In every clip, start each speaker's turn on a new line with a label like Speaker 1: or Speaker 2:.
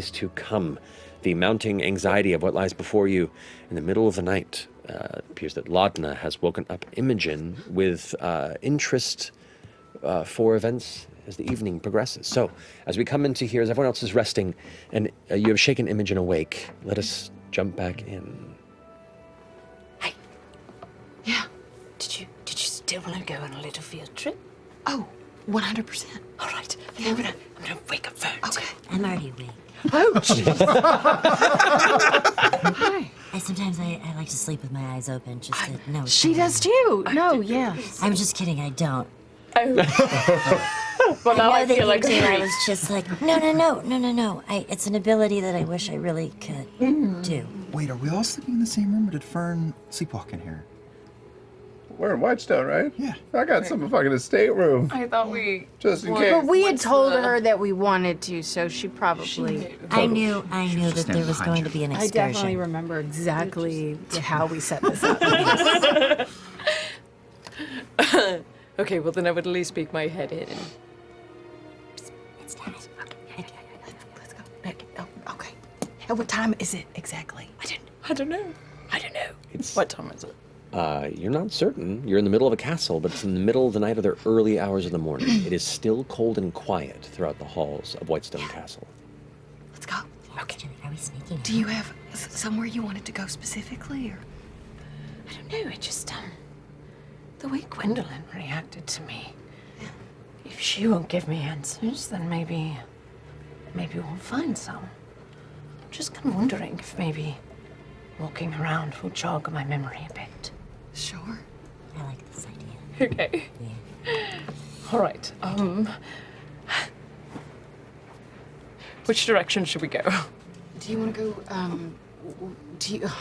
Speaker 1: to come. The mounting anxiety of what lies before you in the middle of the night. It appears that Laudna has woken up Imogen with interest for events as the evening progresses. So, as we come into here, as everyone else is resting, and you have shaken Imogen awake, let us jump back in.
Speaker 2: Hey. Yeah. Did you still want to go on a little field trip?
Speaker 3: Oh, 100%.
Speaker 2: All right. Yeah. I'm gonna wake up first.
Speaker 3: Okay.
Speaker 4: I'm already awake.
Speaker 3: Oh, jeez. Hi.
Speaker 4: Sometimes I like to sleep with my eyes open, just to know.
Speaker 3: She does too. No, yeah.
Speaker 4: I'm just kidding, I don't.
Speaker 2: Oh. Well, now I feel like
Speaker 4: I was just like, no. It's an ability that I wish I really could do.
Speaker 5: Wait, are we all sleeping in the same room, or did Fern sleepwalk in here?
Speaker 6: We're in Whitestone, right?
Speaker 5: Yeah.
Speaker 6: I got some fucking stateroom.
Speaker 2: I thought we...
Speaker 6: Just in case.
Speaker 3: But we had told her that we wanted to, so she probably...
Speaker 4: I knew that there was going to be an
Speaker 3: I
Speaker 4: excursion.
Speaker 3: definitely remember exactly how we set this up.
Speaker 2: Okay, well then I would at least peek my head in.
Speaker 4: It's time.
Speaker 3: Let's go. Oh, okay. And what time is it exactly?
Speaker 2: I don't know. What time is it?
Speaker 1: You're not certain. You're in the middle of a castle, but it's in the middle of the night or the early hours of the morning. It is still cold and quiet throughout the halls of Whitestone Castle.
Speaker 3: Let's go.
Speaker 4: Okay. Are we sneaking?
Speaker 3: Do you have somewhere you wanted to go specifically, or?
Speaker 2: I don't know, it just, the way Gwendolyn reacted to me.
Speaker 3: Yeah.
Speaker 2: If she won't give me answers, then maybe we'll find some. I'm just kind of wondering if maybe walking around will jog my memory a bit.
Speaker 3: Sure.
Speaker 4: I like this idea.
Speaker 2: Okay.
Speaker 4: Yeah.
Speaker 2: All right. Which direction should we go?
Speaker 3: Do you want to go,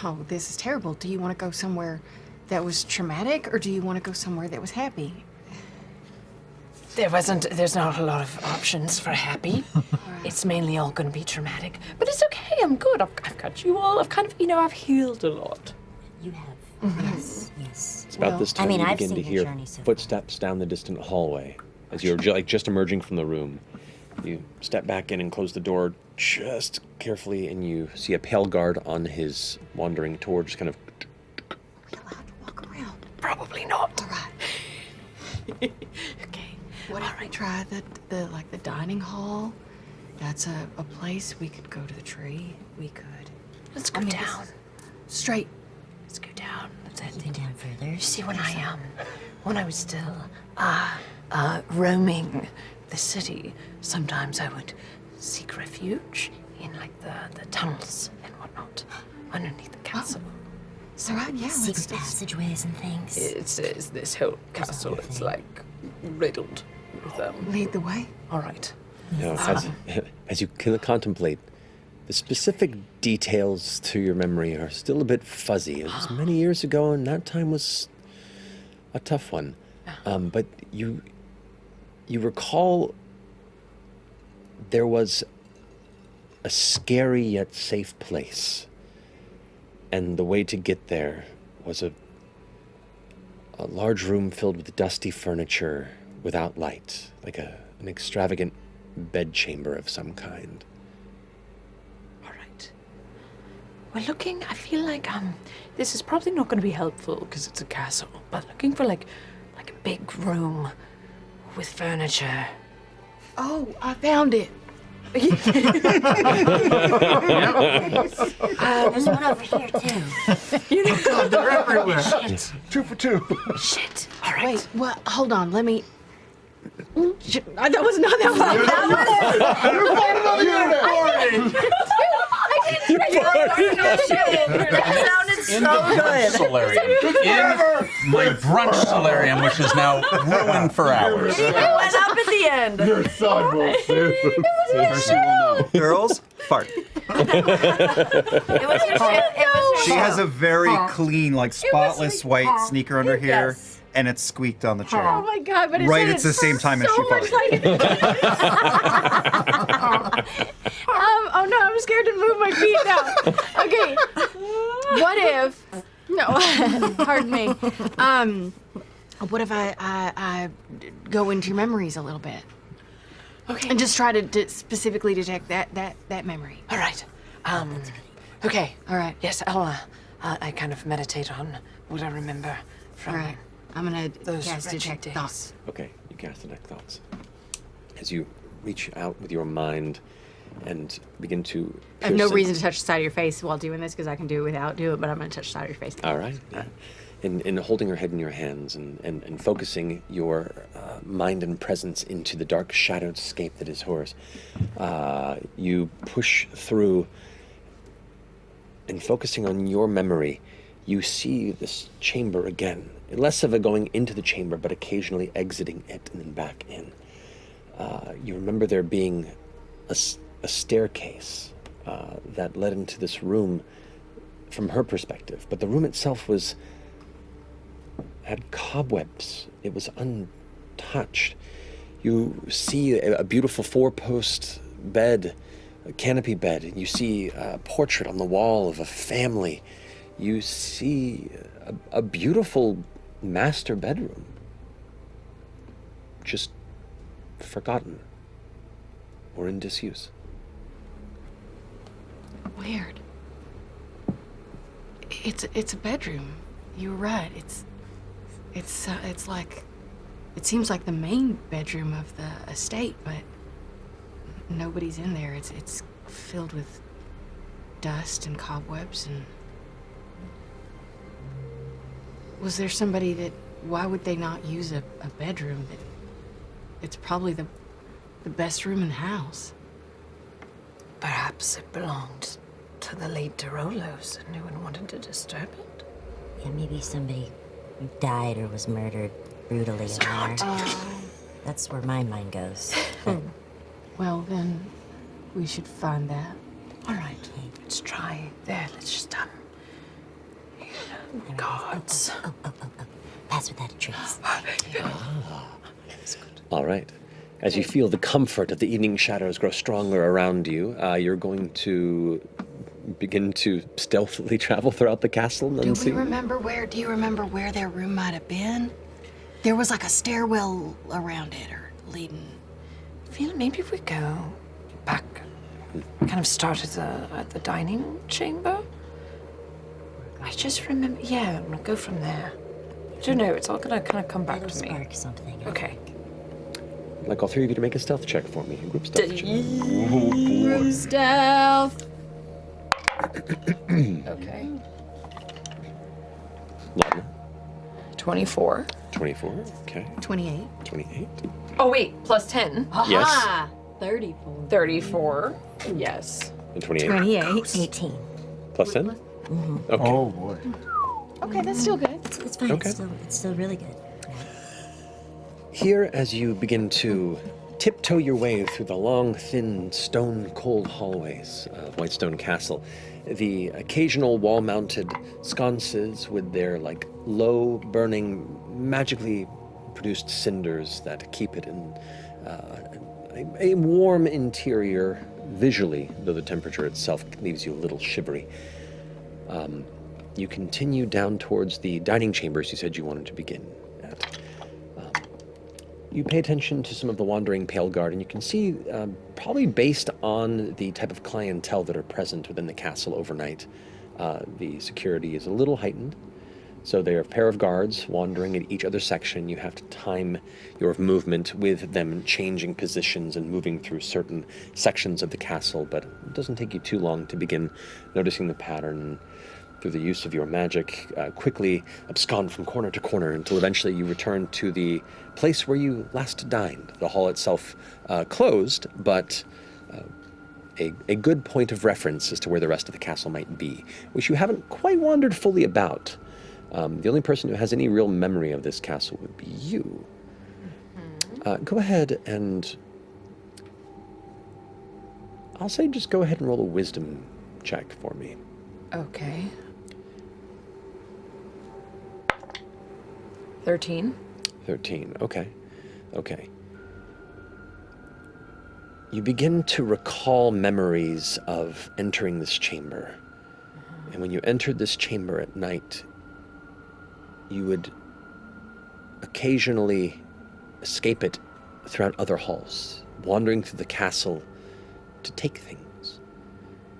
Speaker 3: oh, this is terrible. Do you want to go somewhere that was traumatic, or do you want to go somewhere that was happy?
Speaker 2: There's not a lot of options for happy. It's mainly all going to be traumatic. But it's okay, I'm good. I've got you all. I've kind of, I've healed a lot.
Speaker 4: You have. Yes.
Speaker 1: It's about this time you
Speaker 4: I've
Speaker 1: begin to
Speaker 4: seen your
Speaker 1: hear
Speaker 4: journey so far.
Speaker 1: footsteps down the distant hallway. As you're just emerging from the room, you step back in and close the door just carefully, and you see a pale guard on his wandering tour, just kind of...
Speaker 3: Are we allowed to walk around?
Speaker 2: Probably not.
Speaker 3: All right.
Speaker 2: Okay.
Speaker 3: What if we try the dining hall? That's a place we could go to the tree. We could.
Speaker 2: Let's go down.
Speaker 3: Straight.
Speaker 2: Let's go down. Let's head
Speaker 4: Go down further.
Speaker 2: You see, when I was still roaming the city, sometimes I would seek refuge in the tunnels and whatnot underneath the castle.
Speaker 3: All right, yeah, let's
Speaker 4: Secret passageways and things.
Speaker 2: It's this whole castle. It's like riddled with them.
Speaker 3: lead the way.
Speaker 2: All right.
Speaker 1: As you contemplate, the specific details to your memory are still a bit fuzzy. It was many years ago, and that time was a tough one. But you recall there was a scary yet safe place, and the way to get there was a large room filled with dusty furniture without light, like an extravagant bedchamber of some kind.
Speaker 2: All right. We're looking. I feel like this is probably not going to be helpful because it's a castle. But looking for like a big room with furniture.
Speaker 3: Oh, I found it.
Speaker 4: There's one over here, too.
Speaker 5: God, they're everywhere.
Speaker 2: Shit.
Speaker 5: 2 for 2.
Speaker 2: Shit. All right.
Speaker 3: Wait, well, hold on. Let me. Shit, that was not that
Speaker 4: That sounded
Speaker 7: In the brunch solarium. In my brunch solarium, which is now ruined for hours.
Speaker 2: It went up at the end.
Speaker 6: You're so bullshit.
Speaker 7: Mercy will know.
Speaker 5: Girls, fart.
Speaker 4: It was your
Speaker 5: She has a very clean, like spotless white sneaker under here,
Speaker 4: Yes.
Speaker 5: and it squeaked on the chair.
Speaker 3: Oh my god! But it
Speaker 5: Right,
Speaker 3: said
Speaker 5: it's the same time as
Speaker 3: so
Speaker 5: she
Speaker 3: much
Speaker 5: farted.
Speaker 3: Oh no! I'm scared to move my feet now. Okay. What if? No. Pardon me. What if I go into your memories a little bit?
Speaker 2: Okay.
Speaker 3: And just try to specifically detect that memory.
Speaker 2: All right. Okay.
Speaker 3: All right.
Speaker 2: Yes, I kind of meditate on what I remember from
Speaker 3: All right. I'm gonna
Speaker 2: those
Speaker 3: cast
Speaker 2: wretched
Speaker 3: detect
Speaker 2: days.
Speaker 3: thoughts.
Speaker 1: Okay, you cast detect thoughts. As you reach out with your mind and begin to
Speaker 8: I have no
Speaker 1: pierce in-
Speaker 8: reason to touch the side of your face while doing this because I can do it without do it, but I'm going to touch the side of your face.
Speaker 1: All right. Yeah. In holding your head in your hands and focusing your mind and presence into the dark shadowed scape that is Horus, you push through and focusing on your memory, you see this chamber again. Less of a going into the chamber, but occasionally exiting it and then back in. You remember there being a staircase that led into this room from her perspective, but the room itself had cobwebs. It was untouched. You see a beautiful four-post bed, a canopy bed, and you see a portrait on the wall of a family. You see a beautiful master bedroom, just forgotten or in disuse.
Speaker 3: Weird. It's a bedroom. You were right. It's like, it seems like the main bedroom of the estate, but nobody's in there. It's filled with dust and cobwebs. And was there somebody that? Why would they not use a bedroom? It's probably the best room in the house.
Speaker 2: Perhaps it belonged to the late Derolos and no one wanted to disturb it.
Speaker 4: Yeah, maybe somebody died or was murdered brutally in there. That's where my mind goes. But
Speaker 3: Well, then we should find that.
Speaker 2: All right, let's try there. Let's just gods.
Speaker 4: pass without a trace.
Speaker 1: All right. As you feel the comfort of the evening shadows grow stronger around you, you're going to begin to stealthily travel throughout the castle.
Speaker 3: Do you remember where their room might have been? There was like a stairwell around it or leading.
Speaker 2: I feel maybe if we go back, kind of start at the dining chamber. I just remember, yeah, we'll go from there. I don't know, it's all gonna kind of come back
Speaker 4: It'll
Speaker 2: to me.
Speaker 4: spark something.
Speaker 2: Okay.
Speaker 1: I'd like all three of you to make a stealth check for me. A group stealth check.
Speaker 8: Group stealth.
Speaker 2: Okay.
Speaker 1: Laudna,
Speaker 2: 24.
Speaker 1: 24. Okay.
Speaker 3: 28.
Speaker 1: 28.
Speaker 2: Oh, wait, plus 10.
Speaker 1: Yes.
Speaker 8: Ah, 34.
Speaker 2: 34. Yes.
Speaker 1: And 28.
Speaker 3: 28.
Speaker 4: 18.
Speaker 1: Plus 10? Okay.
Speaker 6: Oh boy.
Speaker 3: Okay, that's still good.
Speaker 4: It's fine.
Speaker 1: Okay.
Speaker 4: It's still really good.
Speaker 1: Here, as you begin to tiptoe your way through the long, thin, stone-cold hallways of Whitestone Castle, the occasional wall-mounted sconces with their, low-burning, magically produced cinders that keep it in a warm interior visually, though the temperature itself leaves you a little shivery. You continue down towards the dining chambers you said you wanted to begin at. You pay attention to some of the wandering pale guard, and you can see, probably based on the type of clientele that are present within the castle overnight, the security is a little heightened. So there are a pair of guards wandering at each other section. You have to time your movement with them changing positions and moving through certain sections of the castle, but it doesn't take you too long to begin noticing the pattern. Through the use of your magic, quickly abscond from corner to corner until eventually you return to the place where you last dined. The hall itself closed, but a good point of reference as to where the rest of the castle might be, which you haven't quite wandered fully about. The only person who has any real memory of this castle would be you. Go ahead and... I'll say just go ahead and roll a wisdom check for me.
Speaker 2: Okay. 13.
Speaker 1: 13, okay. Okay. You begin to recall memories of entering this chamber. And when you entered this chamber at night, you would occasionally escape it throughout other halls, wandering through the castle to take things,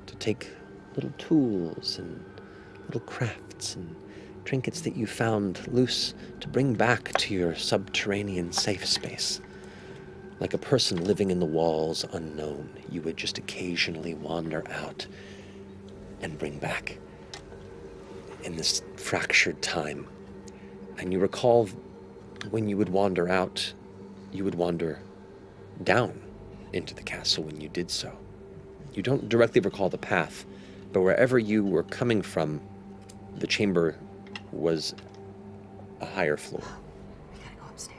Speaker 1: to take little tools and little crafts and trinkets that you found loose to bring back to your subterranean safe space. Like a person living in the walls unknown, you would just occasionally wander out and bring back in this fractured time. And you recall when you would wander out, you would wander down into the castle when you did so. You don't directly recall the path, but wherever you were coming from, the chamber was a higher floor.
Speaker 3: We gotta go upstairs.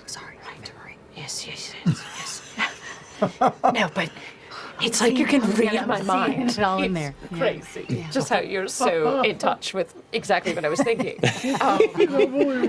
Speaker 3: Sorry. Right.
Speaker 2: Yes. No, but it's like you can read my mind.
Speaker 3: It's all in there.
Speaker 2: It's crazy. Just how you're so in touch with exactly what I was thinking.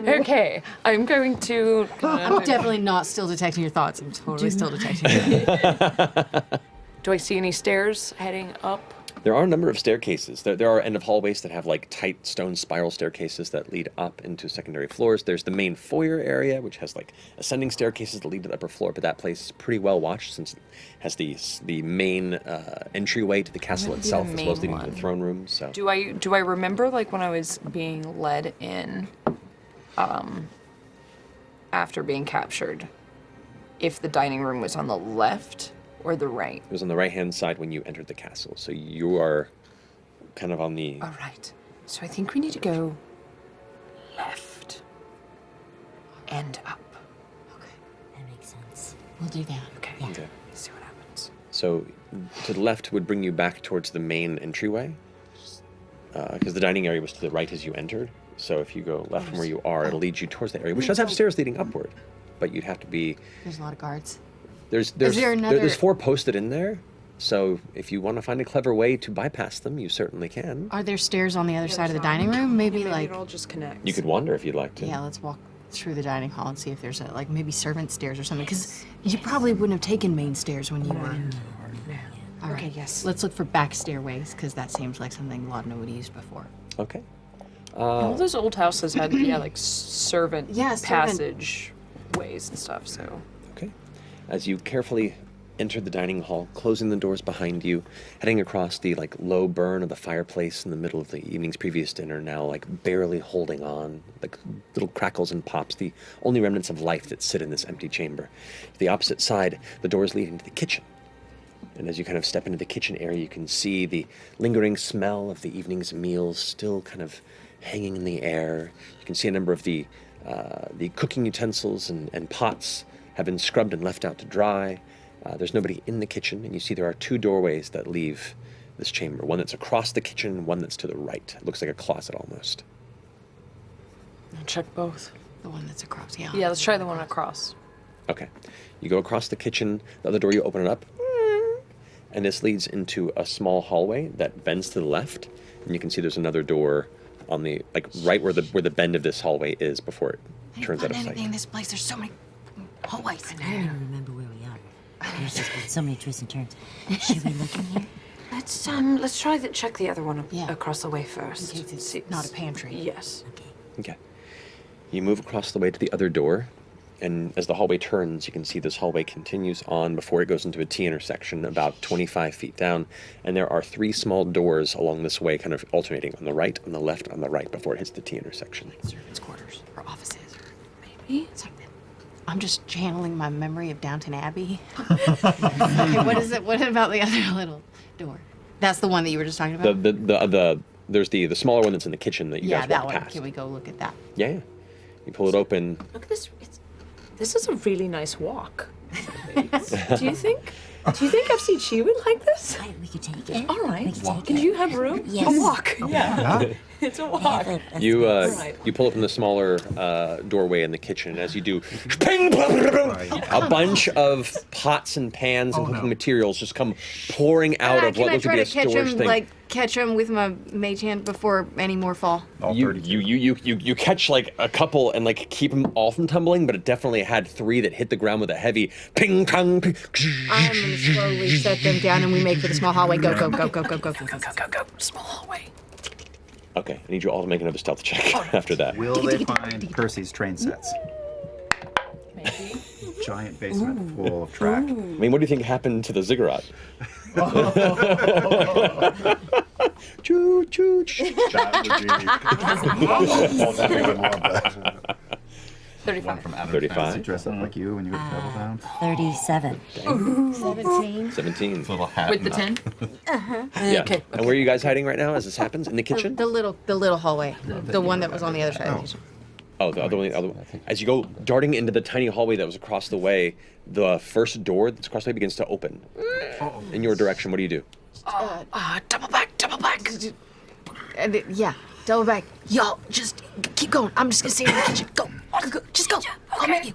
Speaker 2: Okay, I'm going to...
Speaker 3: I'm definitely not still detecting your thoughts. I'm totally still detecting you.
Speaker 2: Do I see any stairs heading up?
Speaker 1: There are a number of staircases. There are end of hallways that have like tight stone spiral staircases that lead up into secondary floors. There's the main foyer area, which has like ascending staircases that lead to the upper floor, but that place is pretty well watched since it has the main entryway to the castle itself, as well as leading to the throne room. So
Speaker 2: Do I remember like when I was being led in after being captured, if the dining room was on the left or the right?
Speaker 1: it was on the right-hand side when you entered the castle. So you are kind of on the...
Speaker 2: All right. So I think we need to go left and up.
Speaker 4: That makes sense.
Speaker 3: We'll do that.
Speaker 2: Okay.
Speaker 1: Okay.
Speaker 2: Let's see what happens.
Speaker 1: So to the left would bring you back towards the main entryway, because the dining area was to the right as you entered. So if you go left from where you are, it'll lead you towards the area, which does have stairs leading upward, but you'd have to be...
Speaker 3: There's a lot of guards.
Speaker 1: There's
Speaker 3: there another-
Speaker 1: there's 4 posted in there, so if you want to find a clever way to bypass them, you certainly can.
Speaker 3: Are there stairs on the other side of the dining room? Maybe like...
Speaker 2: it all just connects.
Speaker 1: You could wander if you'd like to.
Speaker 3: Yeah, let's walk through the dining hall and see if there's like maybe servant stairs or something. Because you probably wouldn't have taken main stairs when you were... All right,
Speaker 2: Okay, yes.
Speaker 3: Let's look for back stairways, because that seems like something Laudna would have used before.
Speaker 1: Okay.
Speaker 2: All those old houses had like servant
Speaker 3: servant.
Speaker 2: passage ways and stuff. So
Speaker 1: Okay. As you carefully enter the dining hall, closing the doors behind you, heading across the like low burn of the fireplace in the middle of the evening's previous dinner, now like barely holding on, like little crackles and pops, the only remnants of life that sit in this empty chamber. To the opposite side, the doors lead into the kitchen. And as you kind of step into the kitchen area, you can see the lingering smell of the evening's meals still kind of hanging in the air. You can see a number of the cooking utensils and pots have been scrubbed and left out to dry. There's nobody in the kitchen, and you see there are 2 doorways that leave this chamber. One that's across the kitchen, one that's to the right. It looks like a closet almost.
Speaker 2: I'll check both.
Speaker 3: The one that's across, yeah.
Speaker 2: Yeah, let's try the one across.
Speaker 1: Okay. You go across the kitchen, the other door you open it up, and this leads into a small hallway that bends to the left, and you can see there's another door on the like right where the bend of this hallway is before it turns out of
Speaker 3: anything in
Speaker 1: sight.
Speaker 3: this place. There's so many hallways.
Speaker 4: I don't even remember where we are. There's just been so many twists and turns. Should we look in here?
Speaker 2: Let's try check the other one
Speaker 3: Yeah.
Speaker 2: across the way first.
Speaker 3: In case it's
Speaker 2: See-
Speaker 3: not a pantry.
Speaker 2: Yes.
Speaker 1: Okay. You move across the way to the other door, and as the hallway turns, you can see this hallway continues on before it goes into a T intersection about 25 feet down, and there are 3 small doors along this way, kind of alternating on the right, on the left, on the right, before it hits the T intersection.
Speaker 3: Servants' quarters or offices or
Speaker 2: Maybe.
Speaker 3: something. I'm just channeling my memory of Downton Abbey. Okay, what is it? What about the other little door? That's the one that you were just talking about?
Speaker 1: There's the smaller one that's in the kitchen that you
Speaker 3: Yeah,
Speaker 1: guys
Speaker 3: that
Speaker 1: walked
Speaker 3: one.
Speaker 1: past.
Speaker 3: Can we go look at that?
Speaker 1: Yeah. You pull it open.
Speaker 2: Look at this. This is a really nice walk. Do you think FCG would like this?
Speaker 4: Right, we could take it.
Speaker 2: All right.
Speaker 4: We could take
Speaker 2: Can
Speaker 4: it.
Speaker 2: you have room?
Speaker 4: Yes.
Speaker 2: A walk. Yeah.
Speaker 5: Yeah.
Speaker 2: It's a
Speaker 4: We
Speaker 2: walk.
Speaker 4: have a
Speaker 1: You
Speaker 2: Right.
Speaker 1: you pull open the smaller doorway in the kitchen, and as you do, ping, a bunch of pots and pans and cooking materials just come pouring out of what looks to be a storage thing.
Speaker 3: catch him with my mage hand before any more fall?
Speaker 5: All
Speaker 1: You
Speaker 5: 32.
Speaker 1: you catch like a couple and like keep them all from tumbling, but it definitely had 3 that hit the ground with a heavy ping pong. Ping.
Speaker 3: I'm gonna slowly set them down, and we make for the small hallway. Go, go, go, go, go, go, go, go, go.
Speaker 2: Go. Small hallway.
Speaker 1: Okay, I need you all to make another stealth check after that.
Speaker 5: Will they find Percy's train sets?
Speaker 2: Maybe.
Speaker 5: giant basement full of track.
Speaker 1: I mean, what do you think happened to the ziggurat? Choo choo.
Speaker 6: That would be. We would love that.
Speaker 2: 35.
Speaker 7: From Adam's
Speaker 1: 35.
Speaker 7: Family.
Speaker 5: Dress up like you when you go to Double Down.
Speaker 4: 37.
Speaker 3: 17.
Speaker 1: 17.
Speaker 7: His little hat.
Speaker 2: With the
Speaker 7: and
Speaker 2: 10?
Speaker 1: Yeah.
Speaker 2: Okay.
Speaker 1: And where are you guys hiding right now as this happens? In the kitchen?
Speaker 3: The little hallway. The one that was on the other side of the kitchen.
Speaker 1: Oh, the other one. As you go darting into the tiny hallway that was across the way, the first door that's across the way begins to open. In your direction, what do you do?
Speaker 2: Double back.
Speaker 3: Yeah, double back. Y'all, just keep going. I'm just gonna stay in the kitchen. Go. Just go. I'll meet you.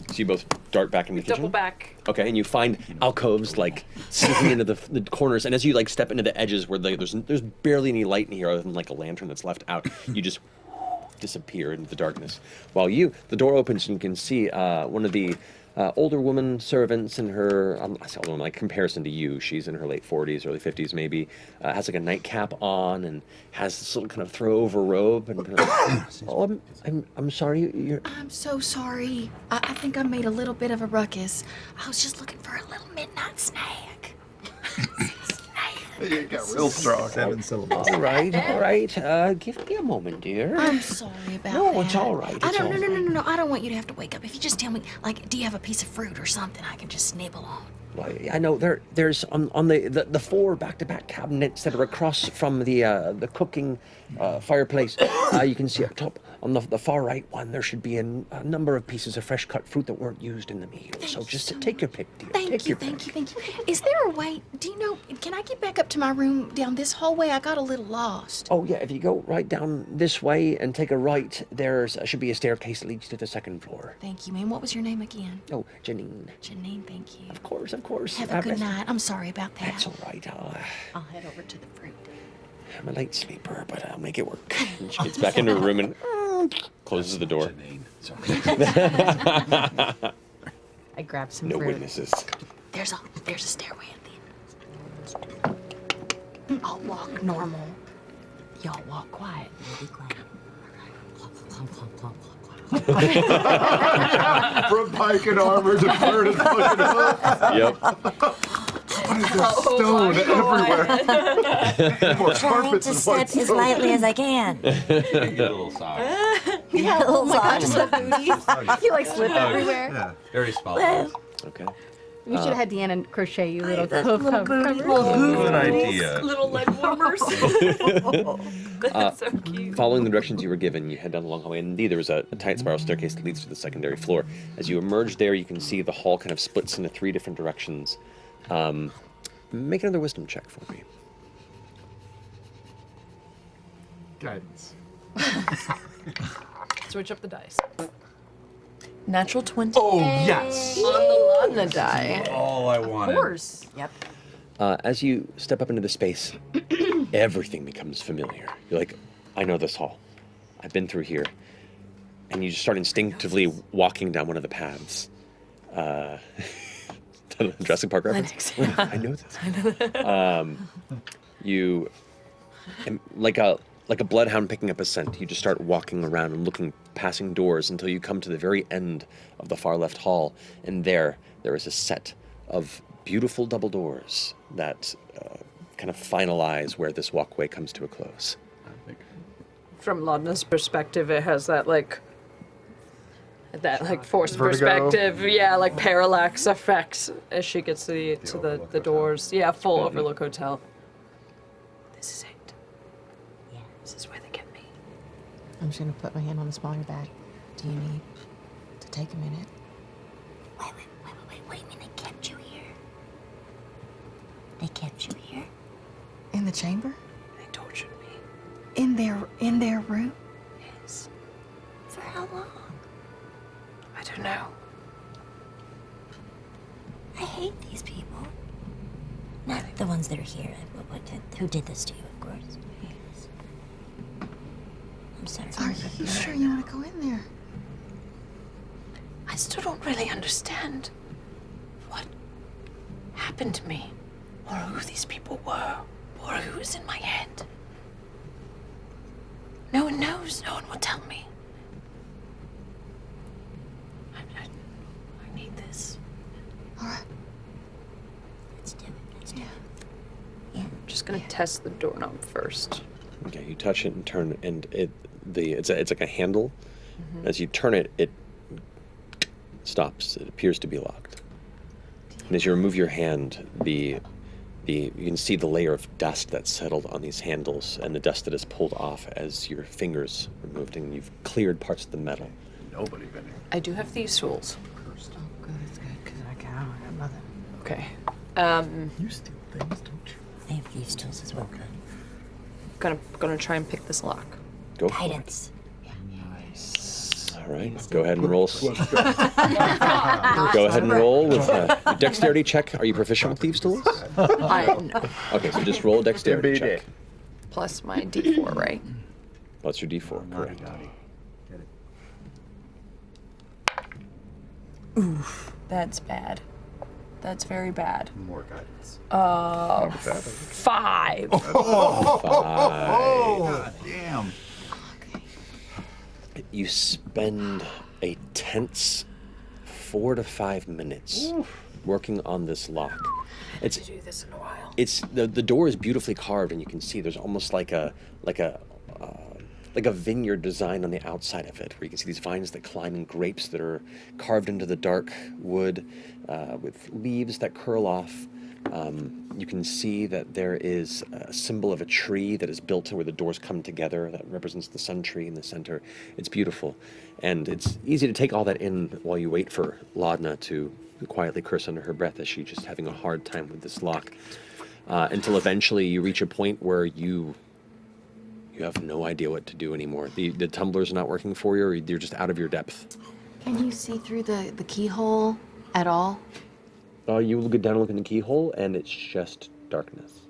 Speaker 1: So you both dart back into the kitchen?
Speaker 2: Double back.
Speaker 1: Okay, and you find alcoves like sneaking into the corners, and as you like step into the edges where there's barely any light in here other than like a lantern that's left out, you just disappear into the darkness. While the door opens and you can see one of the older woman servants in her, I say older woman, like comparison to you, she's in her late 40s, early 50s maybe, has like a nightcap on and has this little kind of throw over robe and kind of, oh, I'm sorry, you're...
Speaker 3: I'm so sorry. I think I made a little bit of a ruckus. I was just looking for a little midnight snack.
Speaker 6: You got real strong.
Speaker 5: 7 syllables.
Speaker 1: All right, give me a moment, dear.
Speaker 3: I'm sorry about that.
Speaker 1: No, it's all right,
Speaker 3: I
Speaker 1: it's
Speaker 3: don't.
Speaker 1: all
Speaker 3: No. I don't want you to have to wake up. If you just tell me, like, do you have a piece of fruit or something I can just nibble on?
Speaker 1: Well, I know there's on the 4 back-to-back cabinets that are across from the cooking fireplace. You can see up top on the far right one there should be a number of pieces of fresh cut fruit that weren't used in the meal. So just take your pick, dear.
Speaker 3: Thank you. Is there a way? Do you know? Can I get back up to my room down this hallway? I got a little lost.
Speaker 1: Oh yeah, if you go right down this way and take a right, there's should be a staircase that leads to the 2nd floor.
Speaker 3: Thank you, ma'am. What was your name again?
Speaker 1: Oh, Janine.
Speaker 3: Janine. Thank you.
Speaker 1: Of course.
Speaker 3: Have a good night. I'm sorry about that.
Speaker 1: That's all right.
Speaker 3: I'll head over to the fruit.
Speaker 1: I'm a late sleeper, but I'll make it work. And she gets back into her room and closes the door.
Speaker 3: I grabbed some
Speaker 1: No
Speaker 3: fruit.
Speaker 1: witnesses.
Speaker 3: There's a stairway at the end. I'll walk normal. Y'all walk quiet.
Speaker 4: Be quiet.
Speaker 6: From pike and armor to bird and fucking hoof.
Speaker 1: Yep.
Speaker 6: Stone everywhere. More
Speaker 4: Trying
Speaker 6: carpets
Speaker 4: to
Speaker 6: and
Speaker 4: step
Speaker 6: white
Speaker 4: as
Speaker 6: stone.
Speaker 4: lightly as I can.
Speaker 7: Get a little sock.
Speaker 4: Yeah, oh my
Speaker 3: I just love booties. You like slip everywhere.
Speaker 5: Yeah.
Speaker 7: Very small.
Speaker 1: Okay.
Speaker 8: We should have had Deanna crochet you little
Speaker 5: Good idea.
Speaker 2: Little leg warmers. That's so cute.
Speaker 1: Following the directions you were given, you head down the long hallway, and indeed there was a tight spiral staircase that leads to the secondary floor. As you emerge there, you can see the hall kind of splits into 3 different directions. Make another wisdom check for me.
Speaker 6: Guidance.
Speaker 2: Switch up the dice. Natural 20
Speaker 6: Oh, yes.
Speaker 2: on the Laudna die.
Speaker 7: All I wanted.
Speaker 8: Of course. Yep.
Speaker 1: As you step up into the space, everything becomes familiar. You're like, I know this hall. I've been through here. And you just start instinctively walking down one of the paths. Jurassic Park reference? I know this. You, like a bloodhound picking up a scent, you just start walking around and looking, passing doors until you come to the very end of the far left hall. And there is a set of beautiful double doors that kind of finalize where this walkway comes to a close.
Speaker 2: From Laudna's perspective, it has that forced
Speaker 6: Vertigo.
Speaker 2: perspective, like parallax effects as she gets to the doors. Yeah, full Overlook Hotel. This is it.
Speaker 4: Yeah.
Speaker 2: This is where they get me.
Speaker 3: I'm just gonna put my hand on the small of your back. Do you need to take a minute?
Speaker 4: Wait a minute. They kept you here. They kept you here?
Speaker 3: In the chamber?
Speaker 2: They tortured me.
Speaker 3: In their room?
Speaker 2: Yes.
Speaker 4: For how long?
Speaker 2: I don't know.
Speaker 4: I hate these people. Not the ones that are here. Who did this to you, of course. Yes. I'm sorry.
Speaker 3: Are you sure you want to go in there?
Speaker 2: I still don't really understand what happened to me, or who these people were, or who was in my head. No one knows. No one will tell me.
Speaker 4: this. Let's do it. Let's do it.
Speaker 2: Just gonna test the doorknob first.
Speaker 1: Okay, you touch it and turn, and it's like a handle. As you turn it, it stops. It appears to be locked. And as you remove your hand, you can see the layer of dust that's settled on these handles, and the dust that is pulled off as your fingers removed, and you've cleared parts of the metal.
Speaker 6: Nobody been here.
Speaker 2: I do have these tools.
Speaker 3: Oh, good, it's good, because I have nothing.
Speaker 2: Okay.
Speaker 6: You steal things, don't you?
Speaker 4: I have thieves' tools as well.
Speaker 2: Gonna try and pick this lock.
Speaker 1: Go for it.
Speaker 4: Guidance.
Speaker 1: All right, go ahead and roll. Go ahead and roll with a dexterity check. Are you proficient with thieves' tools?
Speaker 2: I know.
Speaker 1: Okay, so just roll a dexterity check.
Speaker 2: Plus my D4, right?
Speaker 1: Plus your d4, correct.
Speaker 2: That's bad. That's very bad.
Speaker 6: More guidance.
Speaker 2: 5.
Speaker 5: God damn.
Speaker 1: You spend a tense 4 to 5 minutes working on this lock. It's
Speaker 2: Do this in a while.
Speaker 1: it's the door is beautifully carved, and you can see there's almost like a vineyard design on the outside of it, where you can see these vines that climb and grapes that are carved into the dark wood with leaves that curl off. You can see that there is a symbol of a tree that is built to where the doors come together that represents the sun tree in the center. It's beautiful, and it's easy to take all that in while you wait for Laudna to quietly curse under her breath as she's just having a hard time with this lock, until eventually you reach a point where you have no idea what to do anymore. The tumblers are not working for you, or you're just out of your depth.
Speaker 3: Can you see through the keyhole at all?
Speaker 1: You look down and look in the keyhole, and it's just darkness.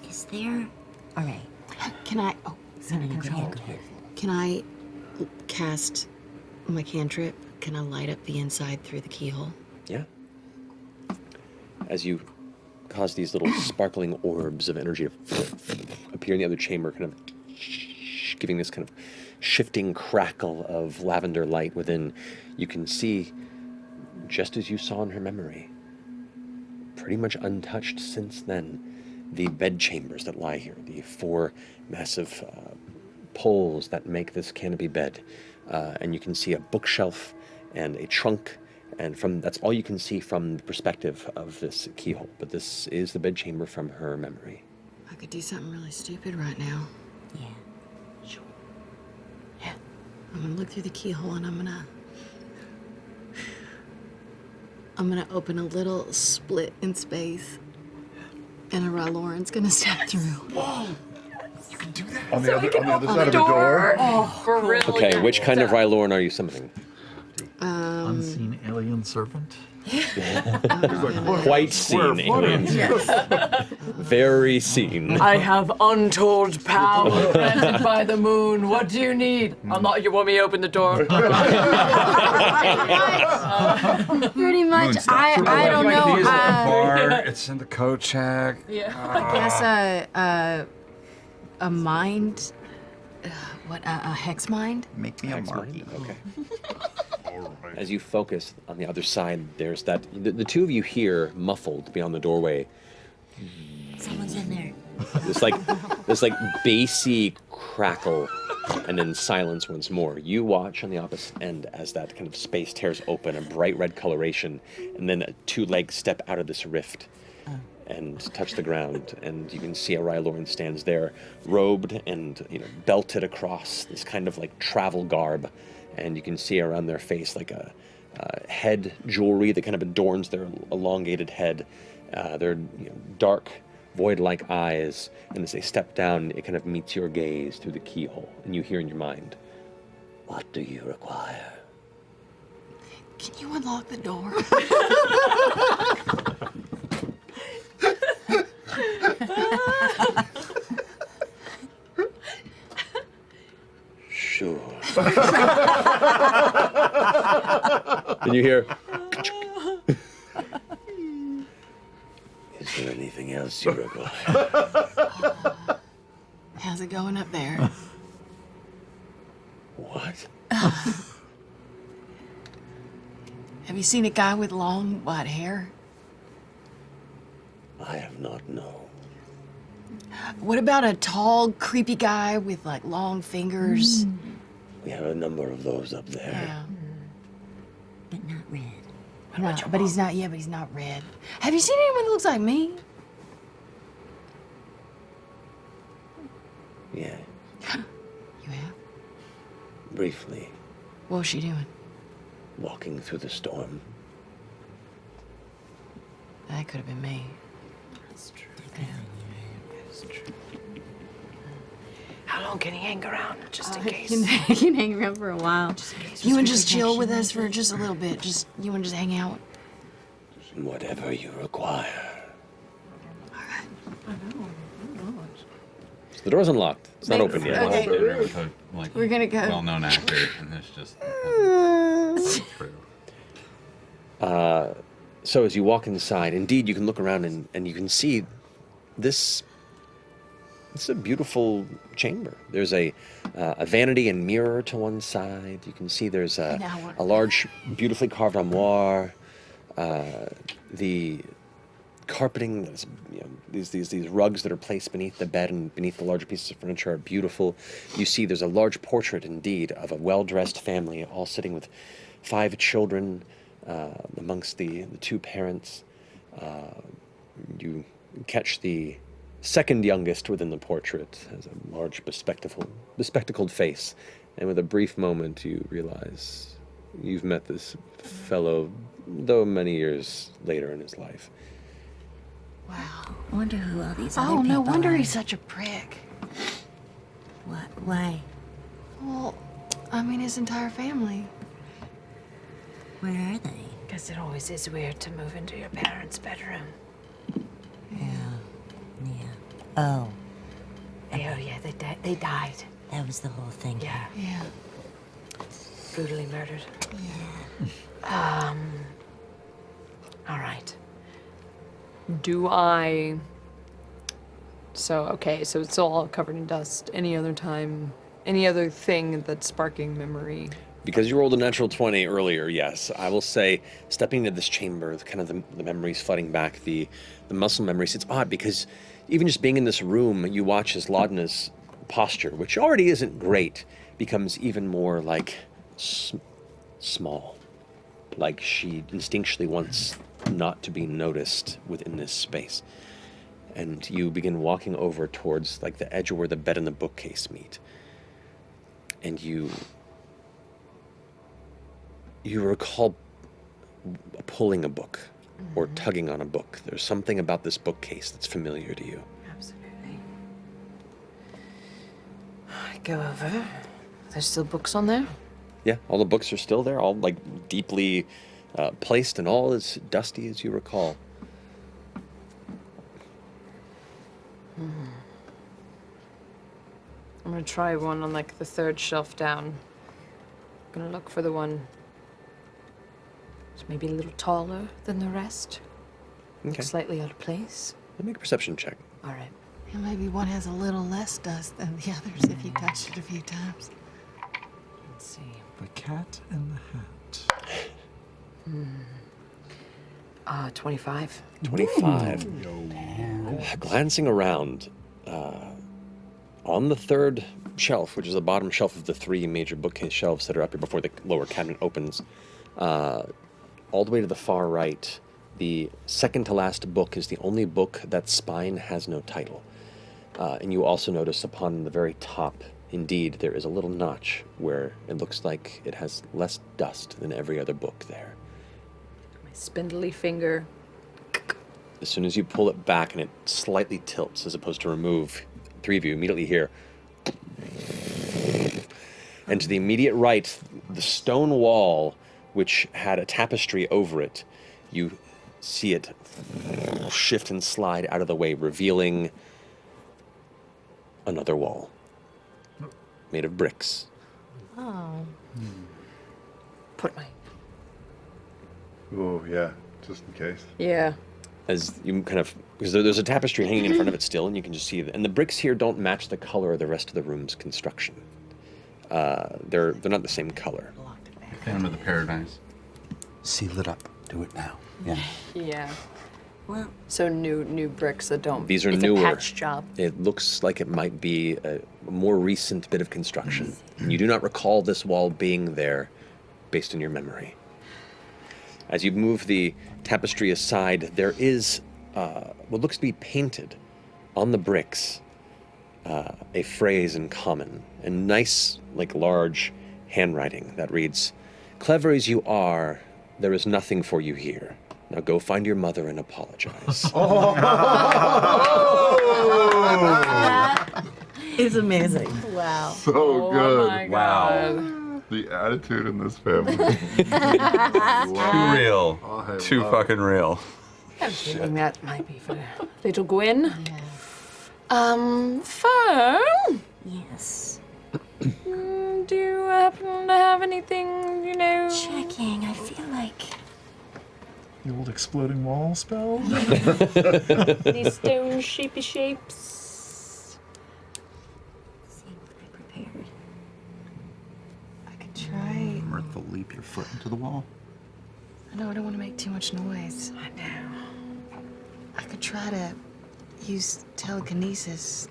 Speaker 4: Is there? All right.
Speaker 3: Can I? Oh,
Speaker 4: No, no, go ahead. Go ahead.
Speaker 3: can I cast my cantrip? Can I light up the inside through the keyhole?
Speaker 1: Yeah. As you cause these little sparkling orbs of energy to appear in the other chamber, kind of giving this kind of shifting crackle of lavender light within, you can see, just as you saw in her memory, pretty much untouched since then, the bed chambers that lie here, the 4 massive poles that make this canopy bed. And you can see a bookshelf and a trunk, and that's all you can see from the perspective of this keyhole. But this is the bed chamber from her memory.
Speaker 3: I could do something really stupid right now.
Speaker 4: Yeah.
Speaker 3: I'm gonna look through the keyhole and I'm gonna open a little split in space, and a Ryloran's gonna step through.
Speaker 6: On the other side of the door.
Speaker 2: Brilliant.
Speaker 1: Okay, which kind of Ryloran are you summoning?
Speaker 9: Unseen alien servant.
Speaker 1: Quite seen, aliens. Very seen.
Speaker 2: I have untold power granted by the moon. What do you need? I'm not. You want me to open the door?
Speaker 3: Pretty much. I don't know.
Speaker 5: It's in the code check.
Speaker 3: I guess a mind. A hex mind?
Speaker 5: Make me a marquee.
Speaker 1: Okay.
Speaker 6: All right.
Speaker 1: As you focus on the other side, there's that. The two of you hear, muffled beyond the doorway,
Speaker 4: Someone's in there.
Speaker 1: this like bassy crackle, and then silence once more. You watch on the opposite end as that kind of space tears open, a bright red coloration, and then 2 legs step out of this rift and touch the ground, and you can see a Ryloran stands there, robed and belted across this kind of like travel garb, and you can see around their face like a head jewelry that kind of adorns their elongated head, their dark void-like eyes, and as they step down, it kind of meets your gaze through the keyhole, and you hear in your mind, "What do you require?"
Speaker 3: Can you unlock the door?
Speaker 1: Sure. And you hear, "Is there anything else you require?"
Speaker 3: How's it going up there?
Speaker 1: What?
Speaker 3: Have you seen a guy with long white hair?
Speaker 1: I have not, no.
Speaker 3: What about a tall, creepy guy with like long fingers?
Speaker 1: We have a number of those up there.
Speaker 3: Yeah.
Speaker 4: But not red.
Speaker 3: But he's not. Yeah, but he's not red. Have you seen anyone that looks like me?
Speaker 1: Yeah,
Speaker 3: You have.
Speaker 1: briefly,
Speaker 3: What was she doing?
Speaker 1: walking through the storm.
Speaker 3: That could have been me.
Speaker 2: That's true. That's true. How long can he hang around, just in case?
Speaker 8: He can hang around for a while.
Speaker 3: You want to just chill with us for just a little bit? You want to just hang out?
Speaker 1: Whatever you require. So the door's unlocked. It's not open yet.
Speaker 3: Okay.
Speaker 7: With a, like,
Speaker 3: We're gonna go.
Speaker 7: well-known actor, and it's just true.
Speaker 1: So as you walk inside, indeed, you can look around and you can see this. It's a beautiful chamber. There's a vanity and mirror to one side. You can see there's a large, beautifully carved armoire. The carpeting, these rugs that are placed beneath the bed and beneath the larger pieces of furniture are beautiful. You see there's a large portrait, indeed, of a well-dressed family, all sitting with 5 children amongst the 2 parents. You catch the second youngest within the portrait, has a large bespectacled face, and with a brief moment you realize you've met this fellow, though many years later in his life.
Speaker 3: Wow.
Speaker 4: I wonder who all these other
Speaker 3: Oh,
Speaker 4: people
Speaker 3: no wonder
Speaker 4: are.
Speaker 3: he's such a prick.
Speaker 4: What? Why?
Speaker 3: Well, I mean, his entire family.
Speaker 4: Where are they?
Speaker 2: Because it always is weird to move into your parents' bedroom.
Speaker 4: Yeah. Oh,
Speaker 2: Oh yeah, they died.
Speaker 4: that was the whole thing.
Speaker 2: Yeah,
Speaker 3: Yeah.
Speaker 2: brutally murdered. All right. So it's all covered in dust. Any other thing that's sparking memory?
Speaker 1: Because you rolled a natural 20 earlier, yes, I will say, stepping into this chamber, kind of the memories flooding back, the muscle memories, it's odd because even just being in this room, you watch as Laudna's posture, which already isn't great, becomes even more like small. Like she instinctually wants not to be noticed within this space. And you begin walking over towards like the edge of where the bed and the bookcase meet. And you recall pulling a book or tugging on a book. There's something about this bookcase that's familiar to you.
Speaker 2: Absolutely. I go over. There's still books on there?
Speaker 1: Yeah, all the books are still there, all like deeply placed and all as dusty as you recall.
Speaker 2: I'm gonna try one on like the 3rd shelf down. I'm gonna look for the one that's maybe a little taller than the rest.
Speaker 1: Okay,
Speaker 2: Slightly out of place.
Speaker 1: make a perception check.
Speaker 2: All right.
Speaker 3: And maybe one has a little less dust than the others if you touched it a few times.
Speaker 2: Let's see.
Speaker 9: The Cat in the Hat.
Speaker 2: 25.
Speaker 1: 25. Glancing around, on the 3rd shelf, which is the bottom shelf of the 3 major bookcase shelves that are up here before the lower cabinet opens, all the way to the far right, the second to last book is the only book that spine has no title. And you also notice upon the very top, indeed, there is a little notch where it looks like it has less dust than every other book there.
Speaker 2: My spindly finger.
Speaker 1: As soon as you pull it back and it slightly tilts as opposed to remove, 3 of you immediately hear. And to the immediate right, the stone wall, which had a tapestry over it, you see it shift and slide out of the way, revealing another wall made of bricks.
Speaker 8: Oh.
Speaker 2: Put my.
Speaker 6: Oh, yeah, just in case.
Speaker 2: Yeah.
Speaker 1: As you kind of, because there's a tapestry hanging in front of it still, and you can just see it. And the bricks here don't match the color of the rest of the room's construction. They're not the same color.
Speaker 7: Phantom of the Paradise. Seal it up. Do it now. Yeah.
Speaker 2: Yeah.
Speaker 4: Well,
Speaker 2: So new bricks that don't.
Speaker 1: These are
Speaker 2: it's
Speaker 1: newer.
Speaker 2: a patch job.
Speaker 1: It looks like it might be a more recent bit of construction. You do not recall this wall being there based on your memory. As you move the tapestry aside, there is what looks to be painted on the bricks a phrase in common, a nice, like large handwriting that reads, "Clever as you are, there is nothing for you here. Now go find your mother and apologize."
Speaker 8: It's amazing.
Speaker 2: Wow.
Speaker 6: So
Speaker 2: Oh
Speaker 6: good.
Speaker 2: my
Speaker 7: Wow.
Speaker 2: God.
Speaker 6: The attitude in this family.
Speaker 7: Too real.
Speaker 6: I
Speaker 7: Too
Speaker 6: love
Speaker 7: fucking real.
Speaker 2: I'm feeling that might be for little Gwyn.
Speaker 3: Yeah.
Speaker 2: Fern,
Speaker 4: yes.
Speaker 2: do you happen to have anything,
Speaker 4: Checking. I feel like
Speaker 9: The old exploding wall spell?
Speaker 2: these stone shapy shapes?
Speaker 4: seeing what I prepared.
Speaker 3: I could try.
Speaker 5: Mirthful leap your foot into the wall.
Speaker 3: I know I don't want to make too much noise.
Speaker 2: I know.
Speaker 3: I could try to use telekinesis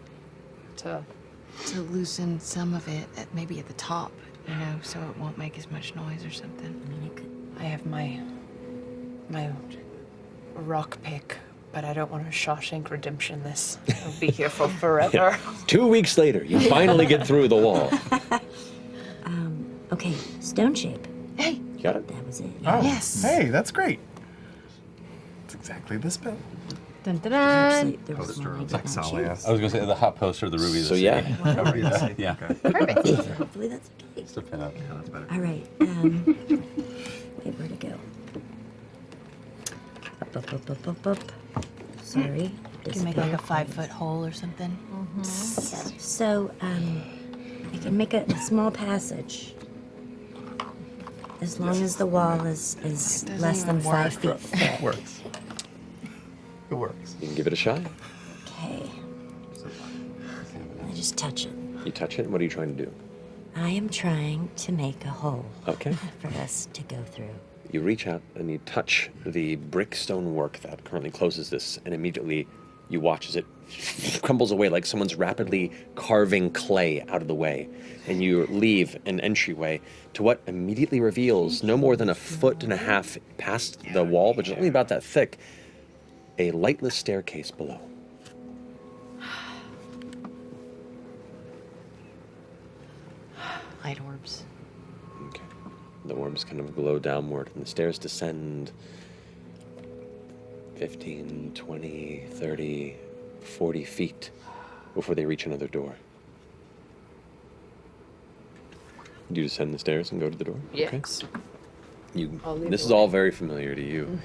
Speaker 2: To
Speaker 3: to loosen some of it, maybe at the top, so it won't make as much noise or something.
Speaker 4: I mean, it could.
Speaker 2: I have my rock pick, but I don't want to Shawshank Redemption this. I'll be here for forever.
Speaker 1: 2 weeks later, you finally get through the wall.
Speaker 4: Okay, stone shape.
Speaker 3: Hey,
Speaker 1: You got it?
Speaker 4: That was it.
Speaker 9: Oh,
Speaker 3: Yes.
Speaker 9: Hey, that's great. It's exactly the spell.
Speaker 8: Dun, dun, dun.
Speaker 4: Actually, there was
Speaker 5: Poster
Speaker 4: one I
Speaker 5: of
Speaker 4: did not
Speaker 5: Soleas.
Speaker 7: I was gonna say the hot poster of the Ruby of the
Speaker 1: So
Speaker 7: City.
Speaker 1: yeah.
Speaker 5: Ruby of the City.
Speaker 7: Yeah.
Speaker 3: perfect.
Speaker 4: choose. Hopefully that's okay.
Speaker 7: Just a pin up.
Speaker 5: Yeah, that's better.
Speaker 4: All right. Wait, where to go? Up. Sorry.
Speaker 3: You can make like a 5-foot hole or something.
Speaker 4: Yeah. So, I can make a small passage. As long as the wall is
Speaker 3: doesn't
Speaker 4: less than
Speaker 3: even
Speaker 4: 5 feet
Speaker 3: work.
Speaker 4: thick.
Speaker 9: Works. It works.
Speaker 1: You can give it a shot.
Speaker 4: Okay. I just touch it.
Speaker 1: You touch it, what are you trying to do?
Speaker 4: I am trying to make a hole
Speaker 1: Okay.
Speaker 4: for us to go through.
Speaker 1: You reach out and you touch the brick stone work that currently closes this, and immediately you watch as it crumbles away like someone's rapidly carving clay out of the way. And you leave an entryway to what immediately reveals, no more than 1.5 feet past the wall, which is only about that thick, a lightless staircase below.
Speaker 3: Light orbs.
Speaker 1: Okay. The orbs kind of glow downward, and the stairs descend 15, 20, 30, 40 feet before they reach another door. Do you descend the stairs and go to the door?
Speaker 2: Yes.
Speaker 1: You.
Speaker 2: I'll lead
Speaker 1: This
Speaker 2: the
Speaker 1: is all very familiar to you.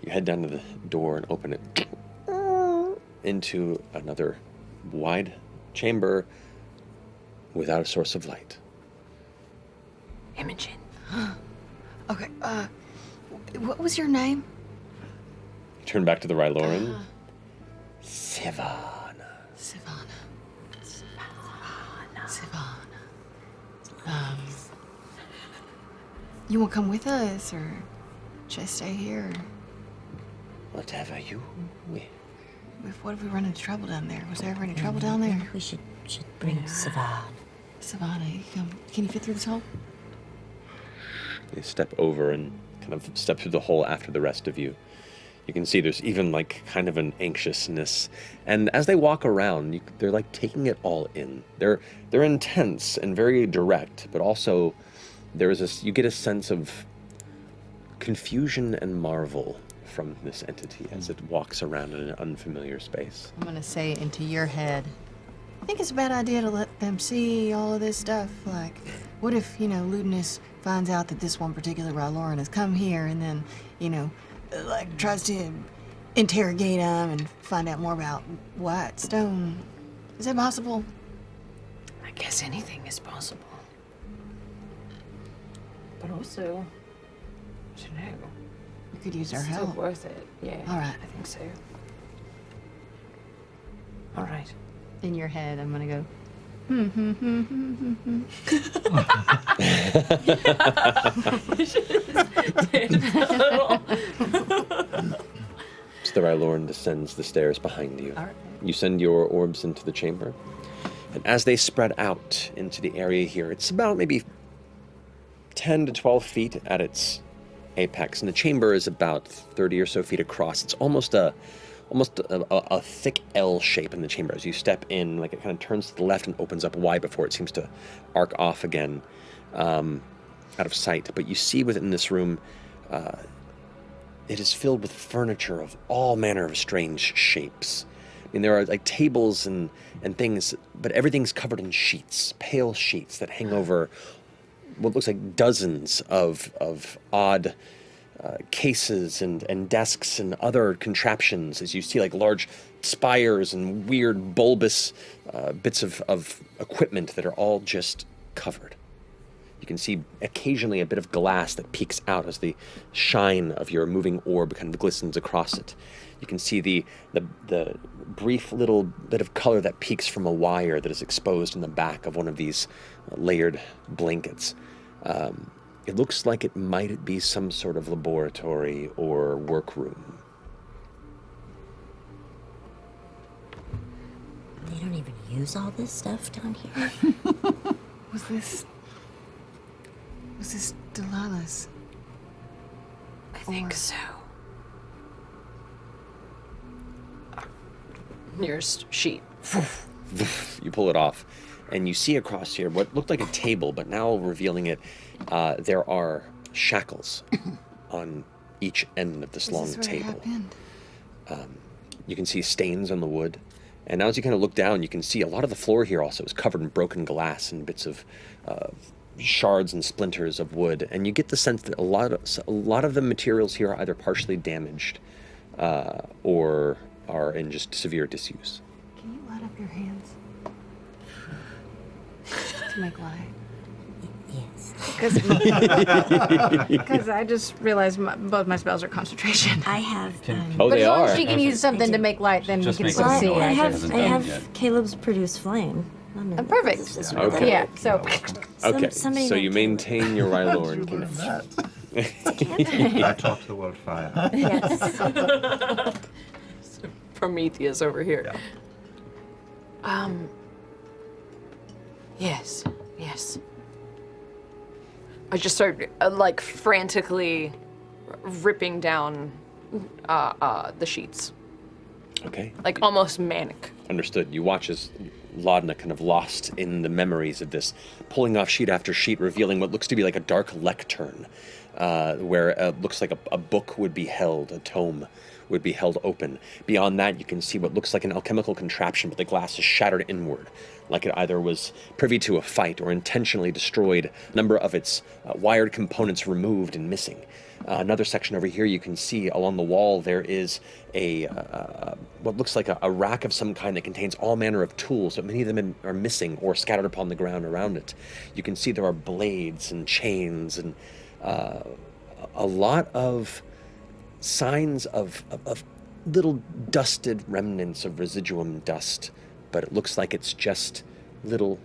Speaker 1: You head down to the door and open it into another wide chamber without a source of light.
Speaker 2: Imogen.
Speaker 3: Okay, what was your name?
Speaker 1: You turn back to the Ryloran. Sivana.
Speaker 3: Savannah. You want to come with us, or just stay here?
Speaker 1: Whatever you wish.
Speaker 3: What if we run into trouble down there? Was there ever any trouble down there?
Speaker 4: We should bring Savan.
Speaker 3: Savannah, you come. Can you fit through this hole?
Speaker 1: They step over and kind of step through the hole after the rest of you. You can see there's even like kind of an anxiousness, and as they walk around, they're like taking it all in. They're intense and very direct, but also there is this. You get a sense of confusion and marvel from this entity as it walks around in an unfamiliar space.
Speaker 3: I'm gonna say into your head. I think it's a bad idea to let them see all of this stuff. Like, what if, Ludinus finds out that this one particular Ryloran has come here and then, like, tries to interrogate him and find out more about Whitestone? Is that possible?
Speaker 2: I guess anything is possible. But also, I don't know.
Speaker 3: We could use our
Speaker 2: It's still
Speaker 3: help.
Speaker 2: worth it. Yeah.
Speaker 3: All right.
Speaker 2: I think so. All right.
Speaker 8: In your head, I'm gonna go.
Speaker 1: So the Rylorn descends the stairs behind you.
Speaker 2: All right.
Speaker 1: You send your orbs into the chamber. And as they spread out into the area here, it's about maybe 10 to 12 feet at its apex. And the chamber is about 30 or so feet across. It's almost a thick L shape in the chamber. As you step in, like it kind of turns to the left and opens up wide before it seems to arc off again out of sight. But you see within this room, it is filled with furniture of all manner of strange shapes. I mean, there are like tables and things, but everything's covered in sheets, pale sheets that hang over what looks like dozens of odd cases and desks and other contraptions, as you see like large spires and weird bulbous bits of equipment that are all just covered. You can see occasionally a bit of glass that peeks out as the shine of your moving orb kind of glistens across it. You can see the brief little bit of color that peeks from a wire that is exposed in the back of one of these layered blankets. It looks like it might be some sort of laboratory or workroom.
Speaker 4: They don't even use all this stuff down here.
Speaker 3: Was this Delilah's?
Speaker 2: I think so. Nearest sheet.
Speaker 1: You pull it off, and you see across here what looked like a table, but now revealing it, there are shackles on each end of this long table. You can see stains on the wood, and now as you kind of look down, you can see a lot of the floor here also is covered in broken glass and bits of shards and splinters of wood, and you get the sense that a lot of the materials here are either partially damaged or are in just severe disuse.
Speaker 3: Can you light up your hands? To make light.
Speaker 4: Yes.
Speaker 8: Because I just realized both my spells are concentration.
Speaker 4: I have.
Speaker 1: Oh,
Speaker 8: But
Speaker 1: they
Speaker 8: as long
Speaker 1: are.
Speaker 8: as she can use something to make light, then we
Speaker 7: Just
Speaker 8: can
Speaker 7: make
Speaker 8: still
Speaker 7: some
Speaker 8: see.
Speaker 7: noise.
Speaker 4: I
Speaker 7: Hasn't
Speaker 4: have
Speaker 7: done yet.
Speaker 4: Caleb's produce flame.
Speaker 8: Perfect.
Speaker 1: Okay.
Speaker 8: Yeah, so
Speaker 1: Okay,
Speaker 4: somebody
Speaker 1: so you
Speaker 4: make
Speaker 1: maintain your Rylorn.
Speaker 5: I talk to the wildfire.
Speaker 4: Yes.
Speaker 2: Prometheus over here.
Speaker 5: Yeah.
Speaker 2: Yes. I just start like frantically ripping down the sheets,
Speaker 1: Okay.
Speaker 2: like almost manic.
Speaker 1: Understood. You watch as Laudna kind of lost in the memories of this, pulling off sheet after sheet, revealing what looks to be like a dark lectern, where it looks like a book would be held, a tome would be held open. Beyond that, you can see what looks like an alchemical contraption, but the glass is shattered inward, like it either was privy to a fight or intentionally destroyed, a number of its wired components removed and missing. Another section over here, you can see along the wall there is a what looks like a rack of some kind that contains all manner of tools, but many of them are missing or scattered upon the ground around it. You can see there are blades and chains and a lot of signs of little dusted remnants of residuum dust, but it looks like it's just little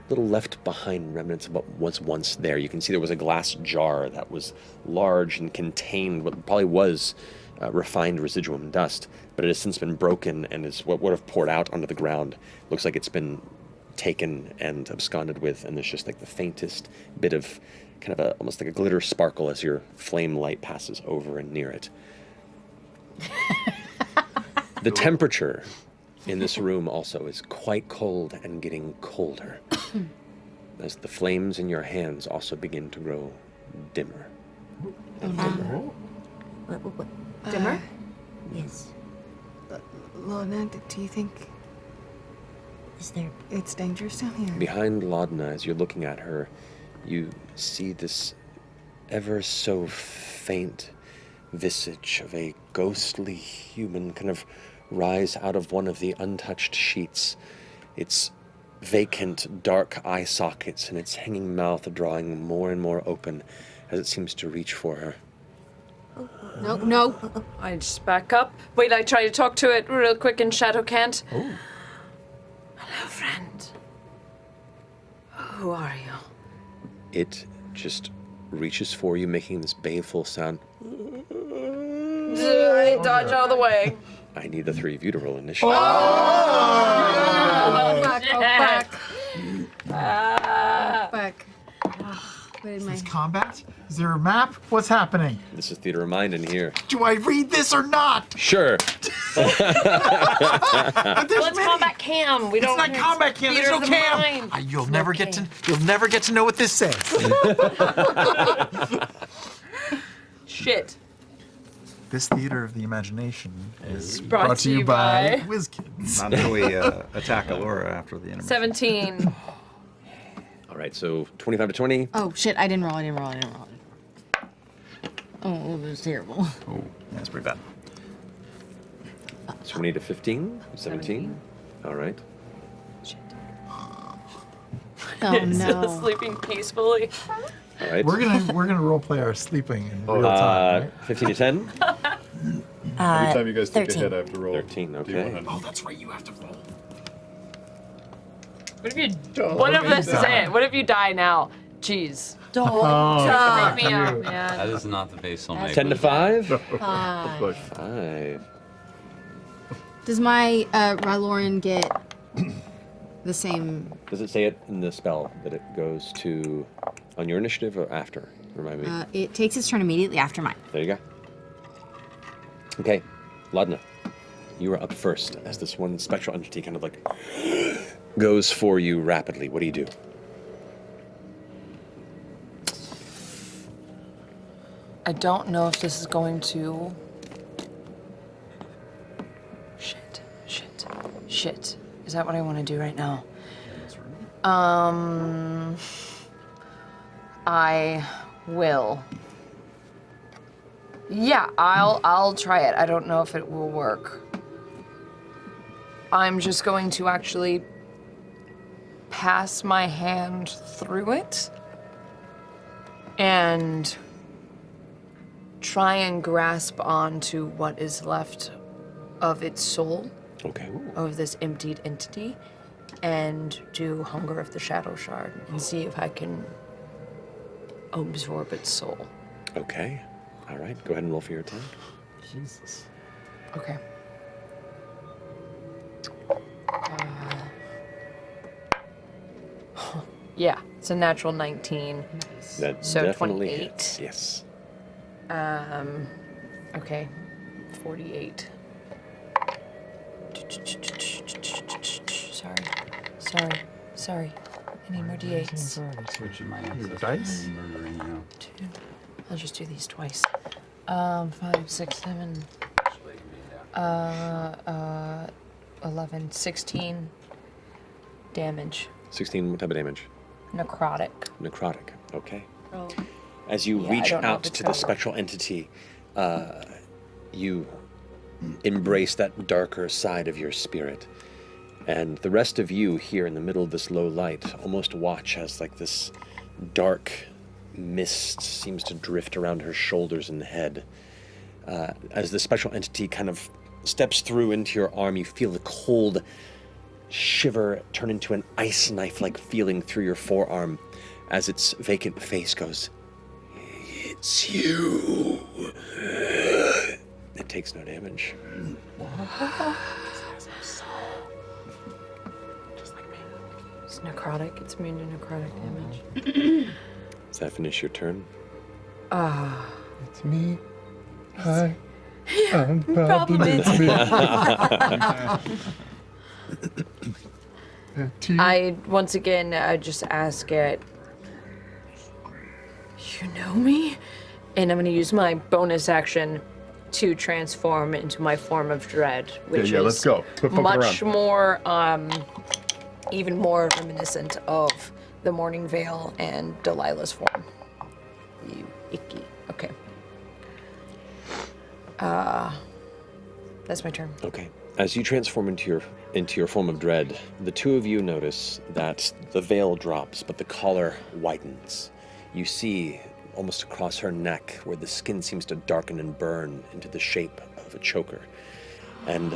Speaker 1: left behind remnants of what was once there. You can see there was a glass jar that was large and contained what probably was refined residuum dust, but it has since been broken and is what would have poured out onto the ground. Looks like it's been taken and absconded with, and there's just like the faintest bit of kind of almost like a glitter sparkle as your flame light passes over and near it. The temperature in this room also is quite cold and getting colder as the flames in your hands also begin to grow dimmer and dimmer.
Speaker 4: What?
Speaker 2: Dimmer?
Speaker 4: Yes.
Speaker 3: Laudna, do you think
Speaker 4: Is there?
Speaker 3: it's dangerous down here?
Speaker 1: Behind Laudna, as you're looking at her, you see this ever so faint visage of a ghostly human kind of rise out of one of the untouched sheets. Its vacant, dark eye sockets and its hanging mouth drawing more and more open as it seems to reach for her.
Speaker 8: no.
Speaker 2: I just back up. Wait, I try to talk to it real quick in Shadow Can't.
Speaker 1: Oh.
Speaker 2: Hello, friend. Who are you?
Speaker 1: It just reaches for you, making this baleful sound.
Speaker 2: I dodge out of the way.
Speaker 1: I need the three of you to roll initiative.
Speaker 3: Fuck. What did my...
Speaker 10: Is combat? Is there a map? What's happening?
Speaker 1: This is theater of mind in here.
Speaker 10: Do I read this or not?
Speaker 1: Sure.
Speaker 10: But there's
Speaker 2: Let's
Speaker 10: many.
Speaker 2: combat cam. We
Speaker 10: It's
Speaker 2: don't.
Speaker 10: not combat cam. There's no cam. You'll never get to know what this says.
Speaker 2: Shit.
Speaker 10: This theater of the imagination is
Speaker 2: Brought to you by
Speaker 10: WizKids.
Speaker 5: Not until we attack Allura after the intermission.
Speaker 2: 17.
Speaker 1: All right, so 25 to 20.
Speaker 3: Oh, shit, I didn't roll. Oh, it was terrible.
Speaker 5: Oh, that's pretty bad.
Speaker 1: 20 to 15. 17. All right.
Speaker 3: Oh, no.
Speaker 2: Sleeping peacefully.
Speaker 1: All right.
Speaker 10: We're gonna role play our sleeping in real time. Right?
Speaker 1: 15 to 10.
Speaker 6: Every time you guys take
Speaker 4: 13.
Speaker 6: a hit, I have to roll.
Speaker 1: 13, okay.
Speaker 6: D100.
Speaker 10: Oh, that's right. You have to roll.
Speaker 2: What if you? What if this is it? What if you die now? Jeez.
Speaker 4: Don't.
Speaker 2: Wake me up,
Speaker 7: That
Speaker 2: man.
Speaker 7: is not the face I'll make.
Speaker 1: 10 to 5.
Speaker 6: Look,
Speaker 1: 5.
Speaker 3: Does my Ryloran get the same?
Speaker 1: Does it say it in the spell that it goes to on your initiative or after? Remind me.
Speaker 3: It takes its turn immediately after mine.
Speaker 1: There you go. Okay, Laudna, you are up first as this one spectral entity kind of like goes for you rapidly. What do you do?
Speaker 2: I don't know if this is going to. Shit. Is that what I want to do right now? I will. Yeah, I'll try it. I don't know if it will work. I'm just going to actually pass my hand through it and try and grasp onto what is left of its soul,
Speaker 1: Okay.
Speaker 2: of this emptied entity, and do Hunger of the Shadow Shard and see if I can absorb its soul.
Speaker 1: Okay. All right. Go ahead and roll for your attack.
Speaker 10: Jesus.
Speaker 2: Okay. Yeah, it's a natural 19.
Speaker 1: That
Speaker 2: So
Speaker 1: definitely
Speaker 2: 28.
Speaker 1: hits. Yes.
Speaker 2: Okay, 48. Sorry. I need more d8s.
Speaker 7: Switching my
Speaker 10: dice?
Speaker 7: ancestors and murdering you.
Speaker 2: I'll just do these twice. 5, 6, 7, 11, 16 damage.
Speaker 1: 16. What type of damage?
Speaker 2: Necrotic.
Speaker 1: Necrotic. Okay.
Speaker 2: Oh.
Speaker 1: As you
Speaker 2: Yeah, I
Speaker 1: reach
Speaker 2: don't know
Speaker 1: out
Speaker 2: if it's
Speaker 1: to the
Speaker 2: gonna work.
Speaker 1: spectral entity, you embrace that darker side of your spirit. And the rest of you here in the middle of this low light almost watch as like this dark mist seems to drift around her shoulders and head. As the spectral entity kind of steps through into your arm, you feel the cold shiver turn into an ice knife-like feeling through your forearm as its vacant face goes, "It's you." It takes no damage.
Speaker 2: It's necrotic. It's immune to necrotic damage.
Speaker 1: Does that finish your turn?
Speaker 9: It's me. Hi. I'm problem it's me.
Speaker 2: I once again just ask it. You know me? And I'm going to use my bonus action to transform into my form of dread, which
Speaker 6: yeah,
Speaker 2: is
Speaker 6: let's go. Quit fucking
Speaker 2: much
Speaker 6: around.
Speaker 2: more, even more reminiscent of the Morning Veil and Delilah's form. You icky. Okay. That's my turn.
Speaker 1: Okay. As you transform into your form of dread, the two of you notice that the veil drops, but the collar widens. You see almost across her neck where the skin seems to darken and burn into the shape of a choker. And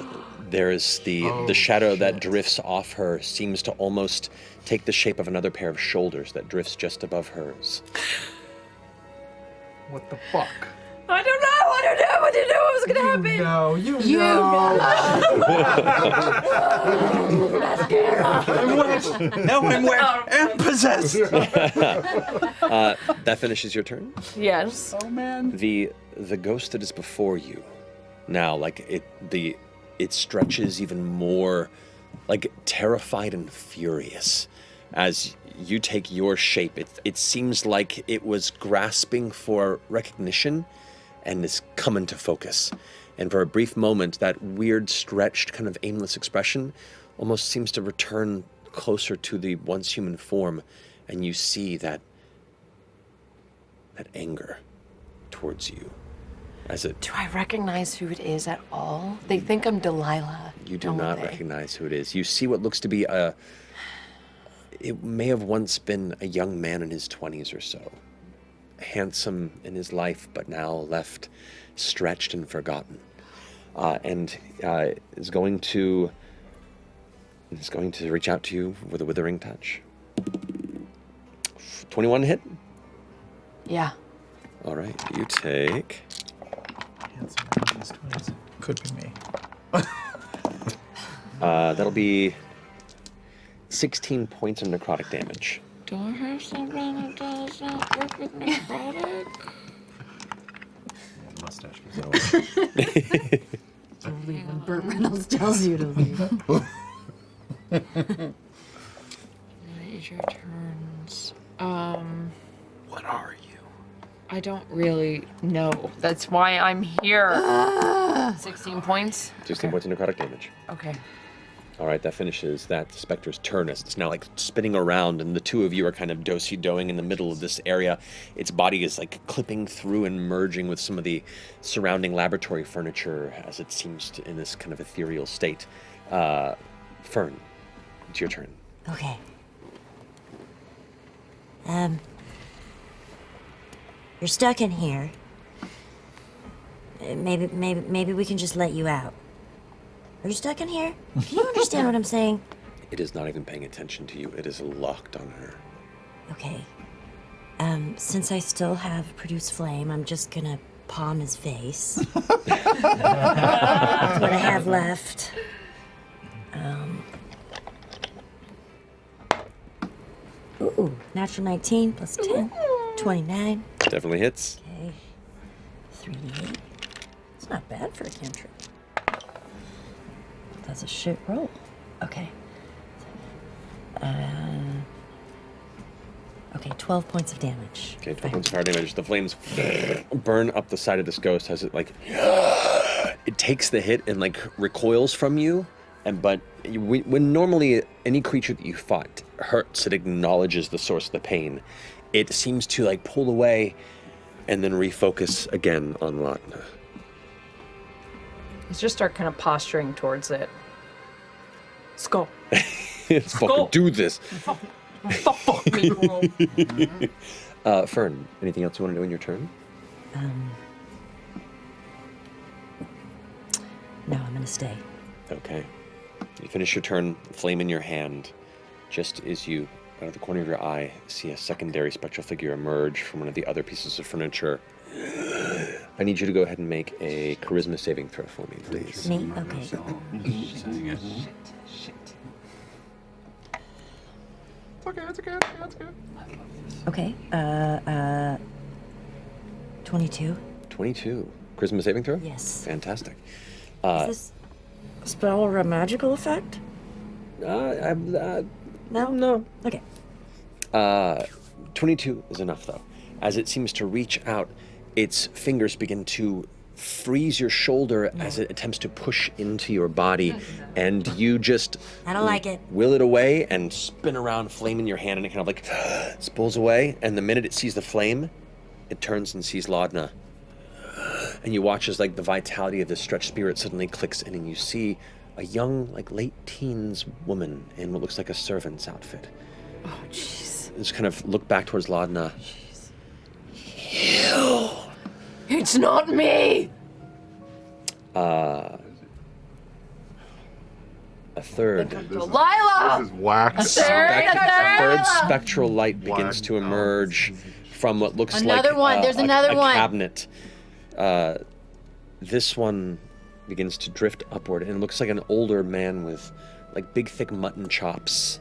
Speaker 1: there is the shadow that drifts off her seems to almost take the shape of another pair of shoulders that drifts just above hers.
Speaker 9: What the fuck?
Speaker 2: I don't know. I don't know. I didn't know what was going to happen.
Speaker 9: No, you know.
Speaker 7: I'm wet. No, I'm wet and possessed.
Speaker 1: That finishes your turn.
Speaker 2: Yes.
Speaker 9: Oh man.
Speaker 1: The ghost that is before you now, like it stretches even more, like terrified and furious, as you take your shape. It seems like it was grasping for recognition, and is coming to focus. And for a brief moment, that weird, stretched, kind of aimless expression almost seems to return closer to the once human form, and you see that anger towards you. As it,
Speaker 2: Do I recognize who it is at all? They think I'm Delilah.
Speaker 1: you do
Speaker 2: don't
Speaker 1: not
Speaker 2: they?
Speaker 1: recognize who it is. You see what looks to be it may have once been a young man in his 20s or so. Handsome in his life, but now left stretched and forgotten. And is going to reach out to you with a withering touch. 21 hit?
Speaker 2: Yeah.
Speaker 1: All right, you take...
Speaker 9: Handsome in his 20s. Could be me.
Speaker 1: That'll be 16 points of necrotic damage.
Speaker 2: Do I have something that does not work with necrotic?
Speaker 6: Mustache goes out.
Speaker 8: Only when Burt Reynolds tells you to leave.
Speaker 2: Use your turns.
Speaker 10: What are you?
Speaker 2: I don't really know. That's why I'm here. 16 points?
Speaker 1: 16 points of necrotic damage.
Speaker 2: Okay.
Speaker 1: All right, that finishes that specter's turn. It's now like spinning around, and the two of you are kind of do-si-doing in the middle of this area. Its body is like clipping through and merging with some of the surrounding laboratory furniture as it seems to, in this kind of ethereal state. Fern, it's your turn.
Speaker 4: Okay. You're stuck in here. Maybe we can just let you out. Are you stuck in here? Can you understand what I'm saying?
Speaker 1: It is not even paying attention to you. It is locked on her.
Speaker 4: Okay. Since I still have produce flame, I'm just gonna palm his face. That's what I have left. Ooh, natural 19 plus 10, 29.
Speaker 1: Definitely hits.
Speaker 4: Okay. 3d8. It's not bad for a cantrip. That's a shit roll. Okay. Okay, 12 points of damage.
Speaker 1: Okay, 12 points of fire damage. The flames burn up the side of this ghost as it like it takes the hit and like recoils from you. But when normally any creature that you fought hurts, it acknowledges the source of the pain. It seems to like pull away and then refocus again on Laudna.
Speaker 2: Let's just start kind of posturing towards it. Skull.
Speaker 1: Let's fucking do this.
Speaker 2: Fuck me, bro.
Speaker 1: Fern, anything else you want to do in your turn?
Speaker 4: No, I'm gonna stay.
Speaker 1: Okay. You finish your turn, flame in your hand. Just as you, out of the corner of your eye, see a secondary spectral figure emerge from one of the other pieces of furniture. I need you to go ahead and make a charisma saving throw for me, please.
Speaker 4: Me? Okay.
Speaker 9: It's okay.
Speaker 4: Okay. 22.
Speaker 1: 22. Charisma saving throw?
Speaker 4: Yes.
Speaker 1: Fantastic.
Speaker 4: Is this a spell or a magical effect? No?
Speaker 1: No.
Speaker 4: Okay.
Speaker 1: 22 is enough, though. As it seems to reach out, its fingers begin to freeze your shoulder as it attempts to push into your body, and you just
Speaker 4: I don't like it.
Speaker 1: will it away and spin around, flame in your hand, and it kind of like spools away. And the minute it sees the flame, it turns and sees Laudna. And you watch as like the vitality of this stretched spirit suddenly clicks in, and you see a young, like late teens woman in what looks like a servant's outfit.
Speaker 2: Oh, jeez.
Speaker 1: Just kind of look back towards Laudna.
Speaker 2: It's not me!
Speaker 1: A third.
Speaker 2: Delilah!
Speaker 6: This is wax.
Speaker 2: A
Speaker 1: Third spectral light begins to emerge from what looks
Speaker 8: Another
Speaker 1: like
Speaker 8: one. There's another
Speaker 1: a
Speaker 8: one.
Speaker 1: cabinet. This one begins to drift upward, and it looks like an older man with like big, thick mutton chops.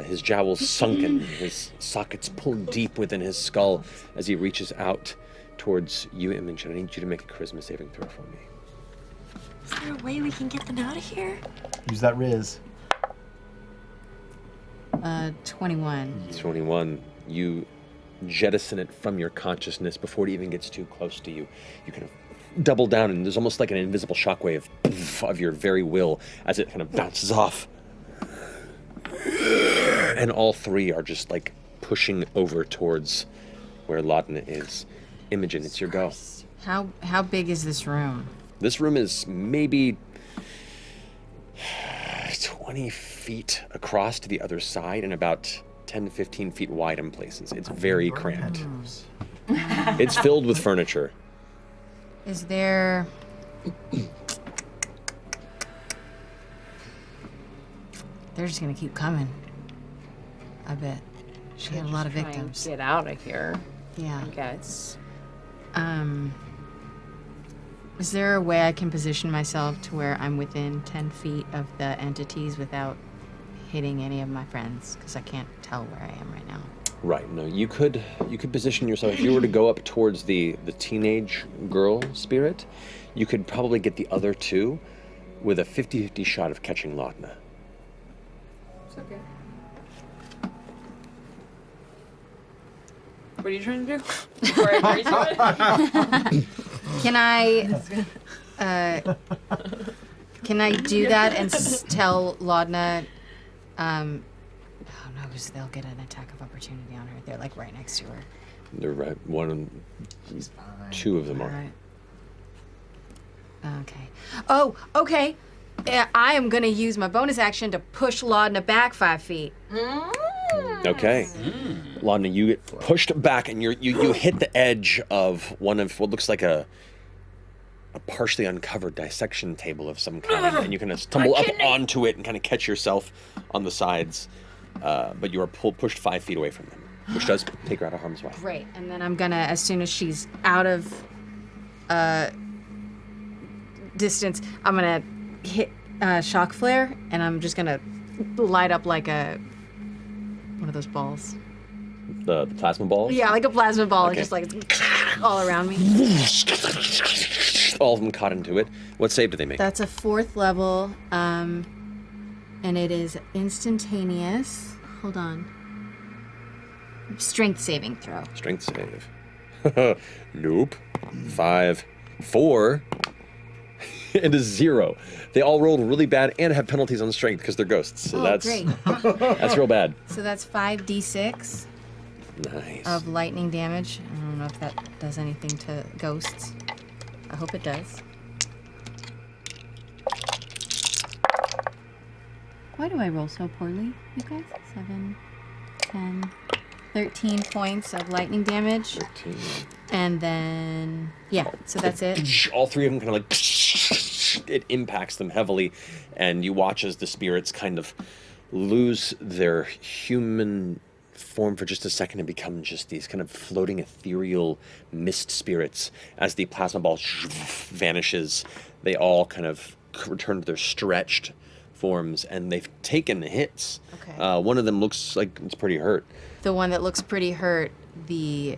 Speaker 1: His jowls sunken, his sockets pulled deep within his skull as he reaches out towards you, Imogen. I need you to make a charisma saving throw for me.
Speaker 4: Is there a way we can get them out of here?
Speaker 9: Use that Riz.
Speaker 3: 21.
Speaker 1: 21. You jettison it from your consciousness before it even gets too close to you. You kind of double down, and there's almost like an invisible shockwave of your very will as it kind of bounces off. And all three are just like pushing over towards where Laudna is. Imogen, it's your go.
Speaker 3: How big is this room?
Speaker 1: This room is maybe 20 feet across to the other side and about 10 to 15 feet wide in places. It's very cramped. It's filled with furniture.
Speaker 3: Is there... They're just gonna keep coming. I bet. She had a lot of victims.
Speaker 2: Get out of here,
Speaker 3: Yeah.
Speaker 2: I guess.
Speaker 3: Is there a way I can position myself to where I'm within 10 feet of the entities without hitting any of my friends? Because I can't tell where I am right now.
Speaker 1: Right. No, you could position yourself if you were to go up towards the teenage girl spirit, you could probably get the other two with a 50-50 shot of catching Laudna.
Speaker 2: It's okay. What are you trying to do? Before I agree to it?
Speaker 3: Can I do that and tell Laudna, oh no, because they'll get an attack of opportunity on her. They're like right next to her.
Speaker 1: They're right. Two of them are.
Speaker 3: Right. Okay. Oh, okay. I am gonna use my bonus action to push Laudna back 5 feet.
Speaker 1: Okay. Laudna, you get pushed back, and you hit the edge of one of what looks like a partially uncovered dissection table of some kind, and you kind of stumble up onto it and kind of catch yourself on the sides, but you are pushed 5 feet away from them, which does take her out of harm's way.
Speaker 3: Great. And then I'm gonna, as soon as she's out of distance, I'm gonna hit shock flare, and I'm just gonna light up like one of those balls.
Speaker 1: The plasma balls?
Speaker 3: Yeah, like a plasma ball,
Speaker 1: Okay.
Speaker 3: just like it's all around me.
Speaker 1: All of them caught into it. What save do they make?
Speaker 3: That's a 4th level, and it is instantaneous. Hold on. Strength saving throw.
Speaker 1: Strength save. Nope. 5, 4, and a 0. They all rolled really bad and have penalties on strength because they're ghosts. So that's
Speaker 3: great.
Speaker 1: that's real bad.
Speaker 3: So that's 5d6
Speaker 1: Nice.
Speaker 3: of lightning damage. I don't know if that does anything to ghosts. I hope it does. Why do I roll so poorly, you guys? 7, 10, 13 points of lightning damage.
Speaker 1: 13.
Speaker 3: And then, yeah, so that's it.
Speaker 1: All three of them kind of like it impacts them heavily, and you watch as the spirits kind of lose their human form for just a second and become just these kind of floating ethereal mist spirits. As the plasma ball vanishes, they all kind of return to their stretched forms, and they've taken hits.
Speaker 3: Okay.
Speaker 1: One of them looks like it's pretty hurt.
Speaker 3: The one that looks pretty hurt, the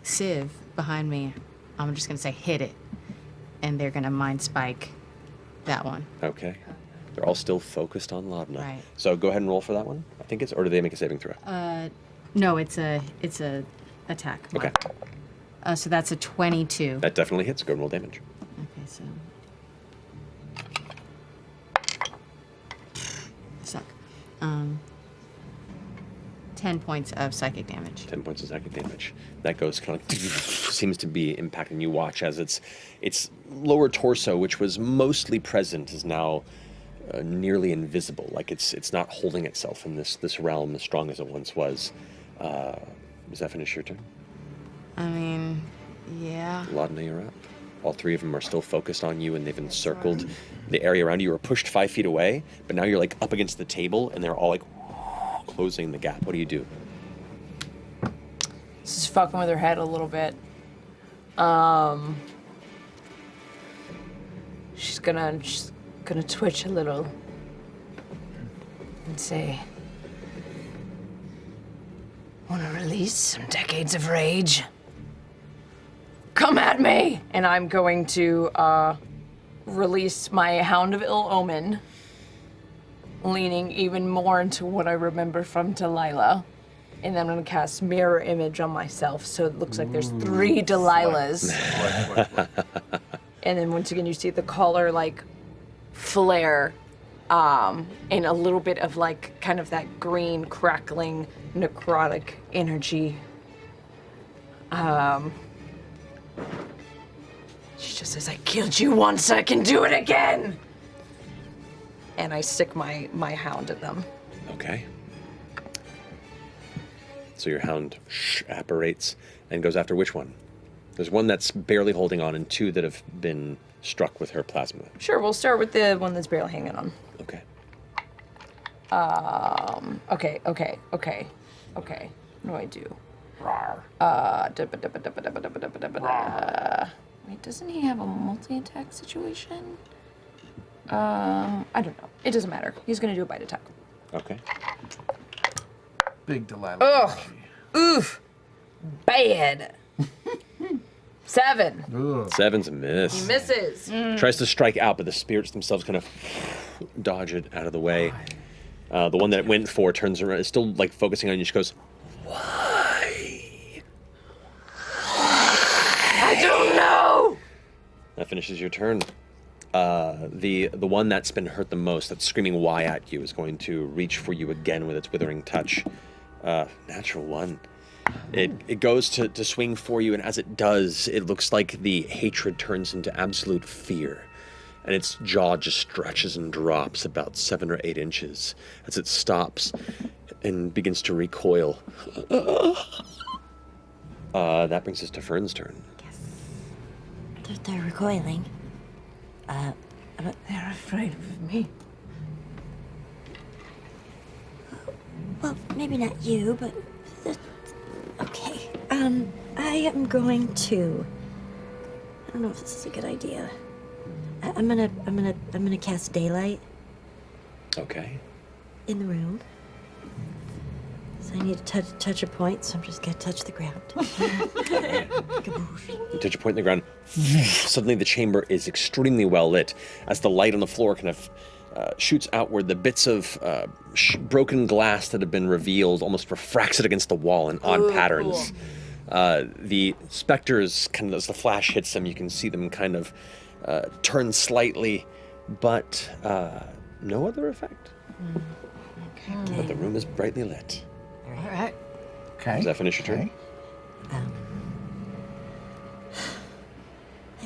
Speaker 3: sieve behind me, I'm just gonna say hit it, and they're gonna mind spike that one.
Speaker 1: Okay. They're all still focused on Laudna.
Speaker 3: Right.
Speaker 1: So go ahead and roll for that one. I think it's, or do they make a saving throw?
Speaker 3: No, it's a attack.
Speaker 1: Okay.
Speaker 3: So that's a 22.
Speaker 1: That definitely hits. Go and roll damage.
Speaker 3: Okay, so suck. 10 points of psychic damage.
Speaker 1: 10 points of psychic damage. That goes kind of seems to be impacting you. Watch as its lower torso, which was mostly present, is now nearly invisible. Like it's not holding itself in this realm as strong as it once was. Does that finish your turn?
Speaker 3: I mean, yeah.
Speaker 1: Laudna, you're up. All three of them are still focused on you, and they've encircled the area around you. You were pushed 5 feet away, but now you're like up against the table, and they're all like closing the gap. What do you do?
Speaker 2: This is fucking with her head a little bit. She's gonna twitch a little and say, "Wanna release some decades of rage? Come at me!" And I'm going to release my Hound of Ill Omen, leaning even more into what I remember from Delilah. And then I'm going to cast Mirror Image on myself, so it looks like there's 3 Delilahs. And then once again, you see the collar like flare, and a little bit of like kind of that green crackling necrotic energy. She just says, "I killed you once, I can do it again!" And I stick my hound at them.
Speaker 1: Okay. So your hound apparates and goes after which one? There's one that's barely holding on and 2 that have been struck with her plasma.
Speaker 2: Sure, we'll start with the one that's barely hanging on.
Speaker 1: Okay.
Speaker 2: Okay. What do I do? Wait, doesn't he have a multi-attack situation? I don't know. It doesn't matter. He's gonna do a bite attack.
Speaker 1: Okay.
Speaker 9: Big Delilah.
Speaker 2: Ugh. Oof. Bad. 7.
Speaker 9: Ugh.
Speaker 1: 7's a miss.
Speaker 2: He misses.
Speaker 1: Tries to strike out, but the spirits themselves kind of dodge it out of the way. The one that it went for turns around, is still like focusing on you. She goes, "Why?"
Speaker 2: I don't know.
Speaker 1: That finishes your turn. The one that's been hurt the most, that's screaming "why" at you, is going to reach for you again with its withering touch. Natural 1. It goes to swing for you, and as it does, it looks like the hatred turns into absolute fear, and its jaw just stretches and drops about 7 or 8 inches as it stops and begins to recoil. That brings us to Fern's turn.
Speaker 4: They're recoiling.
Speaker 2: They're afraid of me.
Speaker 4: Well, maybe not you, but okay. I am going to. I don't know if this is a good idea. I'm gonna cast daylight
Speaker 1: Okay.
Speaker 4: in the room. So I need to touch a point, so I'm just gonna touch the ground.
Speaker 1: You touch a point in the ground. Suddenly the chamber is extremely well lit as the light on the floor kind of shoots outward. The bits of broken glass that have been revealed almost refracts it against the wall in odd patterns. The specters, kind of as the flash hits them, you can see them kind of turn slightly, but no other effect.
Speaker 3: Okay.
Speaker 1: But the room is brightly lit.
Speaker 3: All right.
Speaker 9: Okay.
Speaker 1: Does that finish your turn?
Speaker 4: I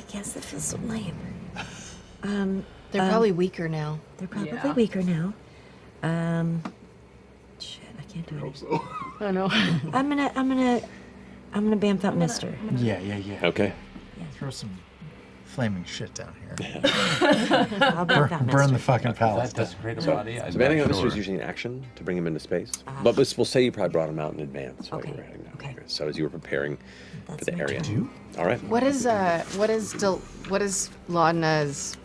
Speaker 4: guess that feels so lame.
Speaker 3: They're probably weaker now.
Speaker 4: They're probably
Speaker 2: Yeah.
Speaker 4: weaker now. Shit, I can't do it.
Speaker 3: I know.
Speaker 4: I'm gonna bamf out Mister.
Speaker 9: Yeah.
Speaker 1: Okay.
Speaker 9: Throw some flaming shit down here.
Speaker 4: I'll bamf out
Speaker 9: Burn the
Speaker 4: Mister.
Speaker 9: fucking palace.
Speaker 7: That's great about it.
Speaker 1: So banning on Mr. is using an action to bring him into space. But we'll say you probably brought him out in advance while you were heading down.
Speaker 4: Okay.
Speaker 1: So as you were preparing for
Speaker 4: That's
Speaker 1: the
Speaker 4: my
Speaker 1: area.
Speaker 4: turn.
Speaker 1: All right.
Speaker 3: What is Laudna's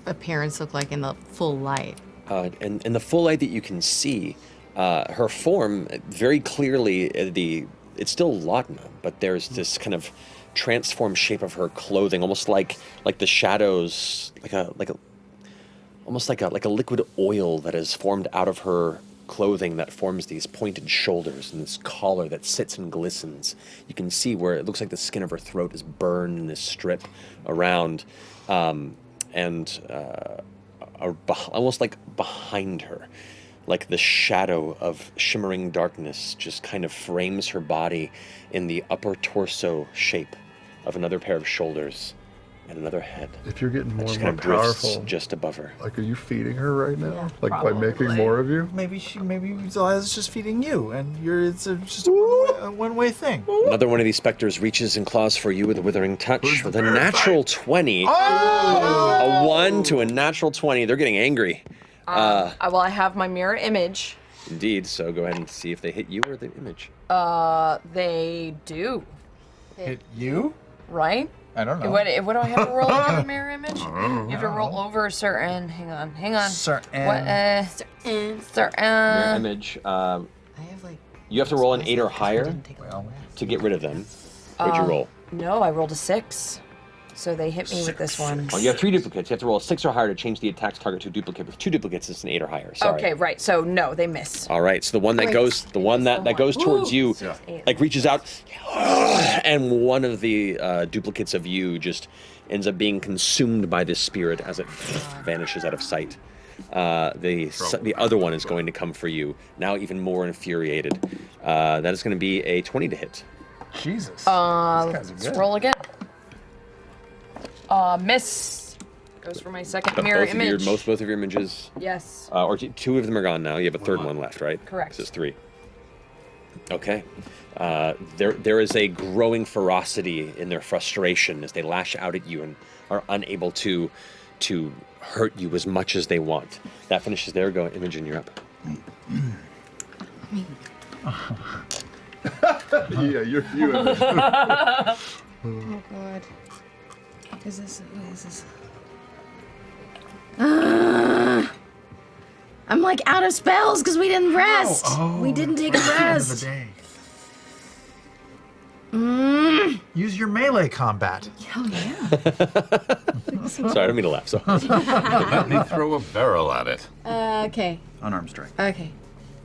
Speaker 3: appearance look like in the full light?
Speaker 1: And in the full light that you can see, her form very clearly, it's still Laudna, but there's this kind of transformed shape of her clothing, almost like the shadows, almost like a liquid oil that is formed out of her clothing that forms these pointed shoulders and this collar that sits and glistens. You can see where it looks like the skin of her throat is burned in this strip around, almost like behind her, like the shadow of shimmering darkness just kind of frames her body in the upper torso shape of another pair of shoulders and another head.
Speaker 6: If you're getting more
Speaker 1: Just
Speaker 6: and more
Speaker 1: kind of drifts
Speaker 6: powerful,
Speaker 1: just above her.
Speaker 6: like, are you feeding her right now?
Speaker 2: Yeah,
Speaker 6: Like by making more of you?
Speaker 10: Maybe Zalaya's just feeding you, and it's just a one-way thing.
Speaker 1: Another one of these specters reaches and claws for you with a withering touch with a natural 20. A 1 to a natural 20. They're getting angry.
Speaker 2: Well, I have my mirror image.
Speaker 1: Indeed, so go ahead and see if they hit you or the image.
Speaker 2: They do,
Speaker 10: Hit you?
Speaker 2: right?
Speaker 10: I don't know.
Speaker 2: What do I have to roll on the mirror image? You have to roll over a certain. Hang on.
Speaker 10: Certain.
Speaker 2: What?
Speaker 1: Mirror
Speaker 2: Certain.
Speaker 1: image.
Speaker 3: I have like.
Speaker 1: You have to roll an 8 or higher
Speaker 3: Didn't take a
Speaker 10: Well.
Speaker 1: to get rid of them. What'd you roll?
Speaker 2: No, I rolled a 6. So they hit me with this one.
Speaker 1: Oh, you have 3 duplicates. You have to roll a 6 or higher to change the attack's target to a duplicate. With 2 duplicates, it's an 8 or higher. Sorry.
Speaker 2: Okay, right. So no, they miss.
Speaker 1: All right. So the one that goes, that goes towards you, like reaches out, and one of the duplicates of you just ends up being consumed by this spirit as it vanishes out of sight. The other one is going to come for you now, even more infuriated. That is going to be a 20 to hit.
Speaker 10: Jesus. These guys are
Speaker 2: Let's
Speaker 10: good.
Speaker 2: roll again. Miss. Goes for my second
Speaker 1: But
Speaker 2: mirror
Speaker 1: both
Speaker 2: image.
Speaker 1: of your images,
Speaker 2: Yes.
Speaker 1: or 2 of them are gone now. You have a third one left, right?
Speaker 2: Correct.
Speaker 1: 'Cause it's 3. Okay. There is a growing ferocity in their frustration as they lash out at you and are unable to hurt you as much as they want. That finishes their go. Imogen, you're up.
Speaker 6: Yeah, you're you.
Speaker 3: Oh god. What is this? I'm like out of spells because we didn't rest. We didn't take a
Speaker 10: End of the
Speaker 3: rest.
Speaker 10: day. Use your melee combat.
Speaker 3: Hell yeah.
Speaker 1: Sorry, I don't mean to laugh. So
Speaker 7: Let me throw a barrel at it.
Speaker 3: Okay.
Speaker 5: Unarmed strike.
Speaker 3: Okay.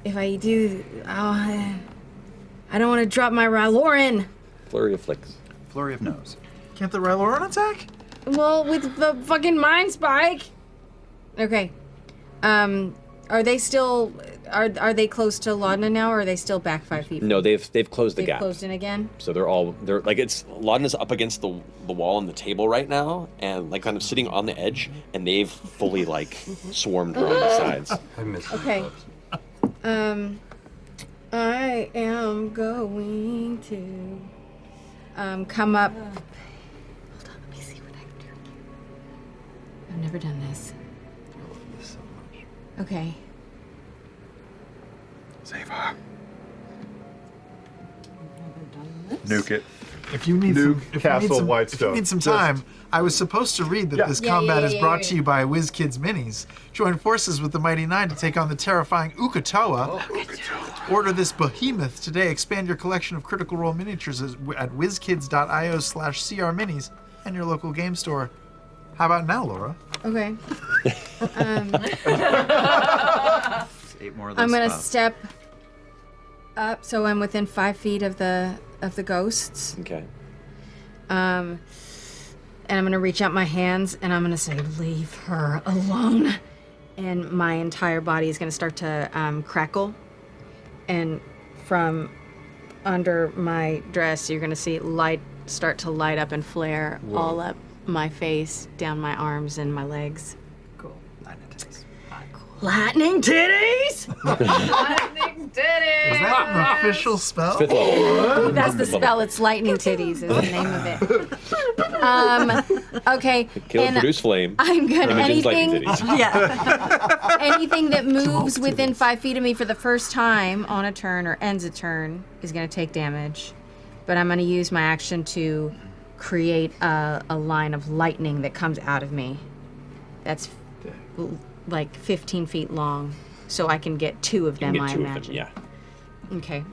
Speaker 3: If I do, I don't want to drop my Ryloran.
Speaker 1: flurry of flicks.
Speaker 5: Flurry of nose.
Speaker 10: Can't the Ryloran attack?
Speaker 3: Well, with the fucking Mind Spike. Okay. Are they still? Are they close to Laudna now, or are they still back 5 feet?
Speaker 1: No, they've closed the
Speaker 3: They've
Speaker 1: gap.
Speaker 3: closed in again.
Speaker 1: So they're like Laudna's up against the wall on the table right now, and like kind of sitting on the edge, and they've fully like swarmed her on the sides.
Speaker 7: I missed
Speaker 3: Okay. I am going to come up. Hold on, let me see what I can do. I've never done this. Okay.
Speaker 5: Save her.
Speaker 6: Nuke it.
Speaker 10: If you need
Speaker 6: Nuke Castle
Speaker 10: if you
Speaker 6: Whitestone.
Speaker 10: need some
Speaker 6: Just-
Speaker 10: time, I was supposed to read that this combat is brought to you by WizKids Minis. Join forces with the Mighty Nine to take on the terrifying Ukatoa. Order this behemoth today. Expand your collection of Critical Role miniatures at wizkids.io/crminis and your local game store. How about now, Laura?
Speaker 3: Okay.
Speaker 5: 8 more of those
Speaker 3: I'm gonna
Speaker 5: spots.
Speaker 3: step up, so I'm within 5 feet of the ghosts.
Speaker 1: Okay.
Speaker 3: And I'm gonna reach out my hands and I'm gonna say, "Leave her alone." And my entire body is gonna start to crackle. And from under my dress, you're gonna see light start to light up and flare all up my face, down my arms and my legs. Lightning titties!
Speaker 2: Lightning titties!
Speaker 10: Is that an official spell?
Speaker 1: 5th level.
Speaker 3: That's the spell. It's lightning titties is the name of it. Okay.
Speaker 1: Kill
Speaker 3: and
Speaker 1: produce flame.
Speaker 3: I'm good.
Speaker 1: Imogen's lightning
Speaker 3: Anything,
Speaker 1: titties.
Speaker 3: yeah. Anything that moves within 5 feet of me for the first time on a turn or ends a turn is going to take damage. But I'm going to use my action to create a line of lightning that comes out of me. That's like 15 feet long, so I can get 2 of them.
Speaker 1: You can
Speaker 3: I
Speaker 1: get 2 of
Speaker 3: imagine.
Speaker 1: them, yeah.
Speaker 3: Okay.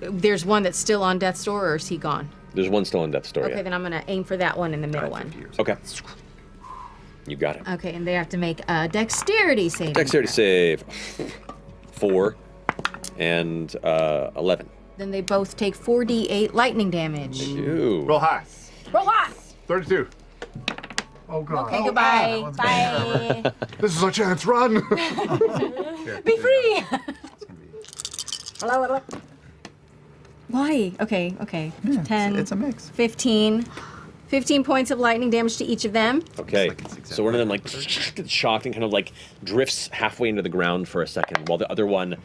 Speaker 3: There's one that's still on death's door, or is he gone?
Speaker 1: There's one still in Death's Door.
Speaker 3: Okay,
Speaker 1: Yeah.
Speaker 3: then I'm gonna aim for that one in the middle one.
Speaker 1: Okay. You got it.
Speaker 3: Okay, and they have to make a dexterity save.
Speaker 1: Dexterity save. 4 and 11.
Speaker 3: Then they both take 4d8 lightning damage.
Speaker 1: Ooh.
Speaker 6: Roll high.
Speaker 3: Roll high!
Speaker 6: 32.
Speaker 10: Oh god.
Speaker 3: Okay,
Speaker 10: Oh,
Speaker 3: goodbye.
Speaker 10: that one's bad.
Speaker 3: Bye.
Speaker 6: This is our chance. Run.
Speaker 3: Be free! Why? Okay. 10,
Speaker 5: It's a mix.
Speaker 3: 15,
Speaker 8: 15 points of lightning damage to each of them.
Speaker 1: Okay,
Speaker 9: like it's
Speaker 1: so one of them like gets shocked and kind of like drifts halfway into the ground for a second, while the other one,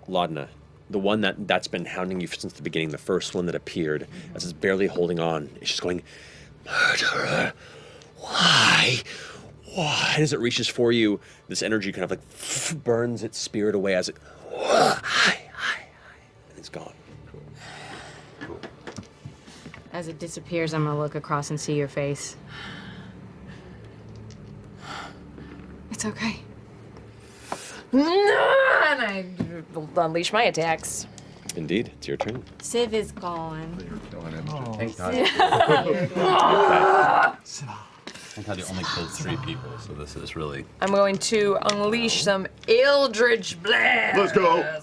Speaker 1: Laudna, the one that's been hounding you since the beginning, the first one that appeared, as it's barely holding on, it's just going, murderer, why? And as it reaches for you, this energy kind of like burns its spirit away as it, and it's gone.
Speaker 8: As it disappears, I'm gonna look across and see your face.
Speaker 3: It's okay.
Speaker 2: And I unleash my attacks.
Speaker 1: Indeed, it's your turn.
Speaker 8: Civ is gone.
Speaker 7: Thank God. Thank God you only killed 3 people, so this is really...
Speaker 2: I'm going to unleash some Eldritch Blast.
Speaker 6: Let's go.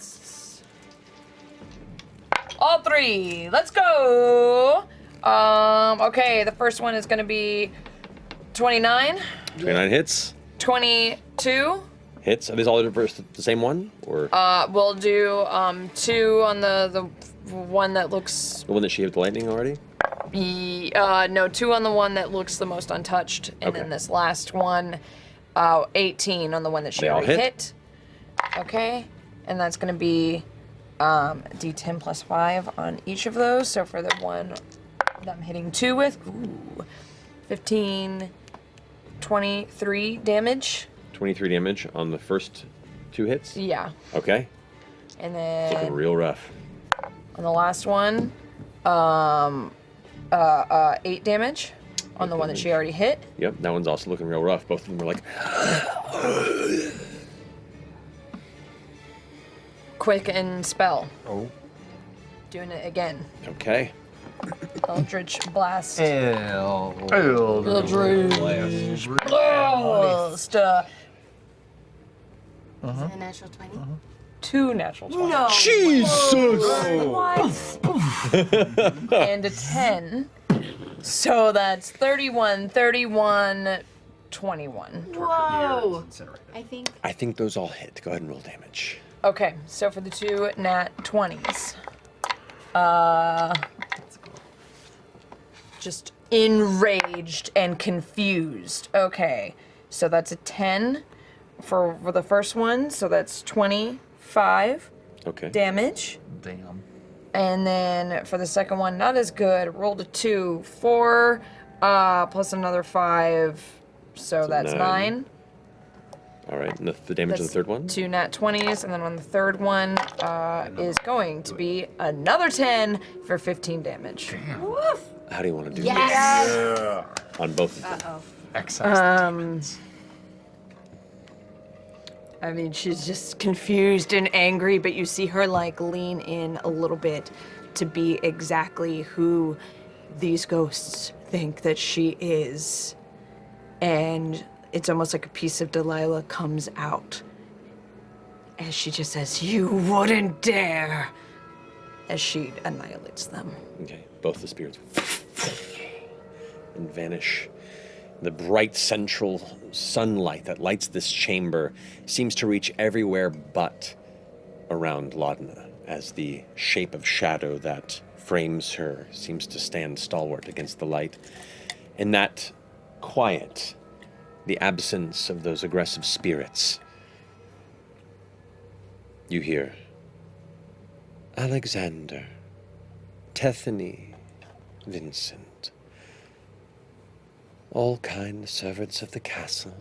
Speaker 2: All 3. Let's go. Okay, the first one is going to be 29.
Speaker 1: 29 hits.
Speaker 2: 22.
Speaker 1: Hits. Are these all the same one, or
Speaker 2: We'll do 2 on the one that looks.
Speaker 1: the one that she hit the lightning already?
Speaker 2: No, 2 on the one that looks the most untouched, and then
Speaker 1: Okay.
Speaker 2: this last one, 18 on the one that she
Speaker 1: They all
Speaker 2: already
Speaker 1: hit.
Speaker 2: Okay, and that's gonna be D10 plus 5 on each of those. So for the one that I'm hitting 2 with, 15, 23 damage.
Speaker 1: 23 damage on the first 2 hits.
Speaker 2: Yeah,
Speaker 1: Okay,
Speaker 2: and
Speaker 1: it's looking
Speaker 2: then
Speaker 1: real rough.
Speaker 2: on the last one, 8 damage on the one that she already hit.
Speaker 1: Yep, that one's also looking real rough. Both of them are like,
Speaker 2: Quicken spell.
Speaker 9: Oh.
Speaker 2: Doing it again.
Speaker 1: okay.
Speaker 2: Eldritch Blast.
Speaker 9: Eldritch.
Speaker 2: Eldritch Blast.
Speaker 8: Is it a natural 20?
Speaker 2: 2 natural 20.
Speaker 8: No.
Speaker 1: Jesus!
Speaker 2: And a 10. So that's 31, 31, 21.
Speaker 8: Whoa.
Speaker 1: I think those all hit. Go ahead and roll damage.
Speaker 2: Okay, so for the 2 nat 20s. Just enraged and confused. Okay, so that's a 10 for the first one, so that's 25
Speaker 1: Okay.
Speaker 2: damage.
Speaker 9: Damn.
Speaker 2: And then for the second one, not as good. Rolled a 2, 4, plus another 5, so that's 9.
Speaker 1: All right, and the damage on the third one?
Speaker 2: 2 nat 20s, and then on the third one is going to be another 10 for 15 damage.
Speaker 1: How do you want to do
Speaker 8: Yes.
Speaker 6: Yeah.
Speaker 1: this? On both of them.
Speaker 8: Uh-oh.
Speaker 9: Excess.
Speaker 2: I mean, she's just confused and angry, but you see her like lean in a little bit to be exactly who these ghosts think that she is. And it's almost like a piece of Delilah comes out as she just says, "You wouldn't dare," as she annihilates them.
Speaker 1: Okay, both the spirits and vanish. The bright central sunlight that lights this chamber seems to reach everywhere but around Laudna, as the shape of shadow that frames her seems to stand stalwart against the light. In that quiet, the absence of those aggressive spirits, you hear Alexander, Tethany, Vincent, all kind servants of the castle,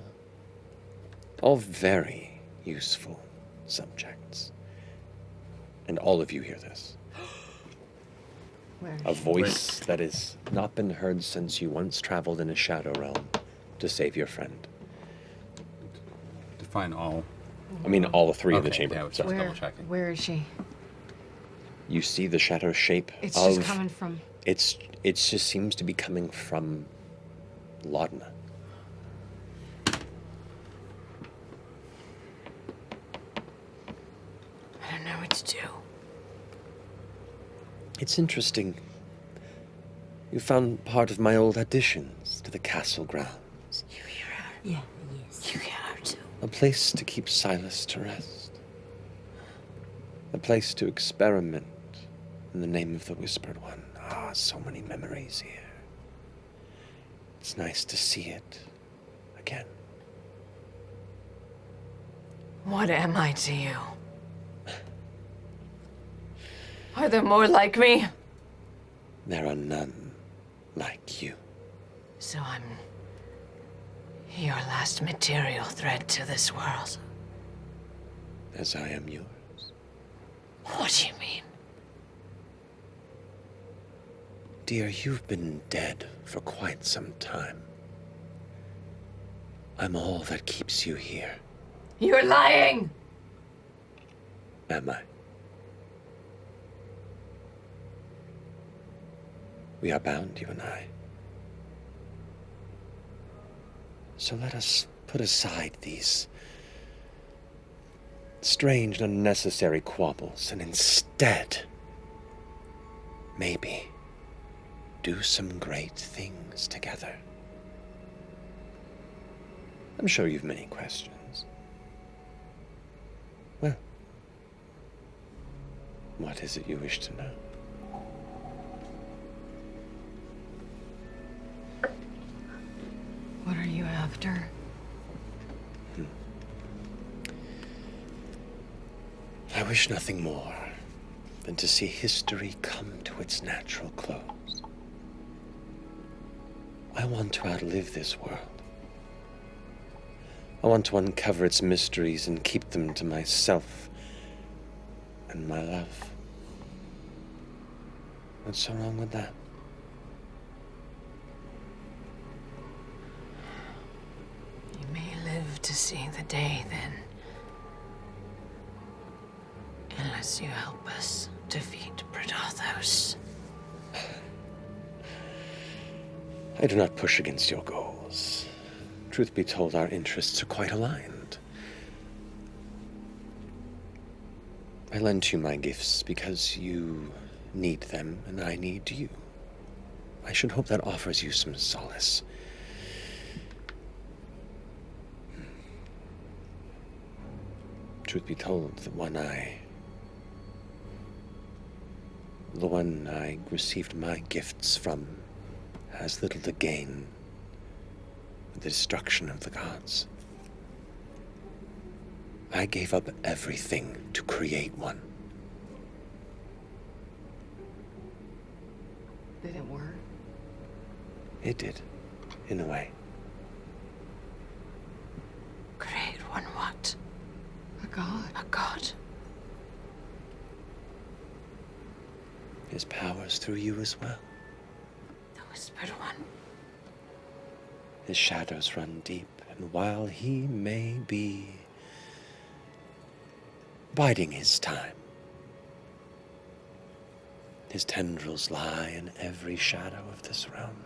Speaker 1: all very useful subjects. And all of you hear this. A voice that has not been heard since you once traveled in a shadow realm to save your friend.
Speaker 7: Define all.
Speaker 1: I mean, all 3 in the
Speaker 7: Okay,
Speaker 1: chamber.
Speaker 7: yeah, I was
Speaker 1: So
Speaker 7: just double checking.
Speaker 3: Where is she?
Speaker 1: you see the shadow shape
Speaker 3: It's
Speaker 1: of...
Speaker 3: just coming from.
Speaker 1: It just seems to be coming from Laudna.
Speaker 2: I don't know what to do.
Speaker 1: It's interesting. You found part of my old additions to the castle grounds.
Speaker 2: You hear her? Yeah, yes. You hear her too.
Speaker 1: A place to keep Silas to rest. A place to experiment in the name of the Whispered One. Ah, so many memories here. It's nice to see it again.
Speaker 2: What am I to you? Are there more like me?
Speaker 1: There are none like you.
Speaker 2: So I'm your last material thread to this world.
Speaker 1: As I am yours.
Speaker 2: What do you mean?
Speaker 1: Dear, you've been dead for quite some time. I'm all that keeps you here.
Speaker 2: You're lying!
Speaker 1: Am I? We are bound, you and I. So let us put aside these strange and unnecessary quabbles and instead, maybe, do some great things together. I'm sure you've many questions. Well, what is it you wish to know?
Speaker 3: What are you after?
Speaker 1: I wish nothing more than to see history come to its natural close. I want to outlive this world. I want to uncover its mysteries and keep them to myself and my love. What's so wrong with that?
Speaker 2: You may live to see the day then. Unless you help us defeat Predathos.
Speaker 1: I do not push against your goals. Truth be told, our interests are quite aligned. I lend you my gifts because you need them and I need you. I should hope that offers you some solace. Truth be told, the one I received my gifts from has little to gain with the destruction of the gods. I gave up everything to create one.
Speaker 3: Did it work?
Speaker 1: It did, in a way.
Speaker 2: Create one what?
Speaker 3: A god.
Speaker 2: A god?
Speaker 1: His powers through you as well.
Speaker 2: The Whispered One.
Speaker 1: His shadows run deep, and while he may be biding his time, his tendrils lie in every shadow of this realm.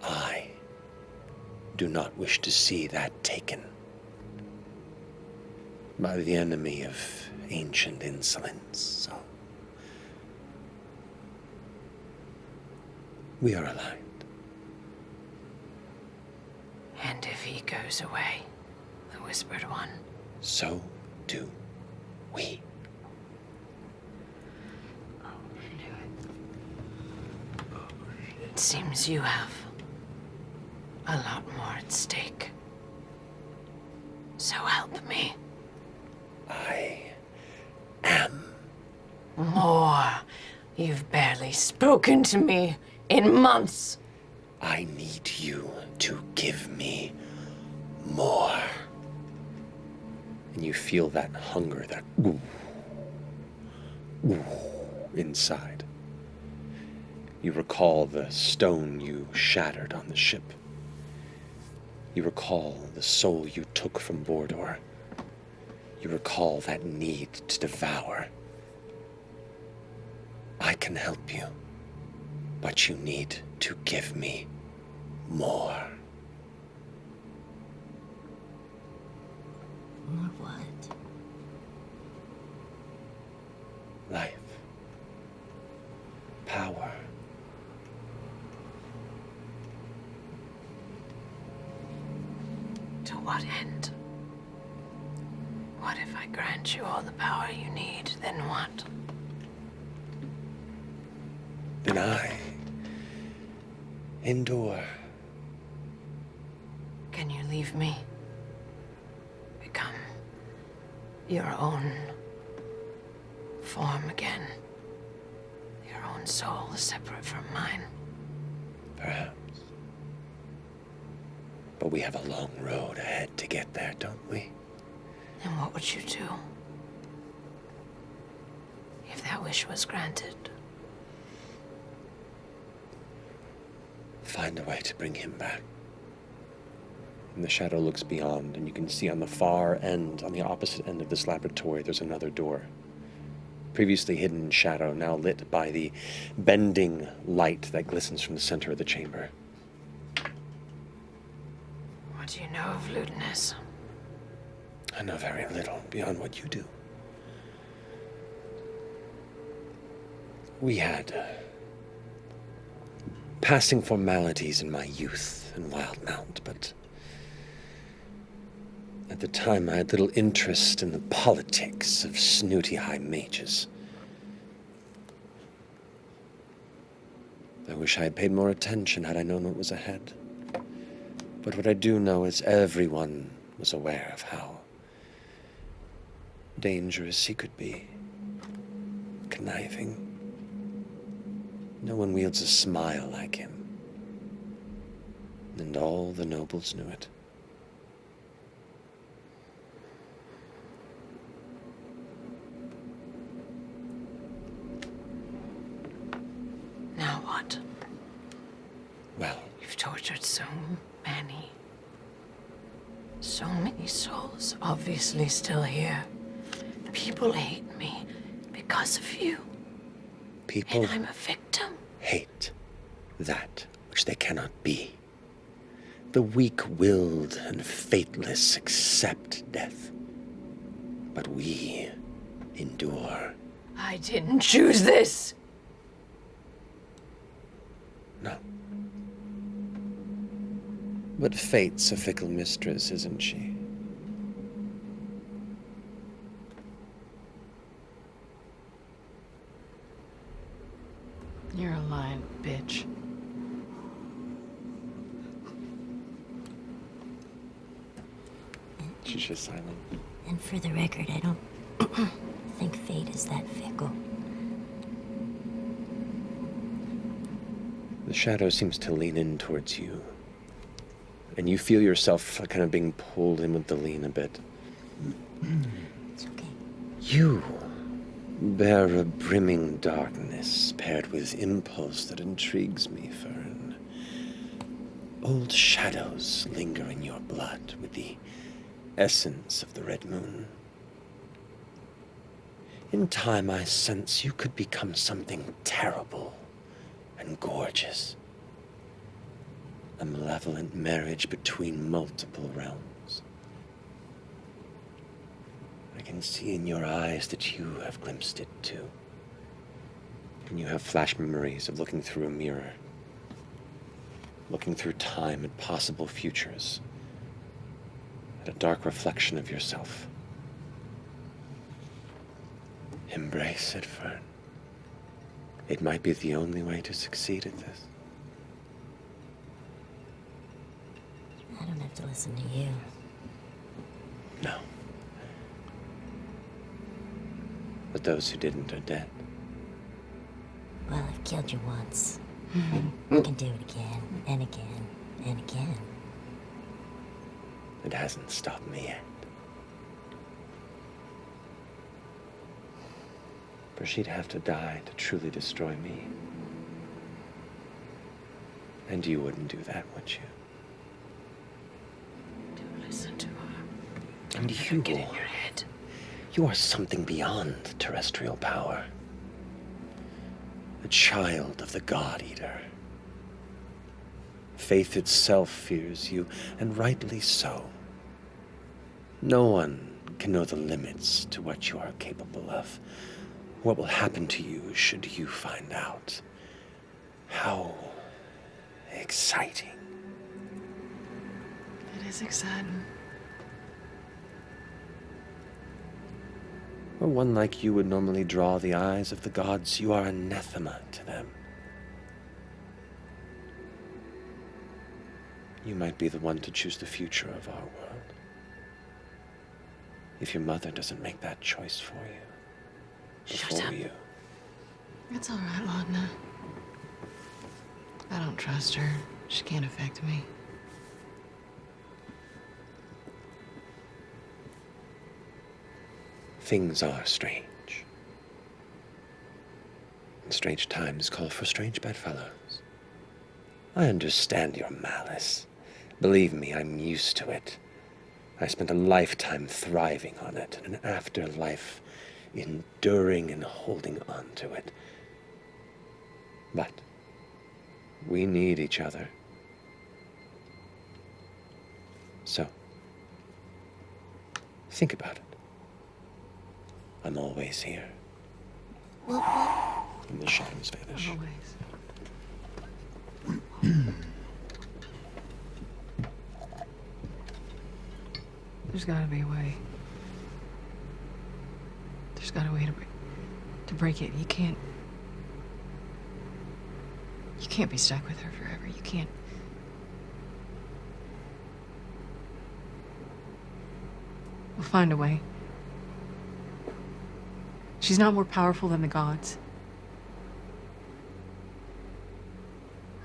Speaker 1: I do not wish to see that taken by the enemy of ancient insolence, so we are aligned.
Speaker 2: And if he goes away, the Whispered One,
Speaker 1: So do we.
Speaker 2: it seems you have a lot more at stake. So help me.
Speaker 1: I am.
Speaker 2: More. You've barely spoken to me in months.
Speaker 1: I need you to give me more. And you feel that hunger, that inside. You recall the stone you shattered on the ship. You recall the soul you took from Bordor. You recall that need to devour. I can help you, but you need to give me more.
Speaker 4: More what?
Speaker 1: Life. Power.
Speaker 2: To what end? What if I grant you all the power you need? Then what?
Speaker 1: Then I endure.
Speaker 2: Can you leave me? Become your own form again. Your own soul separate from mine.
Speaker 1: Perhaps. But we have a long road ahead to get there, don't we?
Speaker 2: And what would you do if that wish was granted?
Speaker 1: Find a way to bring him back. And the shadow looks beyond, and you can see on the far end, on the opposite end of this laboratory, there's another door. Previously hidden in shadow, now lit by the bending light that glistens from the center of the chamber.
Speaker 2: What do you know of lewdness?
Speaker 1: I know very little beyond what you do. We had passing formalities in my youth in Wildmount, but at the time I had little interest in the politics of snooty high mages. I wish I had paid more attention had I known what was ahead. But what I do know is everyone was aware of how dangerous he could be. Conniving. No one wields a smile like him. And all the nobles knew it.
Speaker 2: Now what?
Speaker 1: Well,
Speaker 2: You've tortured so many souls, obviously still here. People hate me because of you.
Speaker 1: people
Speaker 2: And I'm a victim.
Speaker 1: hate that which they cannot be. The weak-willed and faithless accept death. But we endure.
Speaker 2: I didn't choose this.
Speaker 1: No. But fate's a fickle mistress, isn't she?
Speaker 3: You're a lying bitch.
Speaker 1: She's just silent.
Speaker 4: And for the record, I don't think fate is that fickle.
Speaker 1: The shadow seems to lean in towards you. And you feel yourself kind of being pulled in with the lean a bit.
Speaker 4: It's okay.
Speaker 1: You bear a brimming darkness paired with impulse that intrigues me, Fern. Old shadows linger in your blood with the essence of the red moon. In time, I sense you could become something terrible and gorgeous. A malevolent marriage between multiple realms. I can see in your eyes that you have glimpsed it too. And you have flash memories of looking through a mirror, looking through time at possible futures, at a dark reflection of yourself. Embrace it, Fern. It might be the only way to succeed at this.
Speaker 4: I don't have to listen to you.
Speaker 1: No. But those who didn't are dead.
Speaker 4: Well, I've killed you once. I can do it again, and again, and again.
Speaker 1: It hasn't stopped me yet. For she'd have to die to truly destroy me. And you wouldn't do that, would you?
Speaker 2: Do listen to her.
Speaker 1: And
Speaker 2: Never get in your head.
Speaker 1: You are something beyond terrestrial power. A child of the God Eater. Faith itself fears you, and rightly so. No one can know the limits to what you are capable of. What will happen to you should you find out. How exciting.
Speaker 3: It is exciting.
Speaker 1: For one like you would normally draw the eyes of the gods. You are anathema to them. You might be the one to choose the future of our world. If your mother doesn't make that choice for you. Before you.
Speaker 3: It's all right, Laudna. I don't trust her. She can't affect me.
Speaker 1: Things are strange. And strange times call for strange bedfellows. I understand your malice. Believe me, I'm used to it. I spent a lifetime thriving on it, an afterlife enduring and holding on to it. But we need each other. So, think about it. I'm always here. And the shadows vanish.
Speaker 3: Always. There's gotta be a way. There's gotta be a way to break it. You can't be stuck with her forever. You can't. We'll find a way. She's not more powerful than the gods.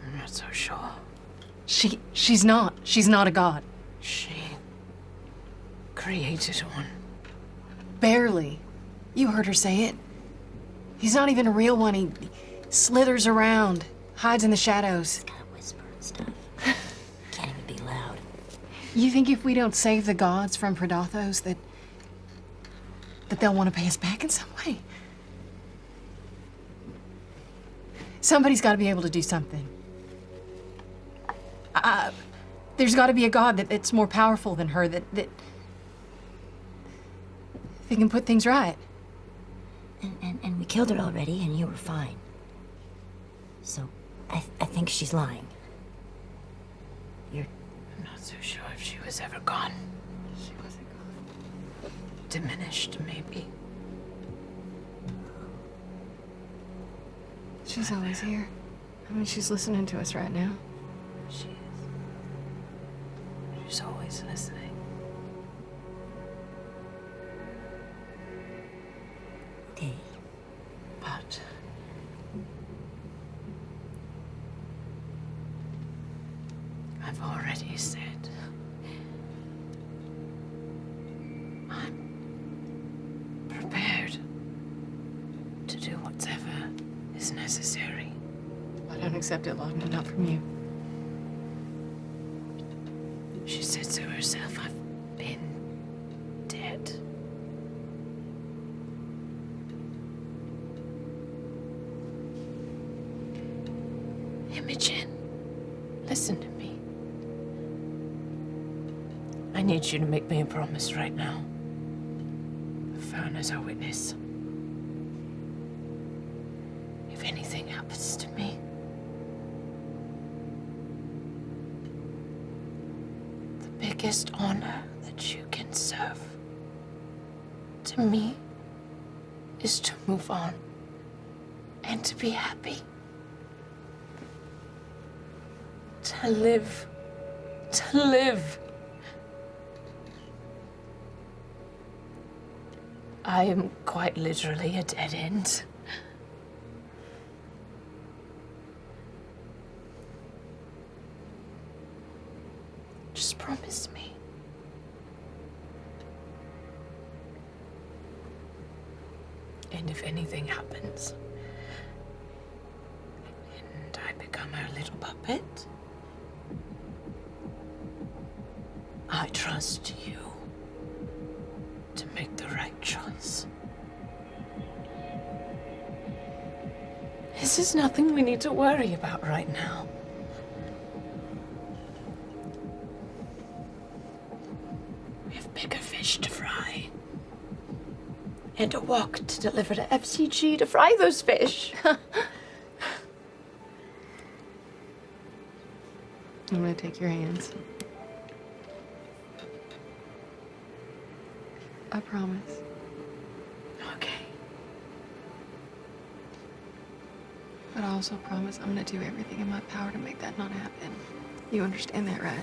Speaker 2: I'm not so sure.
Speaker 3: She's not. She's not a god.
Speaker 2: She created one.
Speaker 3: Barely. You heard her say it. He's not even a real one. He slithers around, hides in the shadows.
Speaker 4: Gotta whisper and stuff. Can't even be loud.
Speaker 3: You think if we don't save the gods from Predathos that they'll want to pay us back in some way? Somebody's got to be able to do something. There's got to be a god that's more powerful than her that can put things right.
Speaker 4: And we killed her already, and you were fine. So, I think she's lying.
Speaker 2: I'm not so sure if she was ever gone.
Speaker 3: She wasn't gone.
Speaker 2: Diminished, maybe.
Speaker 3: She's always here. I mean, she's listening to us right now.
Speaker 2: She is. She's always listening.
Speaker 4: Okay.
Speaker 2: But I've already said I'm prepared to do whatever is necessary.
Speaker 3: I don't accept it, Laudna, not from you.
Speaker 2: She said so herself. I've been dead. Imogen, listen to me. I need you to make me a promise right now. Found as our witness. If anything happens to me, the biggest honor that you can serve to me is to move on and to be happy. To live. To live. I am quite literally a dead end. Just promise me. And if anything happens, and I become her little puppet, I trust you to make the right choice. This is nothing we need to worry about right now. We have bigger fish to fry. And a walk to deliver to FCG to fry those fish.
Speaker 3: I'm gonna take your hands. I promise. also promise I'm gonna do everything in my power to make that not happen. You understand that, right?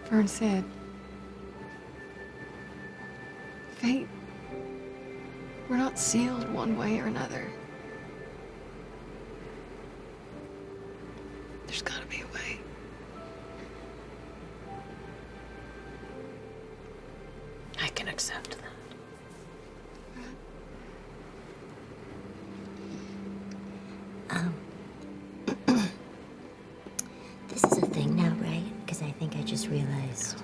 Speaker 3: Fern said, fate, we're not sealed one way or another. There's gotta be a way.
Speaker 2: I can accept that.
Speaker 4: This is a thing now, right? Because I think I just realized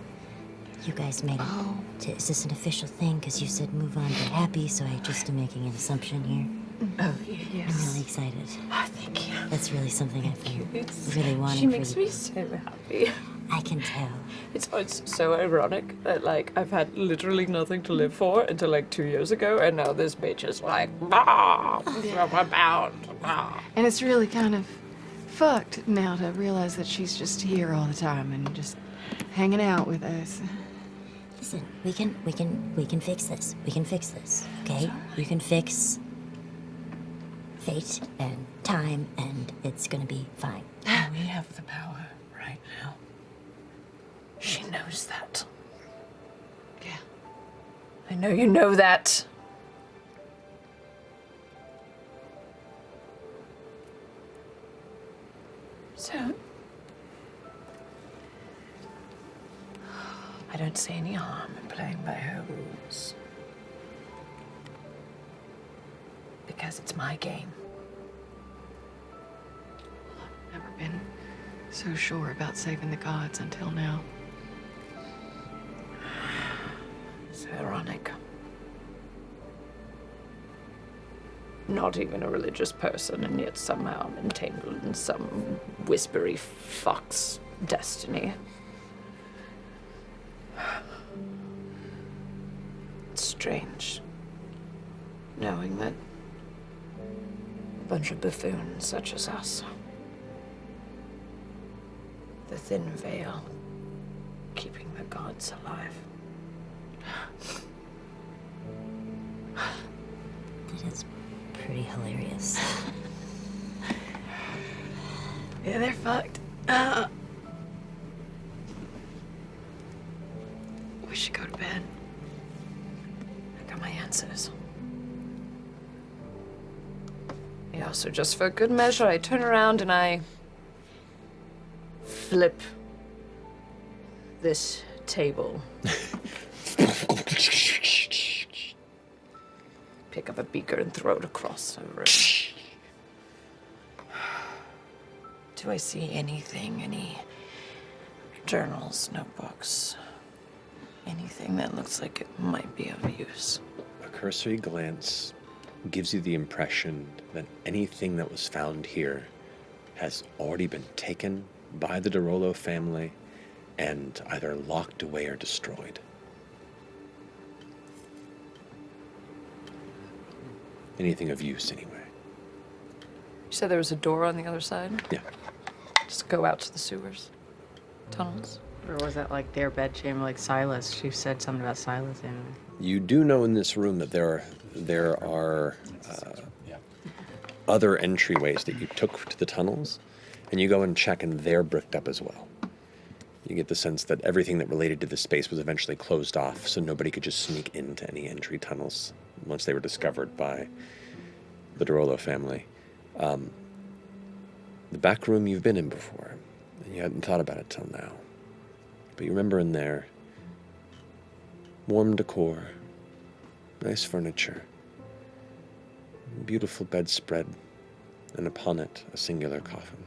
Speaker 4: you guys made it. Is this an official thing? Because you said move on, but happy, so I just am making an assumption here.
Speaker 2: Oh, yes.
Speaker 4: I'm really excited.
Speaker 2: Oh, thank you.
Speaker 4: That's really something I've been
Speaker 2: It's-
Speaker 4: really wanting
Speaker 2: She
Speaker 4: for
Speaker 2: makes
Speaker 4: you.
Speaker 2: me so happy.
Speaker 4: I can tell.
Speaker 2: It's so ironic that, like, I've had literally nothing to live for until, like, 2 years ago, and now this bitch is like, I'm about.
Speaker 3: And it's really kind of fucked now to realize that she's just here all the time and just hanging out with us.
Speaker 4: Listen, we can fix this. We can fix this, okay? You can fix fate and time, and it's gonna be fine.
Speaker 2: We have the power right now. She knows that.
Speaker 3: Yeah.
Speaker 2: I know you know that. So, I don't see any harm in playing by her rules. Because it's my game.
Speaker 3: Never been so sure about saving the gods until now.
Speaker 2: It's ironic. Not even a religious person, and yet somehow I'm entangled in some whispery fox destiny. It's strange, knowing that a bunch of buffoons such as us, the thin veil, keeping the gods alive.
Speaker 4: That is pretty hilarious.
Speaker 3: Yeah, they're fucked. We should go to bed.
Speaker 2: I got my answers. Yeah, so just for good measure, I turn around and I flip this table. Pick up a beaker and throw it across the room. Do I see anything, any journals, notebooks, anything that looks like it might be of use?
Speaker 1: A cursory glance gives you the impression that anything that was found here has already been taken by the DeRollo family and either locked away or destroyed. Anything of use, anyway.
Speaker 2: You said there was a door on the other side?
Speaker 1: Yeah.
Speaker 2: Just go out to the sewers, tunnels.
Speaker 8: Or was that like their bedchamber, like Silas? She said something about Silas in
Speaker 1: You do know in this room that there are other entryways that you took to the tunnels, and you go and check, and they're bricked up as well. You get the sense that everything that related to this space was eventually closed off, so nobody could just sneak into any entry tunnels once they were discovered by the DeRollo family. The back room you've been in before, and you hadn't thought about it till now. But you remember in there, warm decor, nice furniture, beautiful bedspread, and upon it, a singular coffin.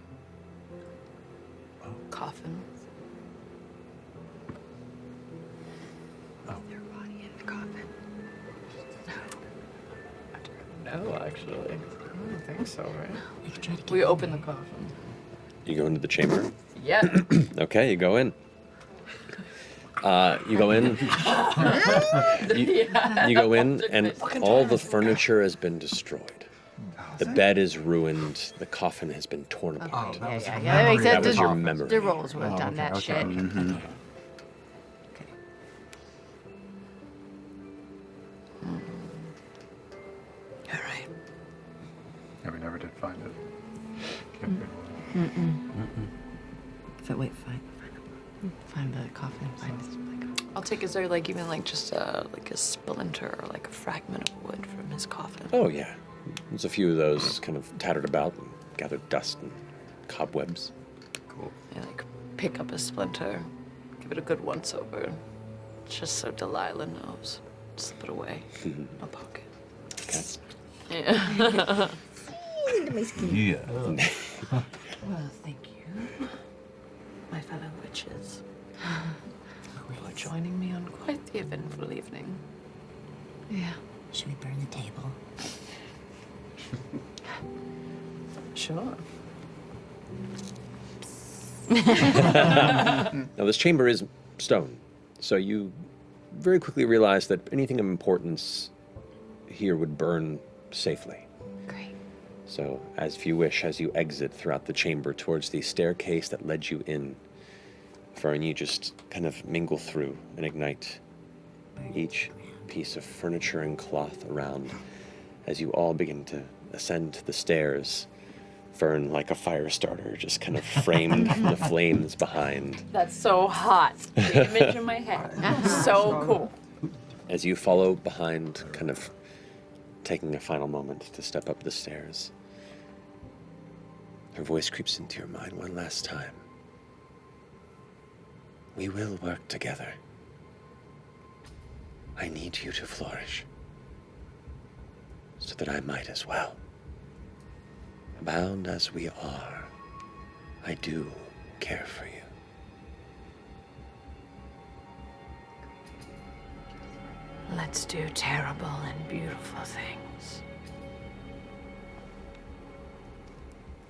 Speaker 2: Coffin.
Speaker 3: Their body in the coffin.
Speaker 2: No, actually. I don't think so, right?
Speaker 4: I could try to get
Speaker 2: We
Speaker 4: in
Speaker 2: open the
Speaker 4: there.
Speaker 2: coffin.
Speaker 1: You go into the chamber.
Speaker 2: Yeah.
Speaker 1: Okay, you go in. You go in. You go in, and all the furniture has been destroyed. The bed is ruined. The coffin has been torn apart.
Speaker 8: Yeah, that makes
Speaker 1: That
Speaker 8: sense.
Speaker 1: was your memory.
Speaker 8: The rolls would have done that shit.
Speaker 2: All right.
Speaker 3: Find the coffin. Find his,
Speaker 2: I'll take, is there like even like just like a splinter or like a fragment of wood from his coffin?
Speaker 1: Oh, yeah. There's a few of those kind of tattered about and gathered dust and cobwebs.
Speaker 6: Cool.
Speaker 2: I like pick up a splinter, give it a good once over, just so Delilah knows. Slip it away in my pocket.
Speaker 1: Okay.
Speaker 2: Yeah.
Speaker 7: Yeah.
Speaker 2: Well, thank you, my fellow witches, for joining me on quite the eventful evening.
Speaker 3: yeah.
Speaker 4: Should we burn the table?
Speaker 2: Sure.
Speaker 1: Now, this chamber is stone, so you very quickly realize that anything of importance here would burn safely.
Speaker 3: Great.
Speaker 1: So, as you wish, as you exit throughout the chamber towards the staircase that led you in, Fern, you just kind of mingle through and ignite each piece of furniture and cloth around as you all begin to ascend the stairs. Fern, like a fire starter, just kind of framed from the flames behind.
Speaker 2: That's so hot. The image in my head. So cool.
Speaker 1: As you follow behind, kind of taking a final moment to step up the stairs, her voice creeps into your mind one last time. We will work together. I need you to flourish, so that I might as well. Bound as we are, I do care for you.
Speaker 2: Let's do terrible and beautiful things.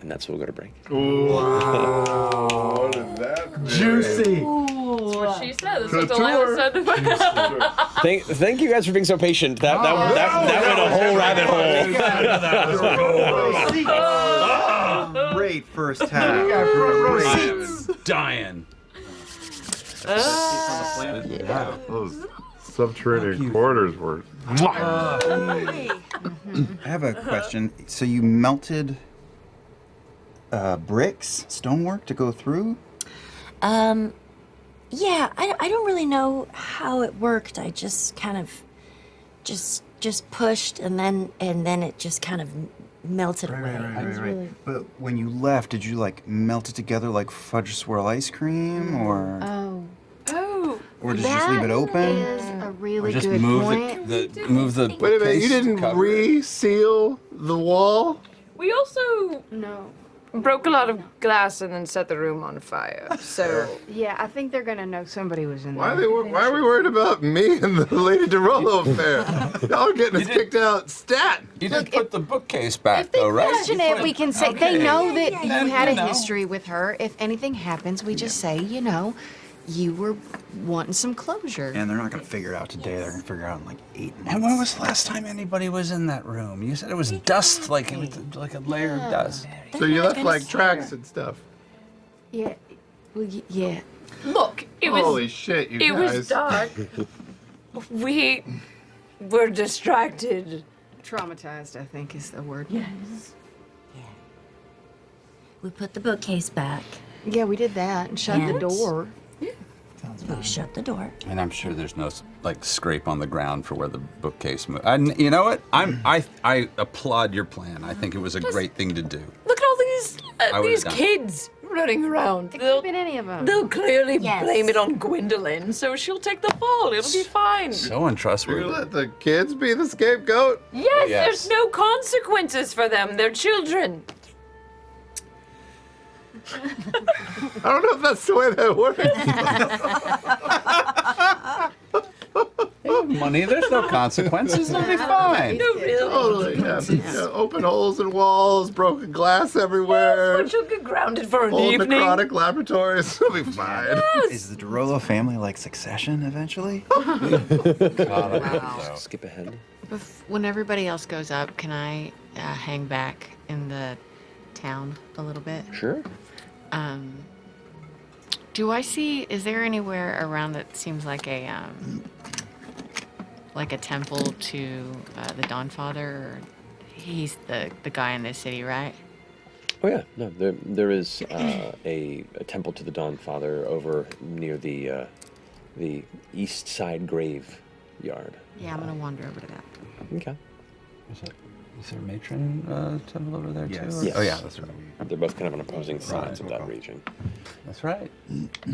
Speaker 1: And that's what we're going to break.
Speaker 6: Wow. What is that?
Speaker 10: Juicy.
Speaker 2: That's what she said. That's
Speaker 6: Couture.
Speaker 2: what Delilah said.
Speaker 1: Thank you guys for being so patient. That went a whole rabbit hole.
Speaker 5: Great first half.
Speaker 7: I'm dying.
Speaker 6: Yeah. Those subterranean corridors were.
Speaker 5: I have a question. So you melted bricks, stonework to go through?
Speaker 4: Yeah, I don't really know how it worked. I just kind of just pushed and then it just kind of melted away. It was really-
Speaker 5: But when you left, did you like melt it together like fudge swirl ice cream, or
Speaker 3: Oh.
Speaker 5: or just leave it open?
Speaker 3: Is a really
Speaker 7: Just
Speaker 3: good
Speaker 7: move
Speaker 3: point.
Speaker 7: move the.
Speaker 6: Wait a minute, you
Speaker 7: case
Speaker 6: didn't
Speaker 7: cover.
Speaker 6: reseal the wall?
Speaker 2: We also
Speaker 3: No.
Speaker 2: broke a lot of glass and then set the room on fire. So
Speaker 8: Yeah, I think they're gonna know somebody was in
Speaker 6: Why
Speaker 8: there.
Speaker 6: why are we worried about me and the Lady DeRollo affair? Y'all are getting us kicked out stat.
Speaker 7: You did put the bookcase back,
Speaker 3: If they
Speaker 7: though, right?
Speaker 3: question
Speaker 7: You
Speaker 3: it,
Speaker 7: put-
Speaker 3: we can say
Speaker 7: Okay.
Speaker 3: they know that you
Speaker 7: Then,
Speaker 3: had
Speaker 7: you
Speaker 3: a
Speaker 7: know.
Speaker 3: history with her. If anything happens, we just say, you were wanting some closure.
Speaker 5: And they're not gonna figure it out today. They're gonna figure it out in like 8 months.
Speaker 7: And when was the last time anybody was in that room? You said it was dust, like it was like a layer of dust.
Speaker 6: So you left like tracks and stuff.
Speaker 3: Yeah. Well, yeah.
Speaker 2: look, it was
Speaker 6: Holy shit, you
Speaker 2: it
Speaker 6: guys.
Speaker 2: was dark. We were distracted.
Speaker 3: Traumatized, I think, is the word.
Speaker 2: Yes.
Speaker 4: We put the bookcase back.
Speaker 3: Yeah, we did that and shut the
Speaker 4: And-
Speaker 3: door.
Speaker 4: We shut the door.
Speaker 7: And I'm sure there's no like scrape on the ground for where the bookcase moved. And you know what? I applaud your plan. I think it was a great thing to do.
Speaker 2: Look at all
Speaker 7: I would've
Speaker 2: these
Speaker 7: done it.
Speaker 2: kids running around.
Speaker 3: It could have been any of them.
Speaker 2: They'll clearly
Speaker 4: Yes.
Speaker 2: blame it on Gwendolyn, so she'll take the fall. It'll be fine.
Speaker 7: So
Speaker 6: You're
Speaker 7: untrustworthy.
Speaker 6: gonna let the kids be the scapegoat?
Speaker 2: Yes,
Speaker 7: Yes.
Speaker 2: there's no consequences for them. They're children.
Speaker 6: I don't know if that's the way that works.
Speaker 7: Money, there's no consequences. They'll be fine.
Speaker 2: No real
Speaker 6: Totally. Yeah, open holes in walls, broken glass everywhere.
Speaker 2: But you'll get grounded for an
Speaker 6: Old
Speaker 2: evening.
Speaker 6: necrotic laboratories. It'll be fine.
Speaker 5: Is the DeRollo family like Succession eventually?
Speaker 3: Wow.
Speaker 1: Skip ahead.
Speaker 3: When everybody else goes up, can I hang back in the town a little bit?
Speaker 1: Sure.
Speaker 3: Do I see? Is there anywhere around that seems like a temple to the Dawnfather? Or he's the guy in this city, right?
Speaker 1: Oh yeah, no, there is a temple to the Dawn Father over near the east side graveyard.
Speaker 3: Yeah, I'm gonna wander over to that.
Speaker 1: Okay.
Speaker 7: Is there a matron temple over there
Speaker 5: Yes.
Speaker 7: too?
Speaker 1: Yes.
Speaker 7: Oh yeah, that's right.
Speaker 1: They're both kind of on opposing sides of that region.
Speaker 7: That's right.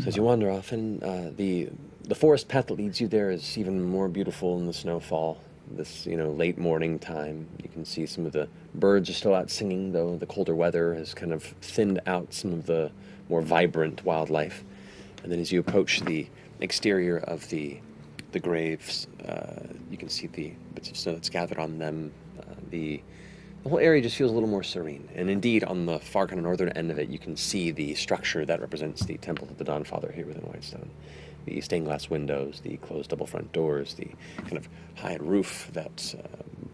Speaker 1: So as you wander off, and the forest path that leads you there is even more beautiful in the snowfall. This late morning time, you can see some of the birds are still out singing, though the colder weather has kind of thinned out some of the more vibrant wildlife. And then as you approach the exterior of the graves, you can see the bits of snow that's gathered on them. The whole area just feels a little more serene. And indeed, on the far kind of northern end of it, you can see the structure that represents the Temple of the Dawn Father here within Whitestone. The stained glass windows, the closed double front doors, the kind of high roof that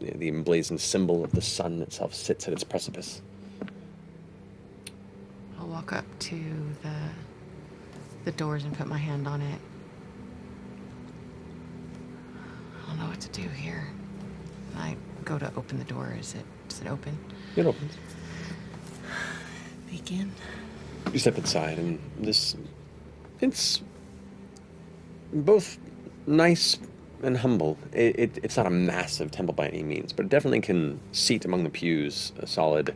Speaker 1: the emblazoned symbol of the sun itself sits at its precipice.
Speaker 3: I'll walk up to the doors and put my hand on it. I don't know what to do here. I go to open the door. Does it open?
Speaker 1: It opens.
Speaker 3: Begin.
Speaker 1: You step inside, and it's both nice and humble. It's not a massive temple by any means, but it definitely can seat among the pews a solid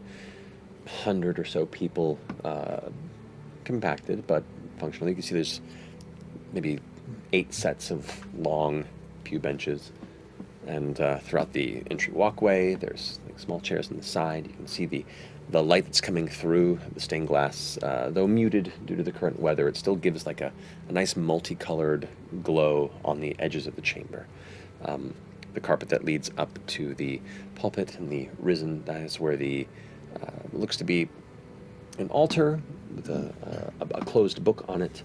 Speaker 1: 100 or so people, compacted, but functionally. You can see there's maybe 8 sets of long pew benches, and throughout the entry walkway, there's like small chairs on the side. You can see the light that's coming through the stained glass, though muted due to the current weather, it still gives like a nice multicolored glow on the edges of the chamber. The carpet that leads up to the pulpit and the risen dais, where the looks to be an altar with a closed book on it,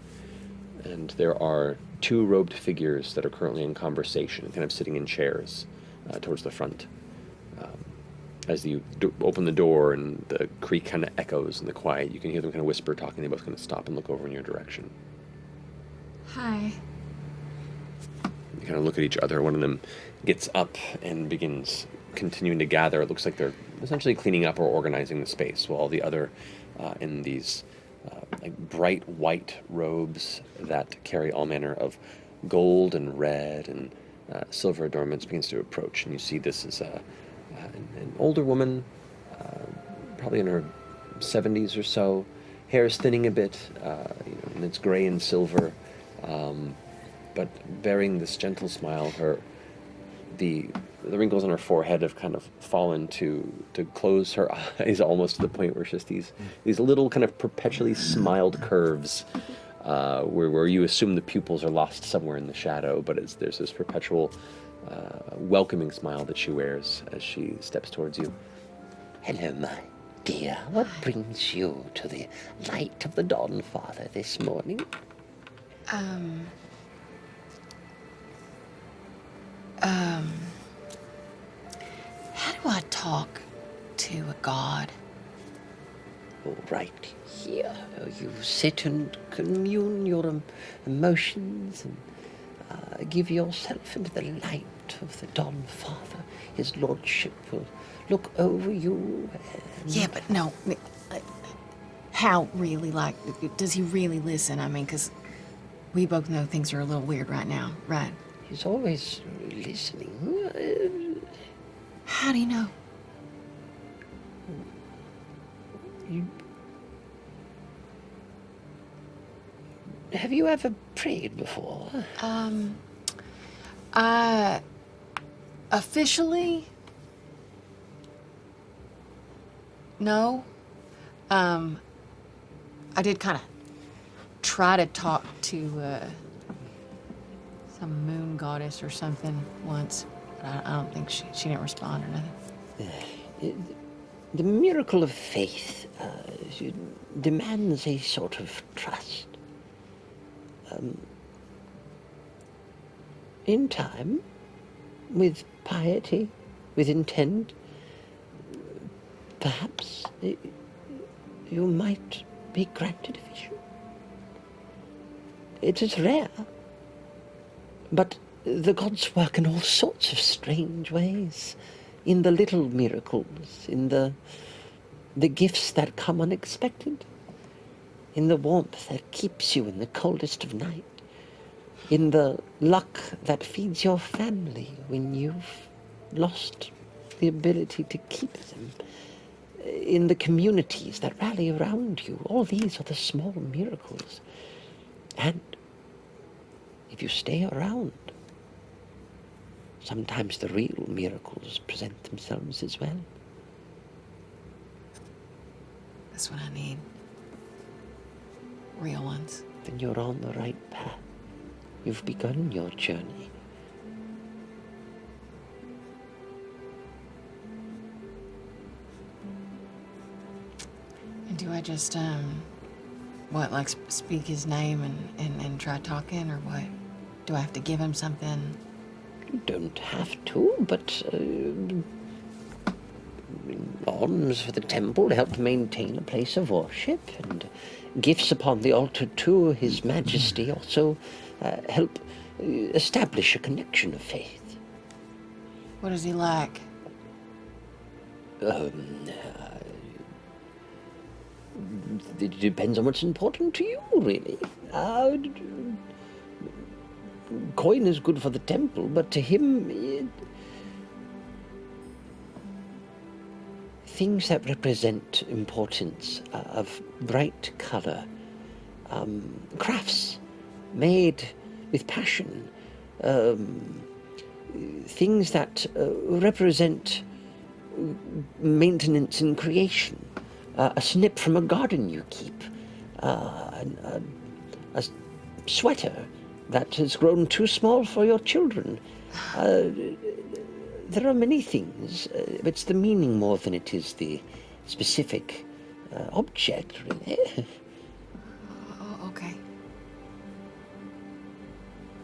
Speaker 1: and there are 2 robed figures that are currently in conversation, kind of sitting in chairs towards the front. As you open the door and the creak kind of echoes in the quiet, you can hear them kind of whisper, talking. They both kind of stop and look over in your direction.
Speaker 3: Hi.
Speaker 1: You kind of look at each other. One of them gets up and begins continuing to gather. It looks like they're essentially cleaning up or organizing the space, while the other, in these like bright white robes that carry all manner of gold and red and silver adornments, begins to approach. And you see this as an older woman, probably in her 70s or so. Hair is thinning a bit, and it's gray and silver, but bearing this gentle smile. The wrinkles on her forehead have kind of fallen to close her eyes, almost to the point where it's just these little kind of perpetually smiled curves, where you assume the pupils are lost somewhere in the shadow, but there's this perpetual welcoming smile that she wears as she steps towards you.
Speaker 11: Hello, my dear. What brings you to the light of the Dawn Father this morning?
Speaker 3: How do I talk to a god?
Speaker 11: All right here. You sit and commune your emotions and give yourself into the light of the Dawn Father. His lordship will look over you.
Speaker 3: Yeah, but no. How really? Like, does he really listen? I mean, because we both know things are a little weird right now, right?
Speaker 11: He's always listening.
Speaker 3: How do you know?
Speaker 11: Have you ever prayed before?
Speaker 3: Officially? No. I did kind of try to talk to some moon goddess or something once, but I don't think she didn't respond or nothing.
Speaker 11: The miracle of faith demands a sort of trust. In time, with piety, with intent, perhaps you might be granted a vision. It is rare, but the gods work in all sorts of strange ways, in the little miracles, in the the gifts that come unexpected, in the warmth that keeps you in the coldest of night, in the luck that feeds your family when you've lost the ability to keep them, in the communities that rally around you. All these are the small miracles. And if you stay around, sometimes the real miracles present themselves as well.
Speaker 3: That's what I need. Real ones.
Speaker 11: Then you're on the right path. You've begun your journey.
Speaker 3: And do I just, like speak his name and try talking, or what? Do I have to give him something?
Speaker 11: You don't have to, but alms for the temple help maintain a place of worship, and gifts upon the altar to His Majesty also help establish a connection of faith.
Speaker 3: What is he like?
Speaker 11: It depends on what's important to you, really. Coin is good for the temple, but to him, things that represent importance of bright color, crafts made with passion, things that represent maintenance and creation, a snip from a garden you keep, a sweater that has grown too small for your children. There are many things. It's the meaning more than it is the specific object, really.
Speaker 3: Oh, okay.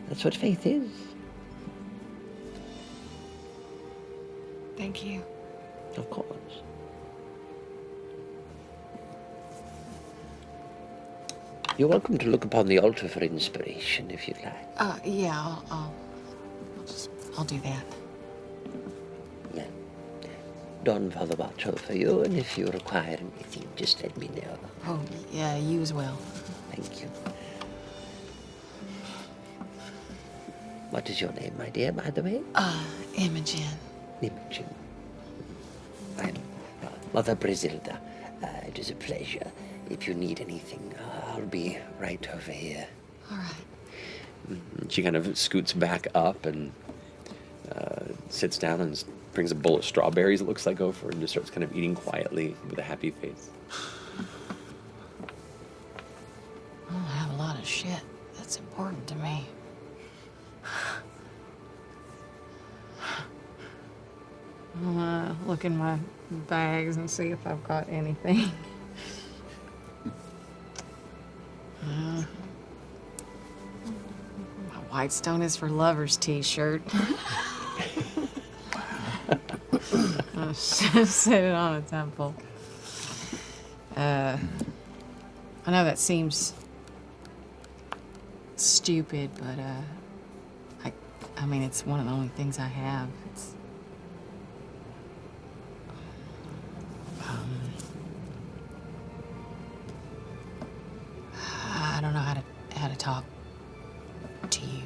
Speaker 11: That's what faith is.
Speaker 3: Thank you.
Speaker 11: Of course. You're welcome to look upon the altar for inspiration if you'd like.
Speaker 3: Yeah, I'll do that.
Speaker 11: Yeah. Don Father watch over you, and if you require anything, just let me know.
Speaker 3: Oh, yeah, you as well.
Speaker 11: Thank you. What is your name, my dear, by the way?
Speaker 3: Imogen.
Speaker 11: Imogen. I'm Mother Brazilda. It is a pleasure. If you need anything, I'll be right over here.
Speaker 3: All right.
Speaker 1: She kind of scoots back up and sits down and brings a bowl of strawberries, it looks like, over, and just starts kind of eating quietly with a happy face.
Speaker 3: I don't have a lot of shit that's important to me. I'm gonna look in my bags and see if I've got anything. My Whitestone is for lovers t-shirt. I should set it on a temple. I know that seems stupid, but I mean, it's one of the only things I have. It's I don't know how to talk to you.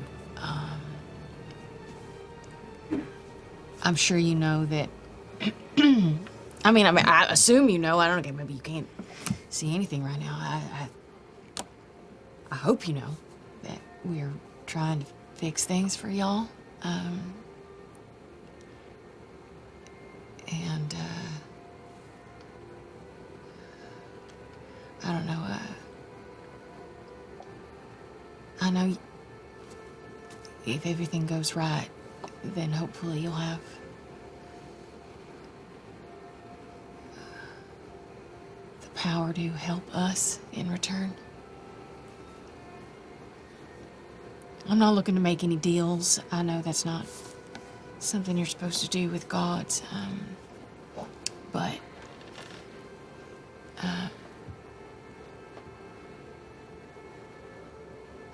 Speaker 3: I'm sure you know that. I mean, I assume you know. I don't know. Maybe you can't see anything right now. I hope you know that we're trying to fix things for y'all. And I don't know. I know if everything goes right, then hopefully you'll have the power to help us in return. I'm not looking to make any deals. I know that's not something you're supposed to do with gods. But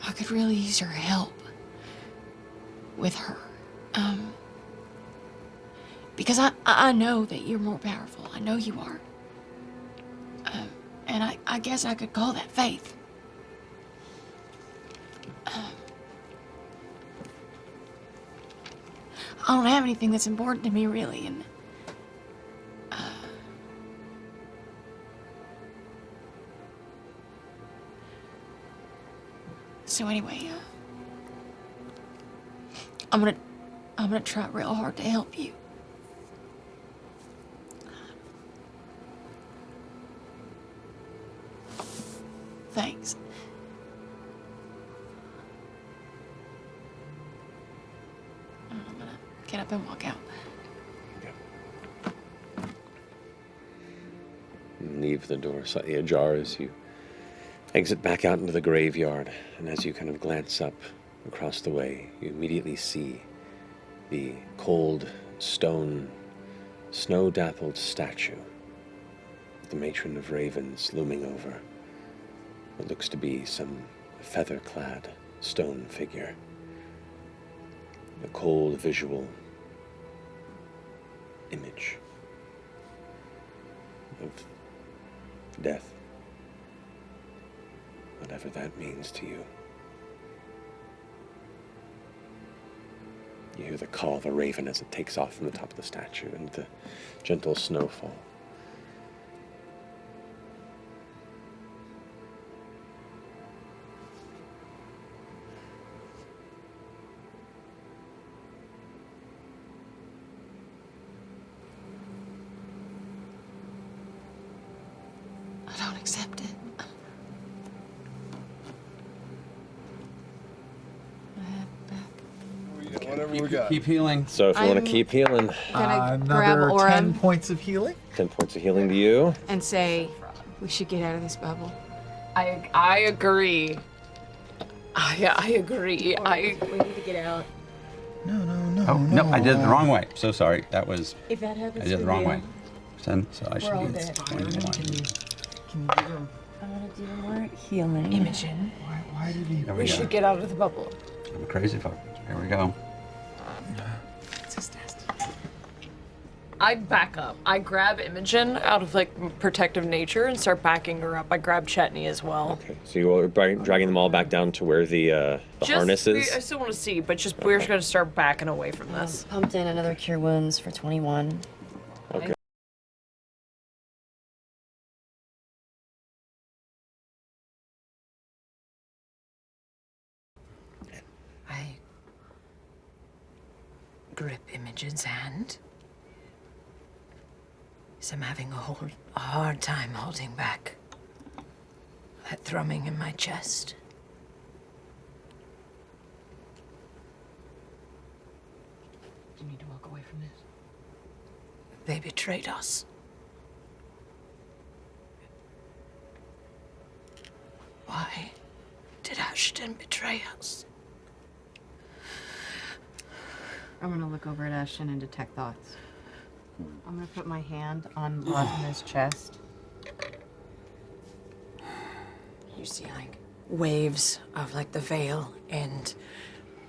Speaker 3: I could really use your help with her. Because I know that you're more powerful. I know you are. And I guess I could call that faith. I don't have anything that's important to me, really, and so anyway, I'm gonna try real hard to help you. Thanks. I'm gonna get up and walk out.
Speaker 1: Leave the door slightly ajar as you exit back out into the graveyard, and as you kind of glance up across the way, you immediately see the cold stone, snow-dappled statue of the matron of ravens looming over what looks to be some feather-clad stone figure. A cold visual image of death, whatever that means to you. You hear the call of a raven as it takes off from the top of the statue and the gentle snowfall.
Speaker 3: I don't accept it.
Speaker 6: Whatever we got.
Speaker 7: Keep healing.
Speaker 1: So if you want
Speaker 8: I'm
Speaker 1: to keep healing,
Speaker 8: Gonna grab
Speaker 10: Another
Speaker 8: Orem
Speaker 10: 10 points of healing.
Speaker 1: 10 points of healing to you.
Speaker 8: and say, we should get out of this bubble.
Speaker 2: I agree. I agree.
Speaker 8: We need to get out.
Speaker 7: Oh, no, I did it the wrong way. So sorry. That was,
Speaker 4: If that happens
Speaker 7: I did it
Speaker 4: to
Speaker 7: the wrong
Speaker 4: you,
Speaker 7: way. So I should
Speaker 4: all
Speaker 7: be
Speaker 4: dead.
Speaker 7: 21.
Speaker 4: I want to do more healing.
Speaker 2: Imogen,
Speaker 10: Why did he?
Speaker 7: There
Speaker 2: we
Speaker 7: we
Speaker 2: should
Speaker 7: go.
Speaker 2: get out of the bubble.
Speaker 7: I'm crazy folk. Here we go.
Speaker 2: I back up. I grab Imogen out of like protective nature and start backing her up. I grab Chetney as well.
Speaker 1: Okay, so you are dragging them all back down to where the harness is?
Speaker 2: I still want to see, but we're just gonna start backing away from this.
Speaker 4: Pumped in another cure wounds for 21.
Speaker 1: Okay.
Speaker 2: I grip Imogen's hand. So I'm having a hard time holding back that thrumming in my chest.
Speaker 3: Do you need to walk away from this?
Speaker 2: They betrayed us. Why did Ashton betray us?
Speaker 8: I'm gonna look over at Ashton and detect thoughts. I'm gonna put my hand on Laudna's chest.
Speaker 2: You see, like, waves of, like, the veil and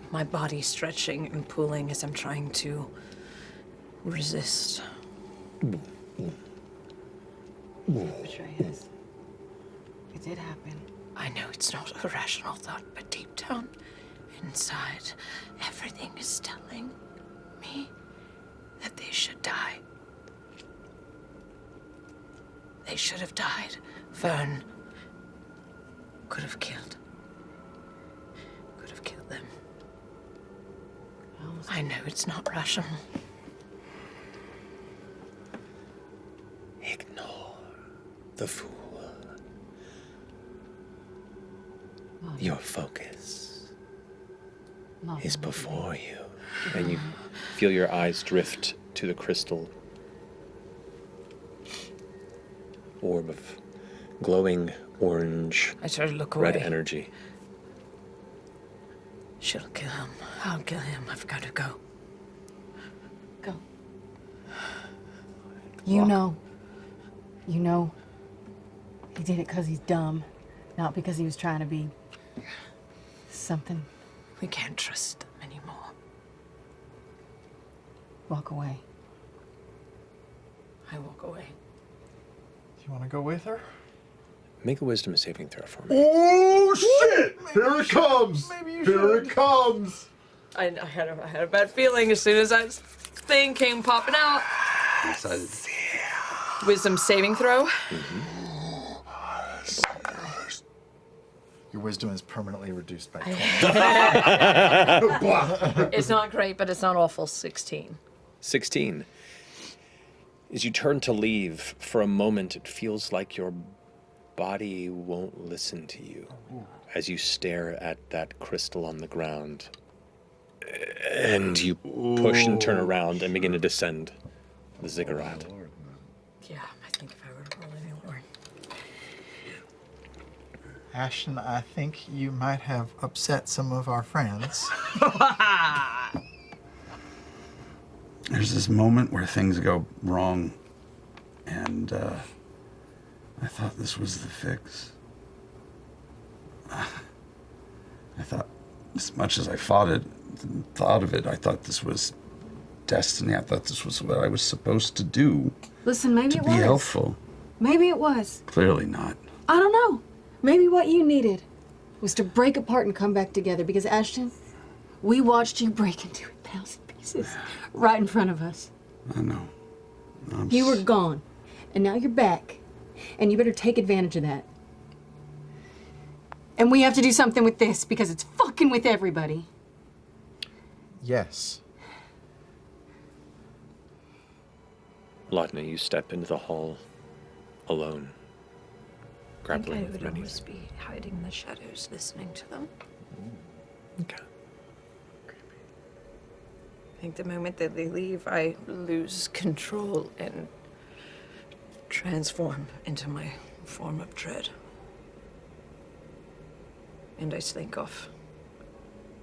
Speaker 2: my body stretching and pulling as I'm trying to resist.
Speaker 3: Betray us. It did happen.
Speaker 2: I know it's not a rational thought, but deep down inside, everything is telling me that they should die. They should have died. Vern could have killed them. I know it's not rational.
Speaker 1: Ignore the fool. Your focus is before you. And you feel your eyes drift to the crystal orb of glowing orange,
Speaker 2: I try to look
Speaker 1: red
Speaker 2: away.
Speaker 1: energy.
Speaker 2: She'll kill him. I'll kill him. I've got to go.
Speaker 3: Go.
Speaker 8: You know, he did it because he's dumb, not because he was trying to be something.
Speaker 2: We can't trust them anymore.
Speaker 8: Walk away.
Speaker 2: I walk away.
Speaker 10: Do you want to go with her?
Speaker 1: Make a wisdom saving throw for me.
Speaker 6: Oh shit! Here it comes! Here it comes!
Speaker 2: I had a bad feeling as soon as that thing came popping out.
Speaker 7: Decided.
Speaker 2: Wisdom saving throw.
Speaker 10: Your wisdom is permanently reduced by 20.
Speaker 2: It's not great, but it's not awful. 16.
Speaker 1: 16. As you turn to leave, for a moment, it feels like your body won't listen to you as you stare at that crystal on the ground. And you push and turn around and begin to descend the ziggurat.
Speaker 2: Yeah, I think if I were to roll anymore.
Speaker 10: Ashton, I think you might have upset some of our friends.
Speaker 7: There's this moment where things go wrong, and I thought this was the fix. I thought, as much as I thought of it, I thought this was destiny. I thought this was what I was supposed to do
Speaker 8: Listen, maybe
Speaker 7: to
Speaker 8: it
Speaker 7: be
Speaker 8: was.
Speaker 7: helpful.
Speaker 8: Maybe it was.
Speaker 7: Clearly not.
Speaker 8: I don't know. Maybe what you needed was to break apart and come back together because, Ashton, we watched you break into 1,000 pieces right in front of us.
Speaker 7: I know.
Speaker 8: You were gone, and now you're back, and you better take advantage of that. And we have to do something with this because it's fucking with everybody.
Speaker 10: Yes.
Speaker 1: Laudna, you step into the hall alone.
Speaker 2: I
Speaker 1: Grappling
Speaker 2: think I
Speaker 1: with
Speaker 2: would
Speaker 1: many
Speaker 2: always be hiding in the shadows, listening to them.
Speaker 1: Okay.
Speaker 2: I think the moment that they leave, I lose control and transform into my form of dread. And I slink off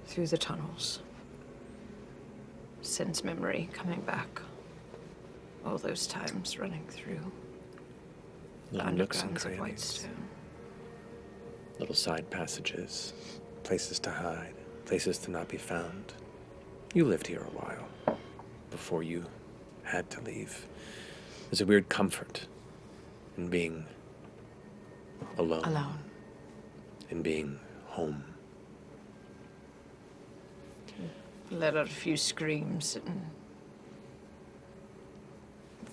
Speaker 2: through the tunnels. Sense memory coming back. All those times running through the
Speaker 1: Little nooks and
Speaker 2: undergrounds of
Speaker 1: crannies.
Speaker 2: Whitestone.
Speaker 1: Little side passages, places to hide, places to not be found. You lived here a while before you had to leave. There's a weird comfort in being alone.
Speaker 3: Alone.
Speaker 1: In being home.
Speaker 2: Let out a few screams and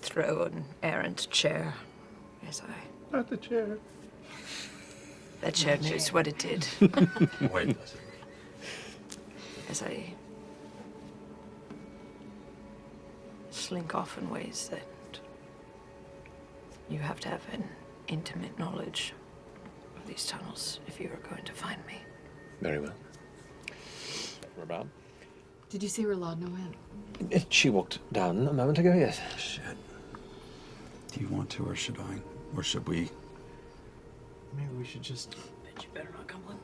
Speaker 2: throw an errant chair as I...
Speaker 6: Not the chair.
Speaker 2: That chair knows what it did.
Speaker 7: Wait.
Speaker 2: As I slink off in ways that you have to have an intimate knowledge of these tunnels if you are going to find me.
Speaker 1: Very well. We're about.
Speaker 8: Did you see where Laudna went?
Speaker 1: She walked down a moment ago, yes.
Speaker 7: Shit. Do you want to, or should I? Or should we?
Speaker 10: Maybe we should just
Speaker 2: Bet you better not come on.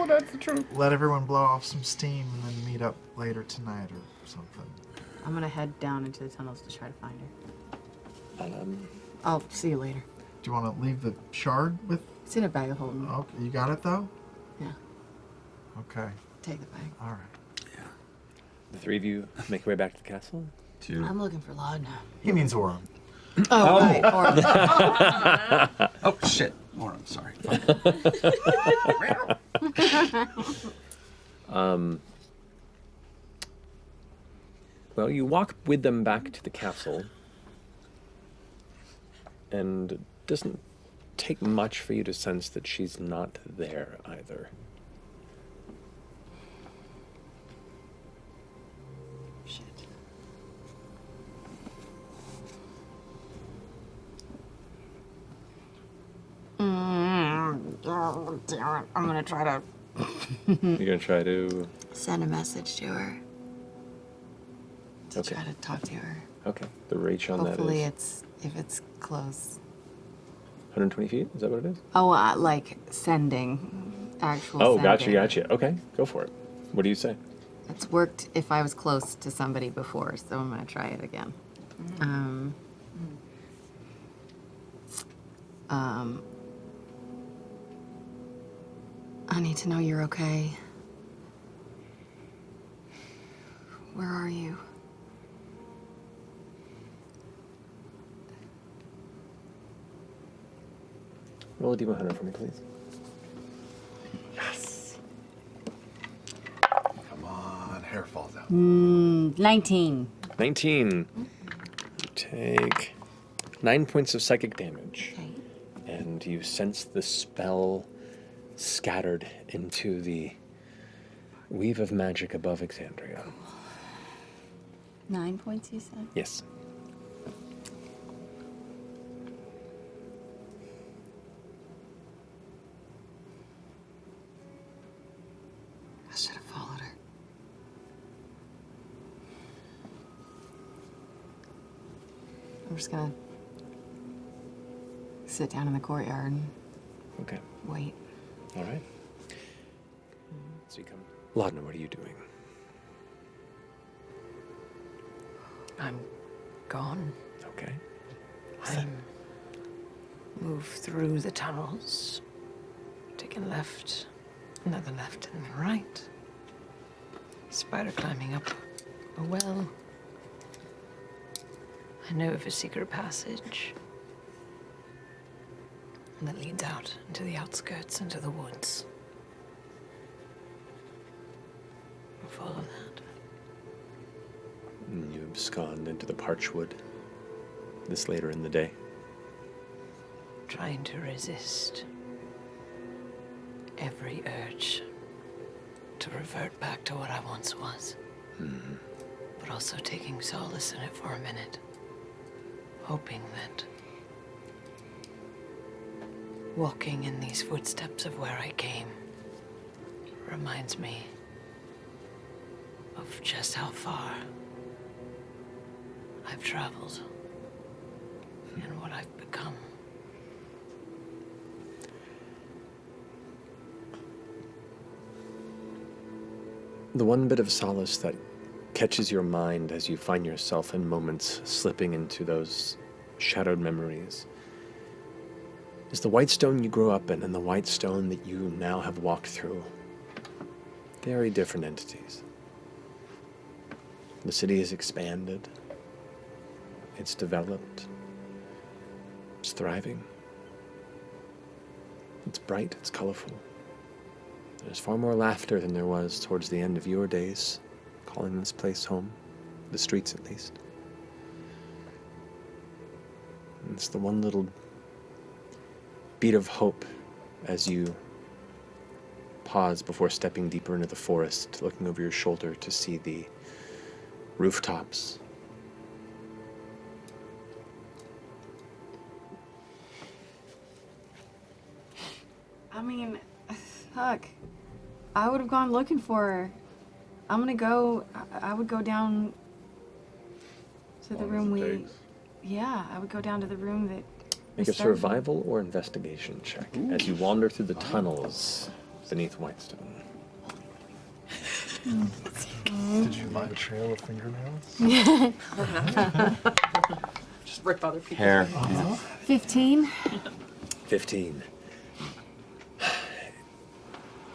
Speaker 10: that's the truth. Let everyone blow off some steam and then meet up later tonight or something.
Speaker 8: I'm gonna head down into the tunnels to try to find her.
Speaker 1: I'll
Speaker 8: I'll see you later.
Speaker 10: Do you want to leave the shard with?
Speaker 8: It's in a bag of holding.
Speaker 10: Oh, you got it though.
Speaker 8: Yeah.
Speaker 10: Okay.
Speaker 8: Take the bag.
Speaker 10: All right.
Speaker 1: The three of you make your way back to the castle.
Speaker 8: I'm looking for Laudna.
Speaker 10: He means Orum.
Speaker 8: Oh, right.
Speaker 7: Oh shit. More. I'm sorry.
Speaker 1: Well, you walk with them back to the castle, and it doesn't take much for you to sense that she's not there either.
Speaker 8: Shit. Oh, damn it. I'm gonna try to
Speaker 1: You're gonna try to.
Speaker 3: Send a message to her. To
Speaker 1: Okay.
Speaker 3: try to talk to her.
Speaker 1: Okay. The reach on
Speaker 3: Hopefully
Speaker 1: that is
Speaker 3: if it's close.
Speaker 1: 120 feet. Is that what it is?
Speaker 3: Oh, like sending. Actual
Speaker 1: Oh,
Speaker 3: sending.
Speaker 1: gotcha. Okay, go for it. What do you say?
Speaker 3: It's worked if I was close to somebody before, so I'm gonna try it again. I need to know you're okay. Where are you?
Speaker 1: Roll a D100 for me, please.
Speaker 9: Yes. Come on, hair falls out.
Speaker 8: 19.
Speaker 1: 19. You take 9 points of psychic damage.
Speaker 8: Okay.
Speaker 1: And you sense the spell scattered into the weave of magic above Exandria.
Speaker 8: 9 points, you said?
Speaker 1: Yes.
Speaker 3: I should have followed her. I'm just gonna sit down in the courtyard and
Speaker 1: Okay.
Speaker 3: wait.
Speaker 1: All right. So you come. Laudna, what are you doing?
Speaker 2: I'm gone.
Speaker 1: Okay.
Speaker 2: I move through the tunnels, take a left, another left, and then right. Spider climbing up a well. I know of a secret passage that leads out into the outskirts, into the woods. I'll follow that.
Speaker 1: And you abscond into the parchwood this later in the day.
Speaker 2: Trying to resist every urge to revert back to what I once was. But also taking solace in it for a minute. Hoping that walking in these footsteps of where I came reminds me of just how far I've traveled and what I've become.
Speaker 1: The one bit of solace that catches your mind as you find yourself in moments slipping into those shadowed memories is the white stone you grew up in and the white stone that you now have walked through. Very different entities. The city has expanded. It's developed. It's thriving. It's bright. It's colorful. There's far more laughter than there was towards the end of your days, calling this place home, the streets at least. And it's the one little beat of hope as you pause before stepping deeper into the forest, looking over your shoulder to see the rooftops.
Speaker 3: I mean, fuck. I would have gone looking for her. I'm gonna go. I would go down to the room we. Yeah, I would go down to the room that.
Speaker 1: Make a survival or investigation check as you wander through the tunnels beneath Whitestone.
Speaker 9: Did you leave a trail of fingernails?
Speaker 2: Just rip other people's
Speaker 5: Hair.
Speaker 8: 15.
Speaker 1: 15.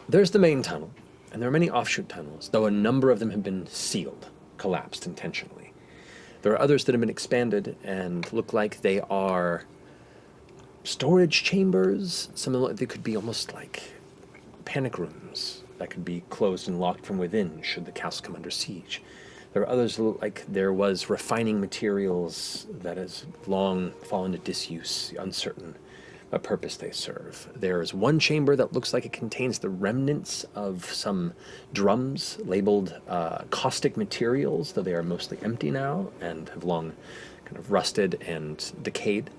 Speaker 1: There's the main tunnel, and there are many offshoot tunnels, though a number of them have been sealed, collapsed intentionally. There are others that have been expanded and look like they are storage chambers. Some of them, they could be almost like panic rooms that could be closed and locked from within should the castle come under siege. There are others that look like there was refining materials that has long fallen to disuse, uncertain what purpose they serve. There's one chamber that looks like it contains the remnants of some drums labeled caustic materials, though they are mostly empty now and have long kind of rusted and decayed.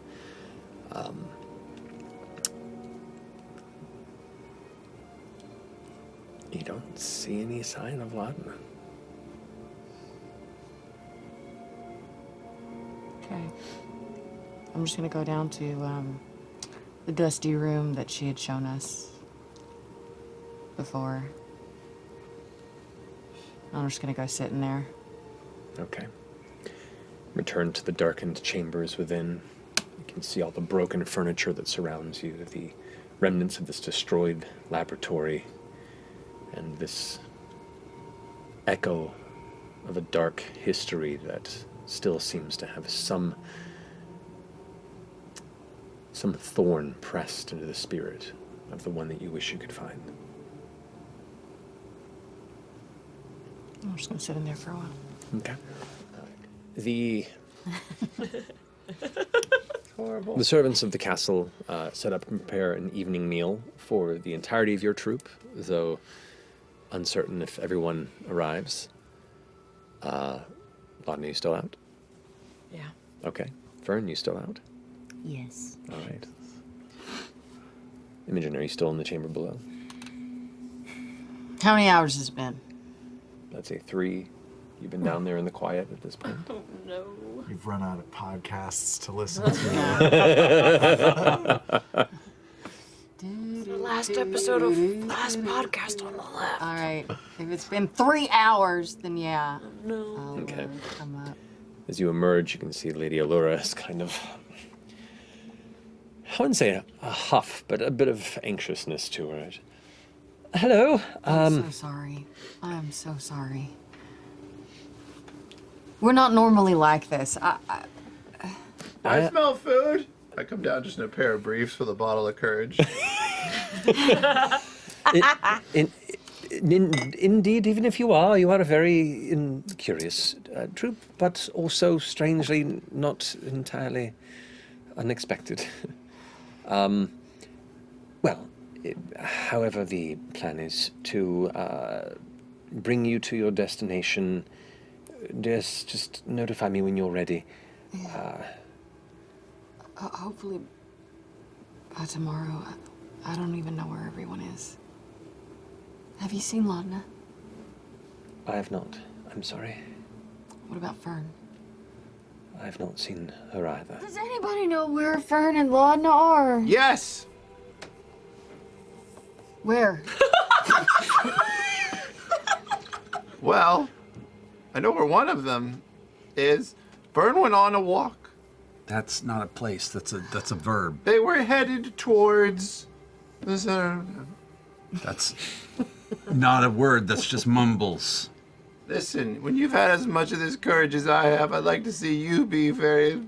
Speaker 1: You don't see any sign of Laudna.
Speaker 3: Okay. I'm just gonna go down to the dusty room that she had shown us before. I'm just gonna go sit in there.
Speaker 1: Okay. Return to the darkened chambers within. You can see all the broken furniture that surrounds you, the remnants of this destroyed laboratory, and this echo of a dark history that still seems to have some some thorn pressed into the spirit of the one that you wish you could find.
Speaker 3: I'm just gonna sit in there for a while.
Speaker 1: Okay. The
Speaker 11: Horrible.
Speaker 1: The servants of the castle set up and prepare an evening meal for the entirety of your troop, though uncertain if everyone arrives. Laudna, you still out?
Speaker 2: Yeah.
Speaker 1: Okay. Fern, you still out?
Speaker 4: Yes.
Speaker 1: All right. Imogen, are you still in the chamber below?
Speaker 3: How many hours has it been?
Speaker 1: Let's say 3. You've been down there in the quiet at this point.
Speaker 2: Oh no.
Speaker 10: You've run out of podcasts to listen to.
Speaker 2: The last episode of last podcast on the left.
Speaker 3: All right. If it's been 3 hours, then yeah.
Speaker 2: No.
Speaker 3: I'll
Speaker 1: Okay.
Speaker 3: come up.
Speaker 1: As you emerge, you can see Lady Allura is kind of, I wouldn't say a huff, but a bit of anxiousness to her. Hello.
Speaker 3: I'm so sorry. I'm so sorry. We're not normally like this.
Speaker 6: I smell food. I come down just in a pair of briefs with a bottle of courage.
Speaker 1: Indeed, even if you are a very curious troop, but also strangely not entirely unexpected. However, the plan is to bring you to your destination. Just notify me when you're ready.
Speaker 3: Hopefully by tomorrow. I don't even know where everyone is. Have you seen Laudna?
Speaker 1: I have not. I'm sorry.
Speaker 3: What about Fern?
Speaker 1: I have not seen her either.
Speaker 8: Does anybody know where Fern and Laudna are?
Speaker 6: Yes.
Speaker 3: Where?
Speaker 6: Well, I know where one of them is. Fern went on a walk.
Speaker 7: That's not a place. That's a verb.
Speaker 6: They were headed towards the center.
Speaker 7: That's not a word. That's just mumbles.
Speaker 6: Listen, when you've had as much of this courage as I have, I'd like to see you be very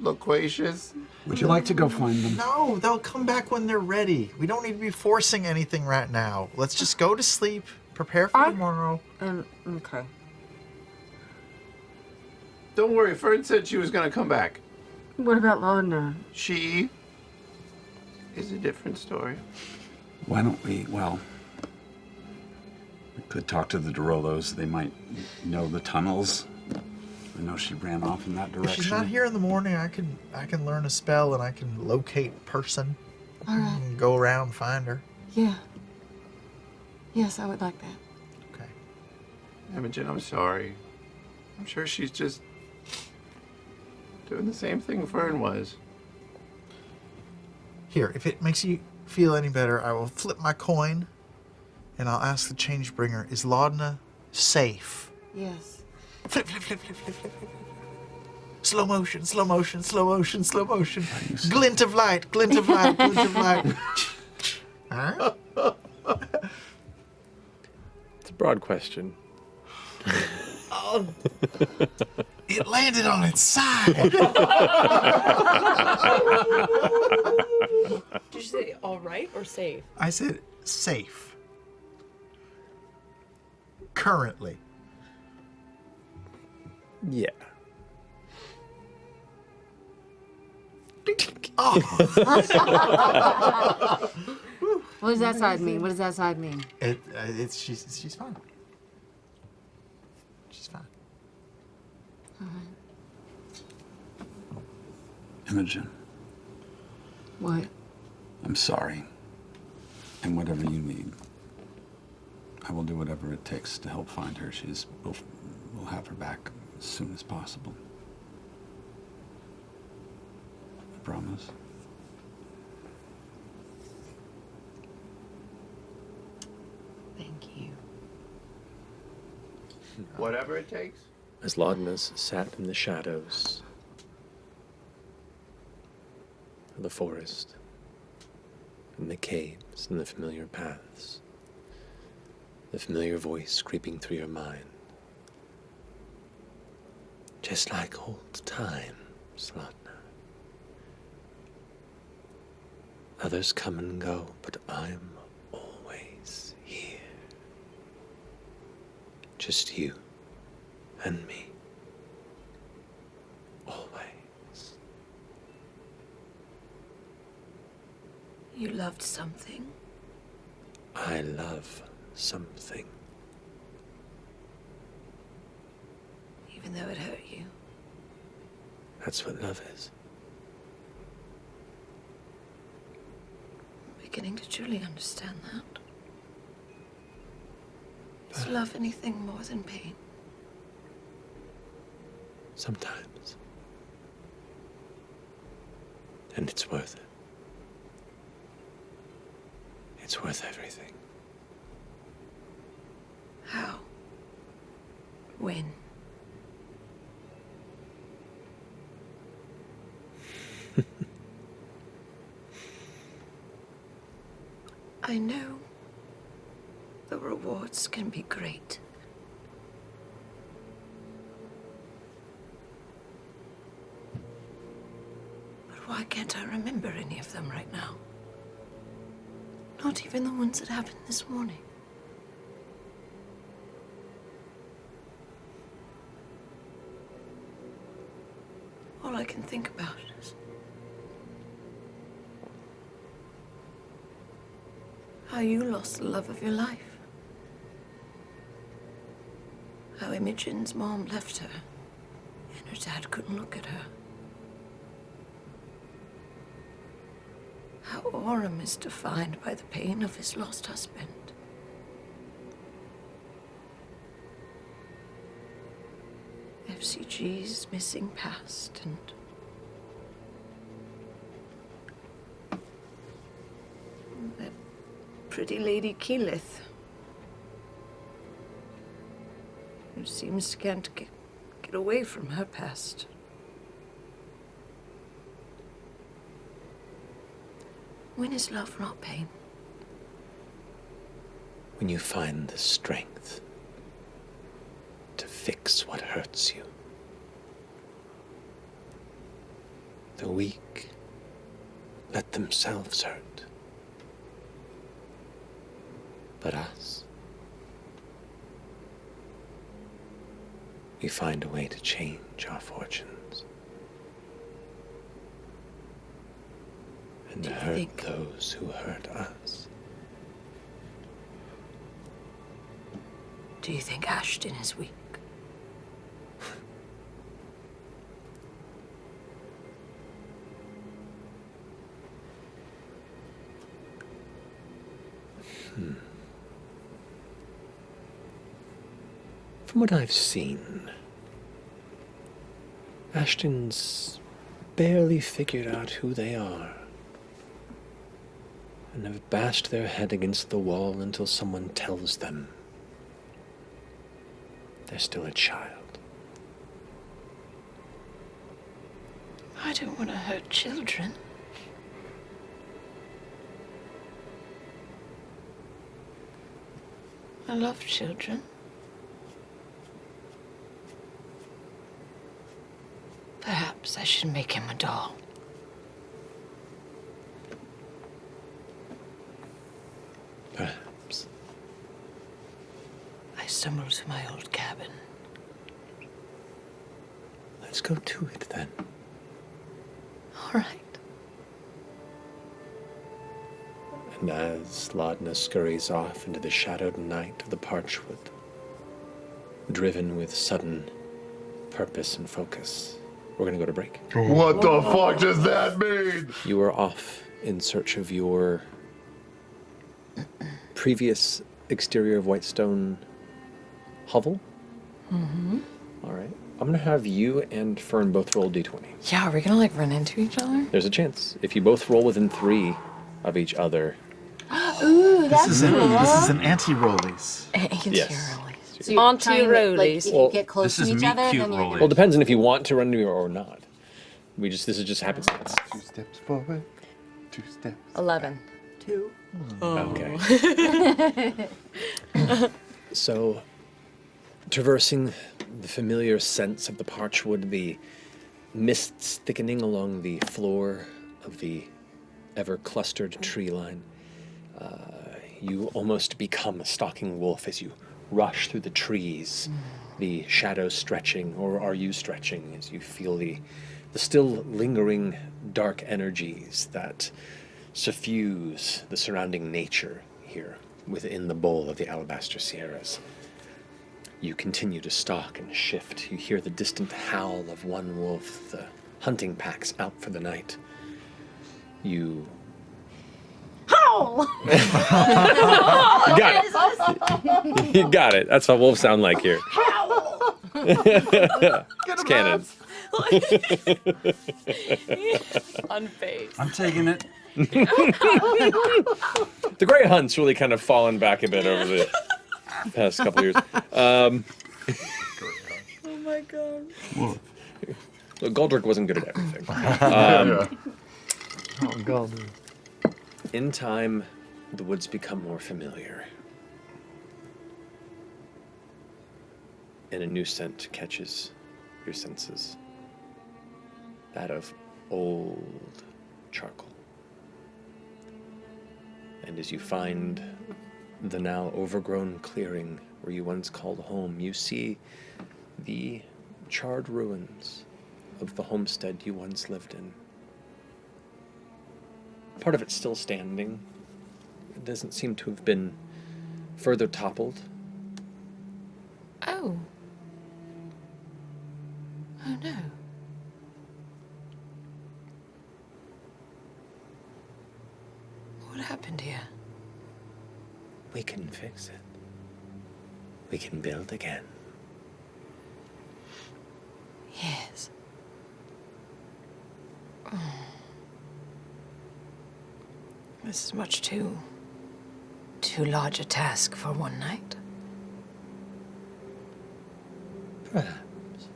Speaker 6: loquacious.
Speaker 7: Would you like to go find them?
Speaker 10: No, they'll come back when they're ready. We don't need to be forcing anything right now. Let's just go to sleep, prepare for tomorrow.
Speaker 3: Okay.
Speaker 6: Don't worry, Fern said she was going to come back.
Speaker 8: What about Laudna?
Speaker 6: She is a different story.
Speaker 7: Why don't we, we could talk to the Derolos. They might know the tunnels. I know she ran off in that direction.
Speaker 10: If she's not here in the morning, I can learn a spell and I can locate person.
Speaker 3: All right.
Speaker 10: And go around and find her.
Speaker 3: Yeah. Yes, I would like that.
Speaker 10: Okay.
Speaker 6: Imogen, I'm sorry. I'm sure she's just doing the same thing Fern was.
Speaker 10: Here, if it makes you feel any better, I will flip my coin and I'll ask the change bringer, is Laudna safe?
Speaker 3: Yes.
Speaker 10: Flip, flip, flip, flip, flip, flip, flip. Slow motion, slow motion, slow motion, slow motion. Glint of light, glint of light, glint of light. Huh?
Speaker 1: It's a broad question.
Speaker 10: It landed on its side.
Speaker 2: Did you say all right or safe?
Speaker 10: I said safe. Currently.
Speaker 1: Yeah.
Speaker 8: What does that side mean? What does that side mean?
Speaker 10: She's fine. She's fine.
Speaker 7: Imogen,
Speaker 8: What?
Speaker 7: I'm sorry. And whatever you need, I will do whatever it takes to help find her. We'll have her back as soon as possible. I promise.
Speaker 3: Thank you.
Speaker 6: Whatever it takes.
Speaker 1: As Laudna's sat in the shadows of the forest, in the caves, and the familiar paths, the familiar voice creeping through your mind. Just like old times, Laudna. Others come and go, but I'm always here. Just you and me. Always.
Speaker 2: You loved something?
Speaker 1: I love something.
Speaker 2: Even though it hurt you?
Speaker 1: That's what love is.
Speaker 2: I'm beginning to truly understand that. Is love anything more than pain?
Speaker 1: Sometimes. And it's worth it. It's worth everything.
Speaker 2: How? When? I know the rewards can be great. But why can't I remember any of them right now? Not even the ones that happened this morning. All I can think about is how you lost the love of your life. How Imogen's mom left her, and her dad couldn't look at her. How Orem is defined by the pain of his lost husband. FCG's missing past and that pretty lady Keyleth, who seems to can't get away from her past. When is love not pain?
Speaker 1: When you find the strength to fix what hurts you. The weak let themselves hurt. But us, we find a way to change our fortunes. And to hurt those who hurt us.
Speaker 2: Do you think Ashton is weak?
Speaker 1: From what I've seen, Ashton's barely figured out who they are, and have bashed their head against the wall until someone tells them they're still a child.
Speaker 2: I don't want to hurt children. I love children. Perhaps I should make him a doll.
Speaker 1: Perhaps.
Speaker 2: I stumbled to my old cabin.
Speaker 1: Let's go to it then.
Speaker 2: All right.
Speaker 1: And as Laudna scurries off into the shadowed night of the Parchwood, driven with sudden purpose and focus, we're going to go to break.
Speaker 6: What the fuck does that mean?
Speaker 1: You are off in search of your previous exterior of Whitestone hovel.
Speaker 2: Mm-hmm.
Speaker 1: All right. I'm going to have you and Fern both roll d20.
Speaker 2: Yeah, are we gonna like run into each other?
Speaker 1: There's a chance. If you both roll within 3 of each other.
Speaker 8: Ooh, that's
Speaker 10: This is an anti-rollies.
Speaker 1: Yes.
Speaker 8: So you're trying to, like, if
Speaker 1: Well,
Speaker 8: you get close to each other, then you're
Speaker 1: Well, it depends on if you want to run into me or not. This is just happenstance.
Speaker 6: 2 steps forward, 2 steps.
Speaker 8: 11. 2.
Speaker 1: Okay. So, traversing the familiar scents of the Parchwood, the mists thickening along the floor of the ever clustered tree line. You almost become a stalking wolf as you rush through the trees, the shadows stretching, or are you stretching as you feel the still lingering dark energies that suffuse the surrounding nature here within the bowl of the Alabaster Sierras. You continue to stalk and shift. You hear the distant howl of one wolf, the hunting packs out for the night. You
Speaker 4: Howl!
Speaker 1: You got it. You got it. That's what wolves sound like here. It's canon.
Speaker 2: Unfazed.
Speaker 7: I'm taking it.
Speaker 1: The Grey Hunt's really kind of fallen back a bit over the past couple years.
Speaker 2: Oh my god.
Speaker 1: Look, Goldrick wasn't good at everything.
Speaker 9: Oh, God.
Speaker 1: In time, the woods become more familiar. And a new scent catches your senses. That of old charcoal. And as you find the now overgrown clearing where you once called home, you see the charred ruins of the homestead you once lived in. Part of it's still standing. It doesn't seem to have been further toppled.
Speaker 2: Oh. Oh no. What happened here?
Speaker 1: We can fix it. We can build again.
Speaker 2: Yes. This is much too large a task for one night.
Speaker 1: Perhaps.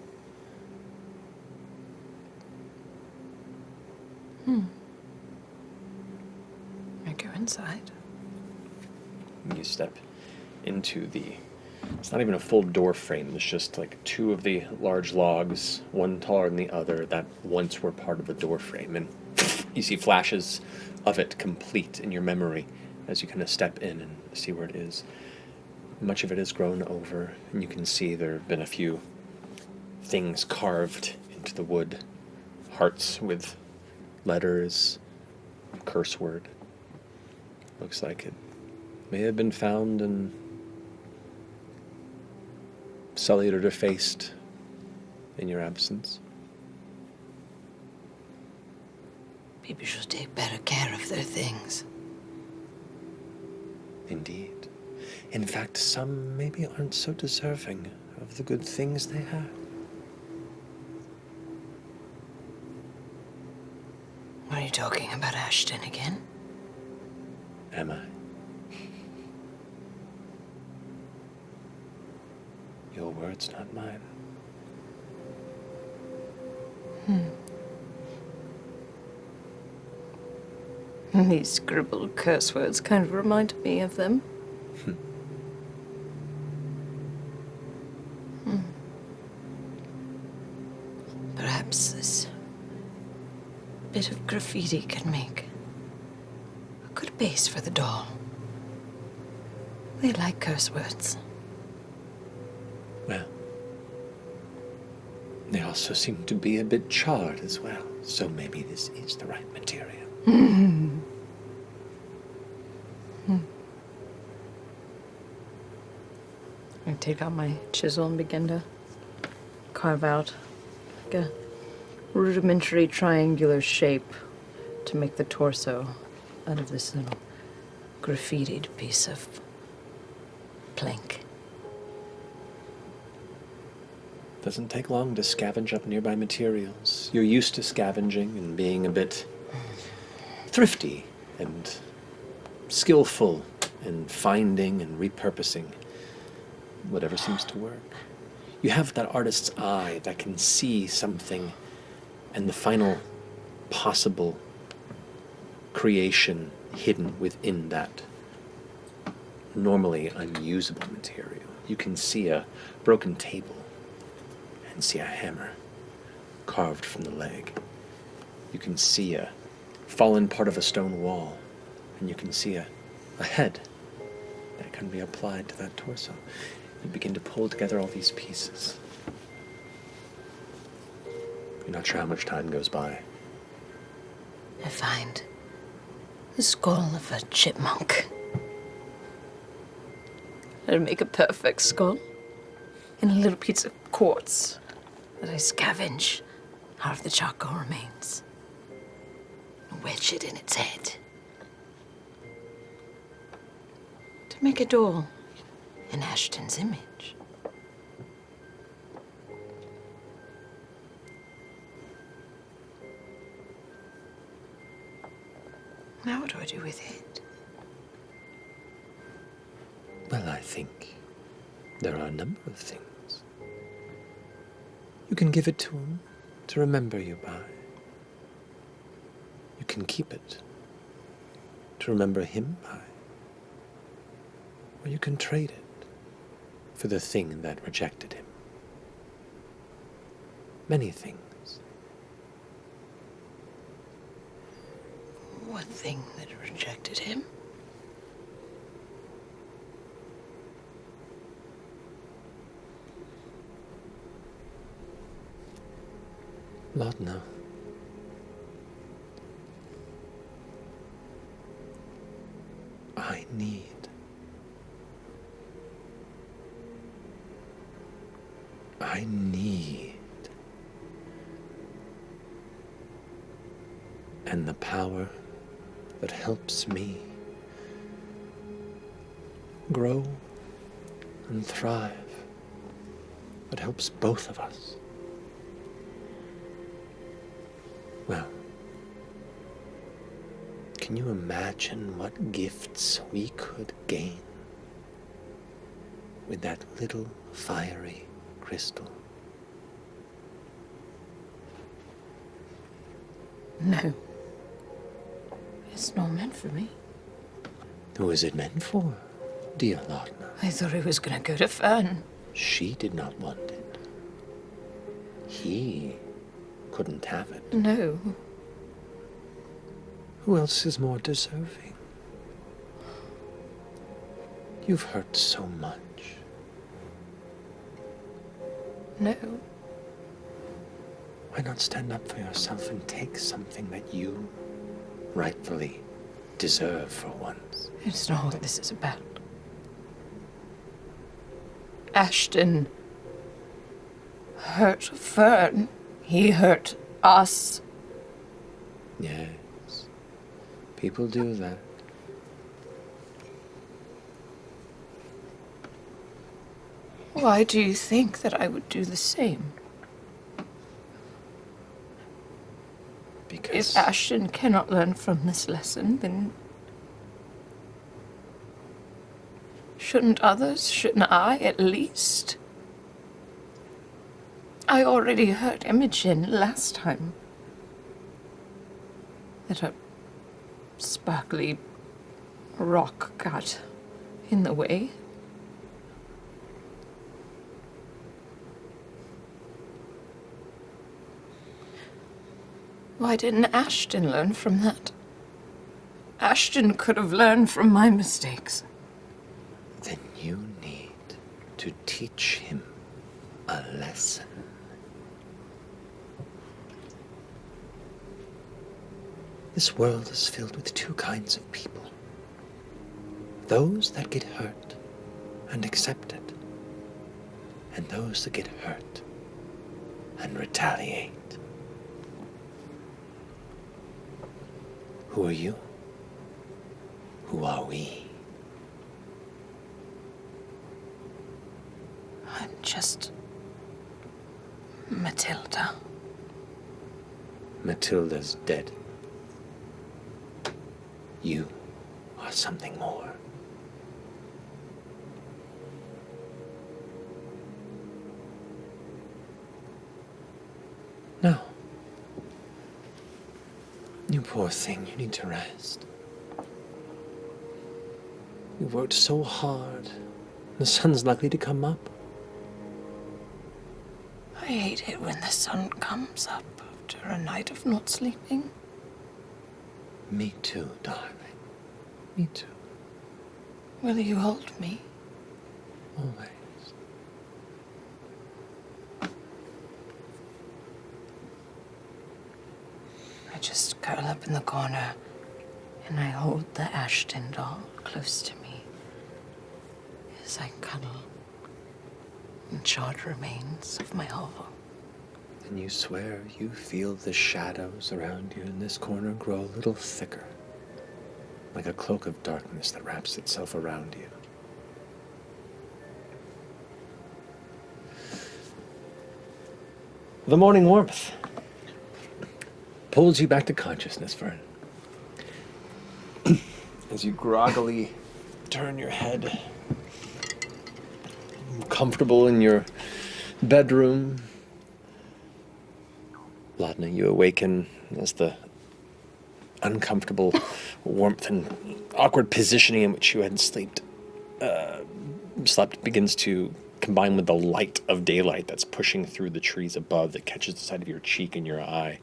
Speaker 2: I go inside.
Speaker 1: You step into it's not even a full door frame, it's just like two of the large logs, one taller than the other, that once were part of the door frame. And you see flashes of it complete in your memory as you kind of step in and see where it is. Much of it has grown over, and you can see there have been a few things carved into the wood. Hearts with letters, curse word. Looks like it may have been found and sullied or defaced in your absence.
Speaker 2: People should take better care of their things.
Speaker 1: Indeed. In fact, some maybe aren't so deserving of the good things they have.
Speaker 2: Are you talking about Ashton again?
Speaker 1: Am I? Your words, not mine.
Speaker 2: These scribbled curse words kind of remind me of them. Perhaps this bit of graffiti can make a good base for the doll. They like curse words.
Speaker 1: Well, they also seem to be a bit charred as well, so maybe this is the right material.
Speaker 2: I take out my chisel and begin to carve out like a rudimentary triangular shape to make the torso out of this little graffitied piece of plank.
Speaker 1: Doesn't take long to scavenge up nearby materials. You're used to scavenging and being a bit thrifty and skillful in finding and repurposing whatever seems to work. You have that artist's eye that can see something and the final possible creation hidden within that normally unusable material. You can see a broken table and see a hammer carved from the leg. You can see a fallen part of a stone wall, and you can see a head that can be applied to that torso. You begin to pull together all these pieces. You're not sure how much time goes by.
Speaker 2: I find the skull of a chipmunk. I'd make a perfect skull in a little piece of quartz that I scavenge out of the charcoal remains and wedge it in its head to make a doll in Ashton's image. Now what do I do with it?
Speaker 1: Well, I think there are a number of things. You can give it to him to remember you by. You can keep it to remember him by. Or you can trade it for the thing that rejected him. Many things.
Speaker 2: One thing that rejected him?
Speaker 1: Laudna. I need and the power that helps me grow and thrive, that helps both of us. Well, can you imagine what gifts we could gain with that little fiery crystal?
Speaker 2: No. It's not meant for me.
Speaker 1: Who is it meant for, dear Laudna?
Speaker 2: I thought it was gonna go to Fern.
Speaker 1: She did not want it. He couldn't have it.
Speaker 2: No.
Speaker 1: Who else is more deserving? You've hurt so much.
Speaker 2: No.
Speaker 1: Why not stand up for yourself and take something that you rightfully deserve for once?
Speaker 2: It's not what this is about. Ashton hurt Fern. He hurt us.
Speaker 1: Yes. People do that.
Speaker 2: Why do you think that I would do the same?
Speaker 1: Because
Speaker 2: If Ashton cannot learn from this lesson, then shouldn't others? Shouldn't I, at least? I already hurt Imogen last time. That a sparkly rock got in the way. Why didn't Ashton learn from that? Ashton could have learned from my mistakes.
Speaker 1: then you need to teach him a lesson. This world is filled with two kinds of people. Those that get hurt and accept it, and those that get hurt and retaliate. Who are you? Who are we?
Speaker 2: I'm just Matilda.
Speaker 1: Matilda's dead. You are something more. No. You poor thing, you need to rest. You worked so hard. The sun's likely to come up.
Speaker 2: I hate it when the sun comes up after a night of not sleeping.
Speaker 1: Me too, darling. Me too.
Speaker 2: Will you hold me?
Speaker 1: Always.
Speaker 2: I just curl up in the corner and I hold the Ashton doll close to me as I cuddle and charred remains of my hovel.
Speaker 1: And you swear you feel the shadows around you in this corner grow a little thicker, like a cloak of darkness that wraps itself around you. The morning warmth pulls you back to consciousness, Fern. As you groggily turn your head, comfortable in your bedroom, Laudna, you awaken as the uncomfortable warmth and awkward positioning in which you had slept begins to combine with the light of daylight that's pushing through the trees above that catches the side of your cheek and your eye.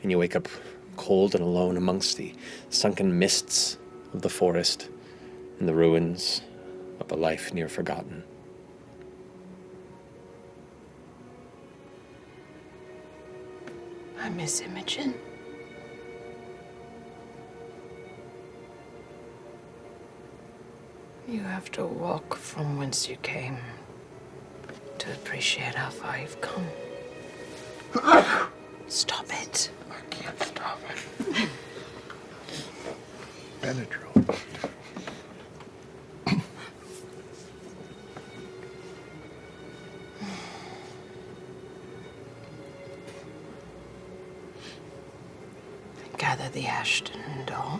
Speaker 1: And you wake up cold and alone amongst the sunken mists of the forest and the ruins of a life near forgotten.
Speaker 2: I miss Imogen. You have to walk from whence you came to appreciate how far you've come. Stop it.
Speaker 9: I can't stop it. Benadryl.
Speaker 2: Gather the Ashton doll.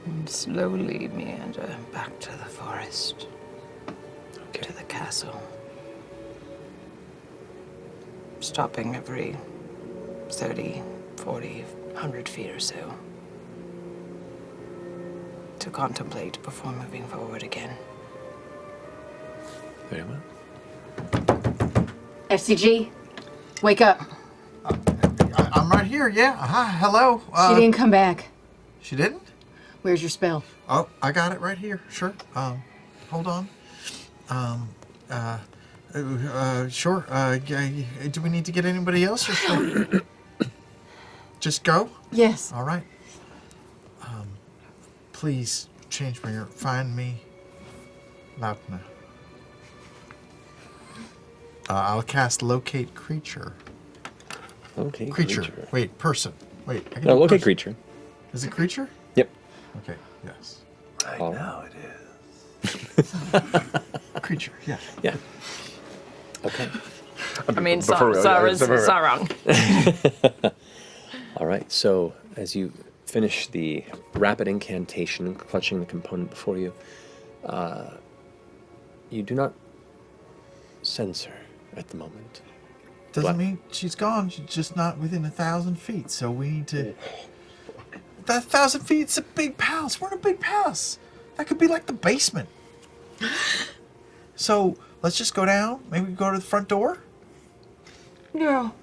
Speaker 2: And slowly meander back to the forest. To the castle. Stopping every 30, 40, 100 feet or so. To contemplate before moving forward again.
Speaker 1: Very well.
Speaker 8: FCG, wake up.
Speaker 10: I'm right here, yeah. Hello.
Speaker 8: She didn't come back.
Speaker 10: She didn't?
Speaker 8: Where's your spell?
Speaker 10: Oh, I got it right here. Sure. Hold on. Sure. Do we need to get anybody else or should we just go?
Speaker 8: Yes.
Speaker 10: All right. Please change find me Laudna. I'll cast locate creature.
Speaker 1: Okay,
Speaker 10: Creature. Wait, person. Wait. I can
Speaker 1: No,
Speaker 10: do
Speaker 1: locate
Speaker 10: person.
Speaker 1: creature.
Speaker 10: Is it creature?
Speaker 1: Yep.
Speaker 10: Okay. Yes.
Speaker 6: Right
Speaker 1: Oh.
Speaker 6: now it is.
Speaker 10: Creature. Yeah.
Speaker 1: Yeah. Okay.
Speaker 2: I mean,
Speaker 9: Before
Speaker 2: Sarang.
Speaker 1: All right. So as you finish the rapid incantation, clutching the component before you, you do not sense her at the moment.
Speaker 10: Doesn't mean she's gone. She's just not within 1,000 feet. So we need to. That 1,000 feet's a big palace. We're in a big palace. That could be like the basement. So let's just go down. Maybe we go to the front door.
Speaker 8: No.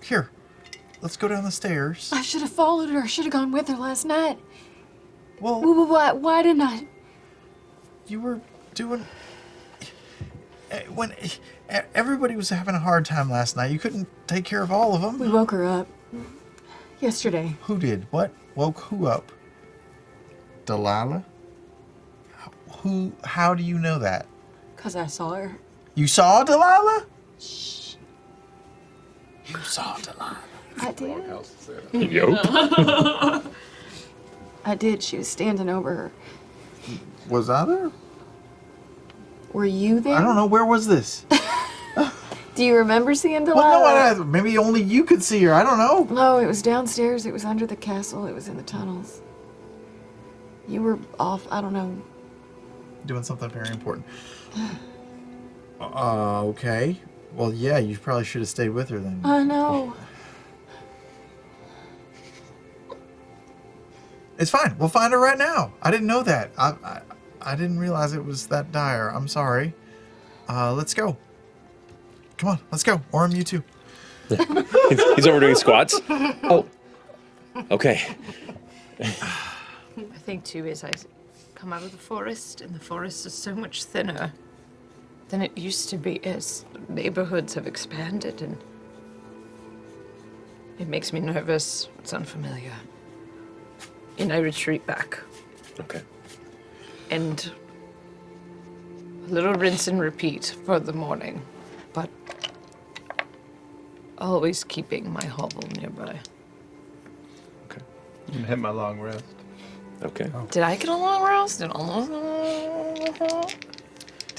Speaker 10: Here, let's go down the stairs.
Speaker 8: I should have followed her. I should have gone with her last night.
Speaker 10: Well,
Speaker 8: Why didn't I?
Speaker 10: you were doing. When everybody was having a hard time last night, you couldn't take care of all of them.
Speaker 8: We woke her up. Yesterday.
Speaker 10: Who did? What? Woke who up? Delilah? Who? How do you know that?
Speaker 8: 'Cause I saw her.
Speaker 10: You saw Delilah? Shh. You saw Delilah.
Speaker 8: I did.
Speaker 1: Yup.
Speaker 8: I did. She was standing over her.
Speaker 10: Was I there?
Speaker 8: Were you there?
Speaker 10: I don't know. Where was this?
Speaker 8: Do you remember seeing Delilah?
Speaker 10: Well, no, maybe only you could see her. I don't know.
Speaker 8: No, it was downstairs. It was under the castle. It was in the tunnels. You were off. I don't know.
Speaker 10: Doing something very important. Okay. Well, yeah, you probably should have stayed with her then.
Speaker 8: I know.
Speaker 10: It's fine. We'll find her right now. I didn't know that. I didn't realize it was that dire. I'm sorry. Let's go. Come on, let's go. Orem, you too.
Speaker 1: He's over doing squats. Oh, okay.
Speaker 2: I think too is I come out of the forest, and the forest is so much thinner than it used to be as neighborhoods have expanded, and it makes me nervous. It's unfamiliar. And I retreat back.
Speaker 1: Okay.
Speaker 2: And a little rinse and repeat for the morning, but always keeping my hovel nearby.
Speaker 1: Okay.
Speaker 6: I'm gonna hit my long rest.
Speaker 1: Okay.
Speaker 2: Did I get a long rest? Did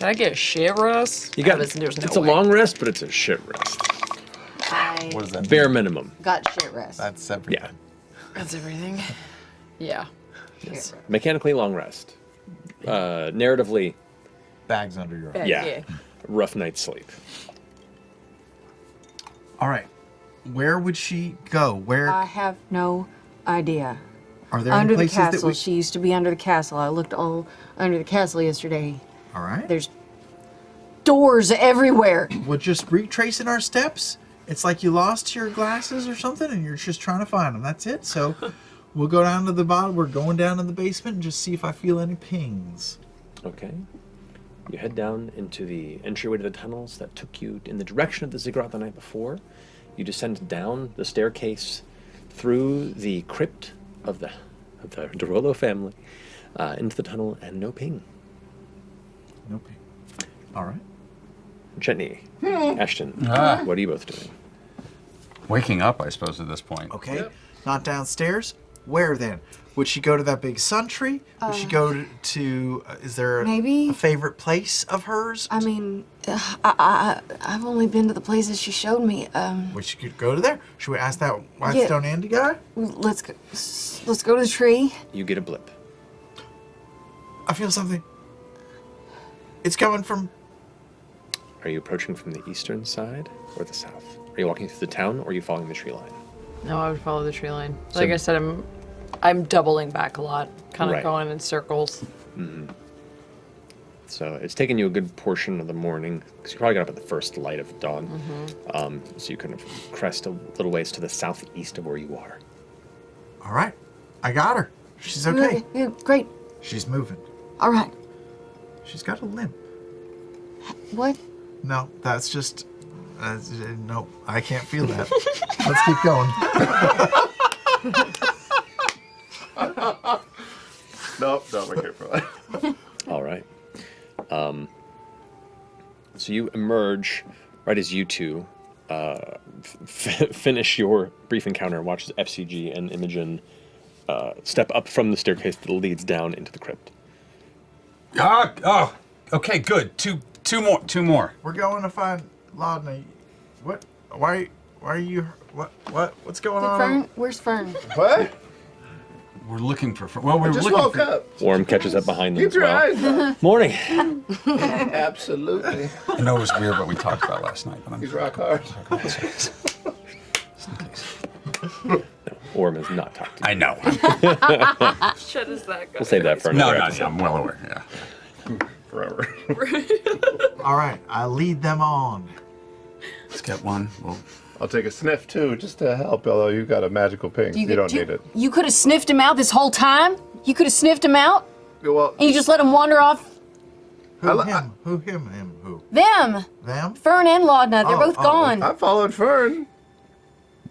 Speaker 2: I get a shit rest?
Speaker 1: You got
Speaker 2: There's no
Speaker 1: it's a
Speaker 2: way.
Speaker 1: long rest, but it's a shit rest.
Speaker 8: I
Speaker 9: What does that
Speaker 1: Bare
Speaker 9: mean?
Speaker 1: minimum.
Speaker 8: got shit rest.
Speaker 9: That's everything.
Speaker 1: Yeah.
Speaker 2: That's everything. Yeah.
Speaker 1: Yes. Mechanically long rest. Narratively,
Speaker 10: Bags under your eyes.
Speaker 1: yeah. Rough night's sleep.
Speaker 10: All right. Where would she go? Where
Speaker 8: I have no idea.
Speaker 10: are there
Speaker 8: Under
Speaker 10: any
Speaker 8: the
Speaker 10: places that
Speaker 8: castle.
Speaker 10: we?
Speaker 8: She used to be under the castle. I looked all under the castle yesterday.
Speaker 10: All right.
Speaker 8: There's doors everywhere.
Speaker 10: We're just retracing our steps. It's like you lost your glasses or something, and you're just trying to find them. That's it. So we'll go down to the bottom. We're going down in the basement and just see if I feel any pings.
Speaker 1: Okay. You head down into the entryway to the tunnels that took you in the direction of the ziggurat the night before. You descend down the staircase through the crypt of the Dorolo family into the tunnel, and no ping.
Speaker 10: No ping. All right.
Speaker 1: Chetney, Ashton, what are you both doing?
Speaker 7: Waking up, I suppose, at this point.
Speaker 10: Okay. Not downstairs. Where then? Would she go to that big sun tree? Would she go to is there
Speaker 8: Maybe.
Speaker 10: a favorite place of hers?
Speaker 8: I mean, I've only been to the places she showed me.
Speaker 10: We should go to there. Should we ask that White
Speaker 8: Yeah.
Speaker 10: Stone Andy guy?
Speaker 8: Let's go to the tree.
Speaker 1: You get a blip.
Speaker 10: I feel something. It's coming from.
Speaker 1: Are you approaching from the eastern side or the south? Are you walking through the town, or are you following the tree line?
Speaker 2: No, I would follow the tree line.
Speaker 1: So-
Speaker 2: Like I said, I'm doubling back a lot, kind of
Speaker 1: Right.
Speaker 2: going in circles.
Speaker 1: So it's taken you a good portion of the morning, because you probably got up at the first light of dawn. So you kind of crest a little ways to the southeast of where you are.
Speaker 10: All right. I got her. She's okay.
Speaker 8: Yeah, great.
Speaker 10: She's moving.
Speaker 8: All right.
Speaker 10: She's got a limp.
Speaker 8: What?
Speaker 10: No, that's just. No, I can't feel that. Let's keep going.
Speaker 6: Nope, don't make it for that.
Speaker 1: All right. So you emerge right as you two finish your brief encounter and watch as FCG and Imogen step up from the staircase that leads down into the crypt.
Speaker 7: Okay, good. Two more.
Speaker 10: We're going to find Laudna. What? Why are you? What's going on?
Speaker 8: Fern? Where's Fern?
Speaker 6: What?
Speaker 7: We're looking for. Well, we
Speaker 6: I
Speaker 7: were
Speaker 6: just
Speaker 7: looking
Speaker 6: woke
Speaker 7: for.
Speaker 6: up.
Speaker 1: Worm catches up behind them
Speaker 6: Keep
Speaker 1: as
Speaker 6: your
Speaker 1: well.
Speaker 6: eyes up.
Speaker 1: Morning.
Speaker 6: Absolutely.
Speaker 7: I know it was weird what we talked about last night, but I'm.
Speaker 6: He's rock hard.
Speaker 7: Just in case.
Speaker 1: Worm has not talked to you.
Speaker 7: I know.
Speaker 2: Shut us that guy.
Speaker 1: We'll save that for
Speaker 7: No,
Speaker 1: another
Speaker 7: no,
Speaker 1: episode.
Speaker 7: yeah, I'm well aware. Yeah.
Speaker 6: Forever.
Speaker 10: All right, I lead them on.
Speaker 7: Let's get one. Well,
Speaker 6: I'll take a sniff too, just to help. Although you've got a magical ping, you don't need it.
Speaker 8: You could have sniffed him out this whole time? You could have sniffed him out?
Speaker 6: Well,
Speaker 8: And you just let him wander off?
Speaker 10: Who him? Who him? Him? Who?
Speaker 8: Them!
Speaker 10: Them?
Speaker 8: Fern and Laudna, they're both gone.
Speaker 6: I followed Fern.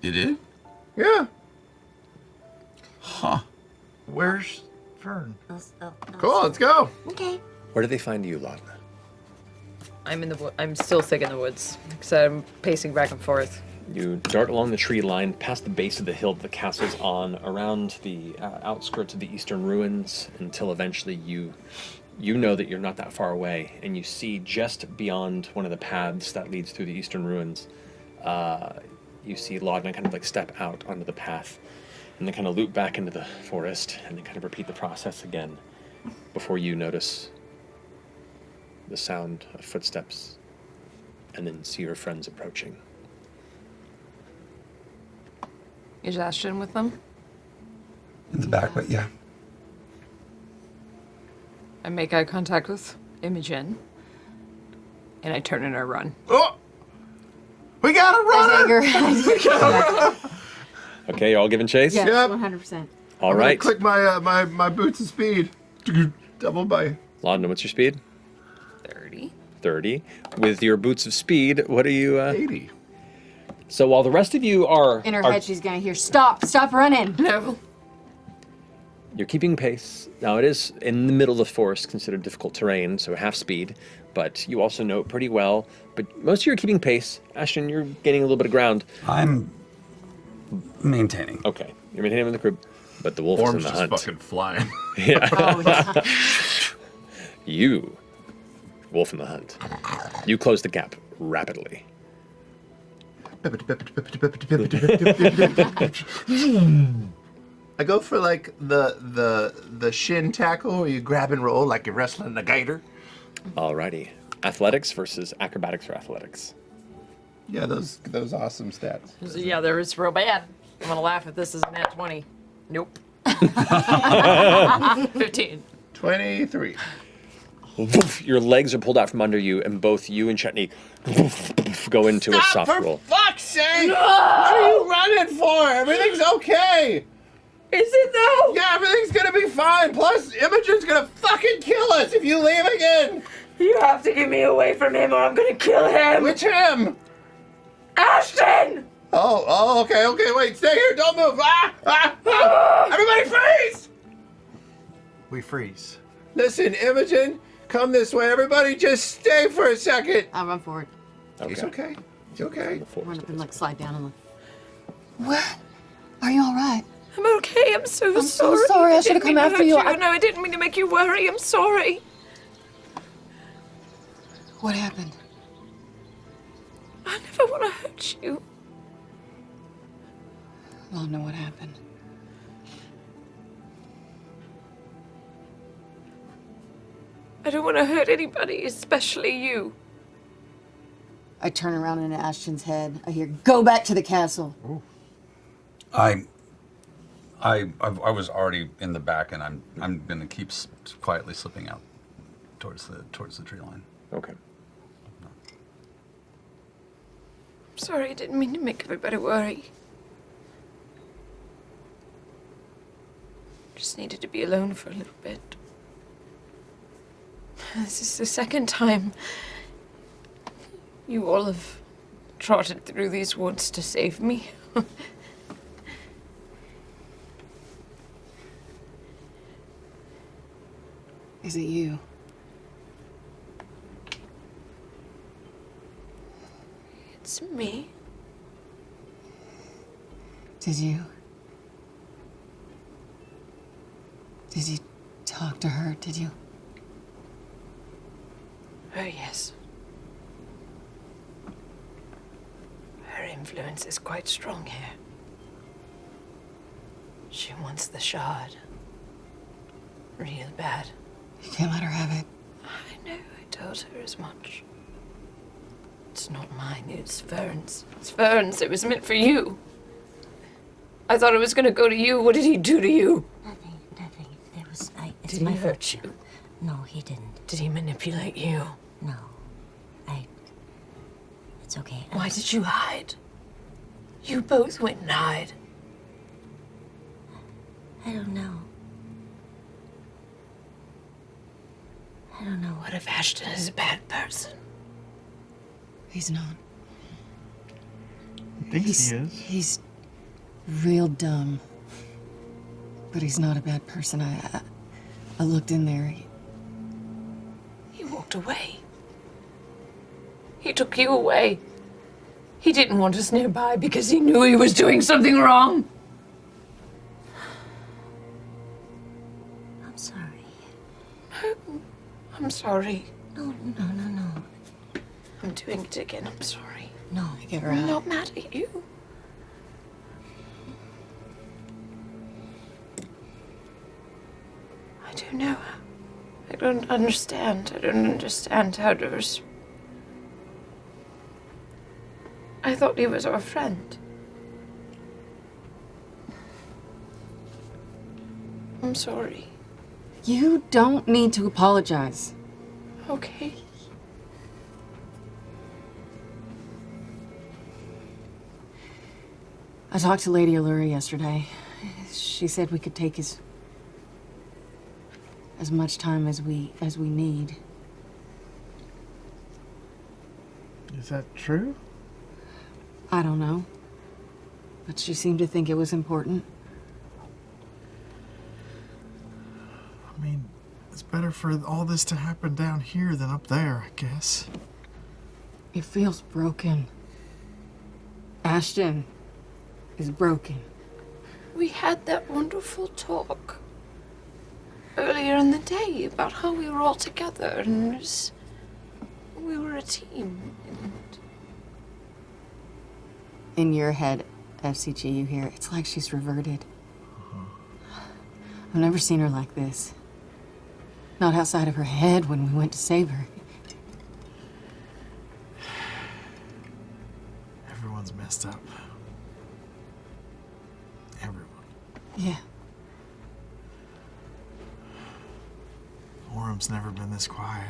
Speaker 7: you did?
Speaker 6: Yeah.
Speaker 7: Huh.
Speaker 10: Where's Fern?
Speaker 6: Cool. Let's go.
Speaker 4: Okay.
Speaker 1: Where do they find you, Laudna?
Speaker 2: I'm still thick in the woods, so I'm pacing back and forth.
Speaker 1: You dart along the tree line, past the base of the hill that the castle's on, around the outskirts of the eastern ruins, until eventually you know that you're not that far away, and you see just beyond one of the paths that leads through the eastern ruins, you see Laudna kind of like step out onto the path, and then kind of loop back into the forest, and then kind of repeat the process again, before you notice the sound of footsteps, and then see your friends approaching.
Speaker 2: Is Ashton with them?
Speaker 7: In the back, but yeah.
Speaker 2: I make eye contact with Imogen, and I turn and I run.
Speaker 10: Oh! We gotta run!
Speaker 1: Okay, you all giving chase?
Speaker 8: Yes,
Speaker 6: Yep.
Speaker 8: 100%.
Speaker 1: All
Speaker 6: I'm
Speaker 1: right.
Speaker 6: gonna click my boots of speed. Double by
Speaker 1: Laudna, what's your speed?
Speaker 2: 30.
Speaker 1: 30. With your boots of speed, what are you...
Speaker 6: 80.
Speaker 1: So while the rest of you are...
Speaker 8: In her
Speaker 1: are-
Speaker 8: head, she's gonna hear, stop running.
Speaker 2: No.
Speaker 1: You're keeping pace. Now, it is in the middle of the forest, considered difficult terrain, so half speed, but you also know it pretty well. But most of you are keeping pace. Ashton, you're gaining a little bit of ground.
Speaker 7: I'm maintaining.
Speaker 1: Okay, you're maintaining in the crib, but the wolf
Speaker 6: Form's
Speaker 1: is in
Speaker 6: just
Speaker 1: the hunt.
Speaker 6: fucking flying.
Speaker 1: Yeah.
Speaker 8: Oh, yeah.
Speaker 1: You, wolf in the hunt. You close the gap rapidly.
Speaker 6: I go for like the shin tackle where you grab and roll like you're wrestling a gator.
Speaker 1: Alrighty. Athletics versus acrobatics or athletics.
Speaker 6: Yeah, those awesome stats.
Speaker 2: Yeah, there is real bad. I'm gonna laugh if this is a nat 20. Nope. 15.
Speaker 6: 23.
Speaker 1: Woof, your legs are pulled out from under you, and both you and Chutney go into a soft
Speaker 6: for
Speaker 1: roll.
Speaker 6: fuck's sake! What are you running for? Everything's okay.
Speaker 2: Is it though?
Speaker 6: Yeah, everything's gonna be fine. Plus, Imogen's gonna fucking kill us if you leave again.
Speaker 2: You have to get me away from him or I'm gonna kill him.
Speaker 6: Which him?
Speaker 2: Ashton!
Speaker 6: Oh, okay, wait, stay here, don't move. Everybody freeze!
Speaker 10: We freeze.
Speaker 6: Listen, Imogen, come this way. Everybody just stay for a second.
Speaker 8: I'll run forward.
Speaker 6: It's okay. It's okay.
Speaker 8: Run up and like slide down and like, what? Are you all right?
Speaker 2: I'm okay, I'm so sorry.
Speaker 8: so sorry, I
Speaker 2: didn't
Speaker 8: should've come
Speaker 2: mean to
Speaker 8: after
Speaker 2: hurt
Speaker 8: you.
Speaker 2: No, I didn't mean to make you worry, I'm sorry.
Speaker 8: What happened?
Speaker 2: I never want to hurt you.
Speaker 8: I don't know what happened.
Speaker 2: I don't want to hurt anybody, especially you.
Speaker 8: I turn around into Ashton's head. I hear, go back to the castle.
Speaker 7: I was already in the back, and I'm gonna keep quietly slipping out towards the tree line.
Speaker 1: Okay.
Speaker 2: Sorry, I didn't mean to make everybody worry. Just needed to be alone for a little bit. This is the second time you all have trotted through these woods to save me.
Speaker 8: Is it you?
Speaker 2: It's me.
Speaker 8: Did you talk to her, did you?
Speaker 2: Oh, yes. Her influence is quite strong here. She wants the shard. Real bad.
Speaker 8: You can't let her have it.
Speaker 2: I know, I told her as much. It's not mine, it's Vern's. It's Vern's, it was meant for you. I thought it was gonna go to you. What did he do to you?
Speaker 4: Nothing. It's
Speaker 2: Did
Speaker 4: my
Speaker 2: he
Speaker 4: fault.
Speaker 2: hurt you?
Speaker 4: No, he didn't.
Speaker 2: Did he manipulate you?
Speaker 4: No. It's okay.
Speaker 2: Why did you hide? You both went and hide.
Speaker 4: I don't know.
Speaker 2: What if Ashton is a bad person?
Speaker 8: He's not.
Speaker 10: I think he is.
Speaker 8: He's real dumb. But he's not a bad person. I looked in there.
Speaker 2: He walked away. He took you away. He didn't want us nearby because he knew he was doing something wrong.
Speaker 4: I'm sorry.
Speaker 2: I'm sorry.
Speaker 4: No.
Speaker 2: I'm doing it again. I'm sorry.
Speaker 4: No.
Speaker 8: Get her
Speaker 2: I'm
Speaker 8: out.
Speaker 2: not mad at you. I don't know. I don't understand. I don't understand how to I thought he was our friend. I'm sorry.
Speaker 8: You don't need to apologize.
Speaker 2: Okay.
Speaker 8: I talked to Lady Allura yesterday. She said we could take as much time as we need.
Speaker 10: Is that true?
Speaker 8: I don't know. But she seemed to think it was important.
Speaker 10: I mean, it's better for all this to happen down here than up there, I guess.
Speaker 8: It feels broken. Ashton is broken.
Speaker 2: We had that wonderful talk earlier in the day about how we were all together and we were a team.
Speaker 8: In your head, FCG, you hear, it's like she's reverted. I've never seen her like this. Not outside of her head when we went to save her.
Speaker 10: Everyone's messed up. Everyone.
Speaker 8: Yeah.
Speaker 10: Orem's never been this quiet.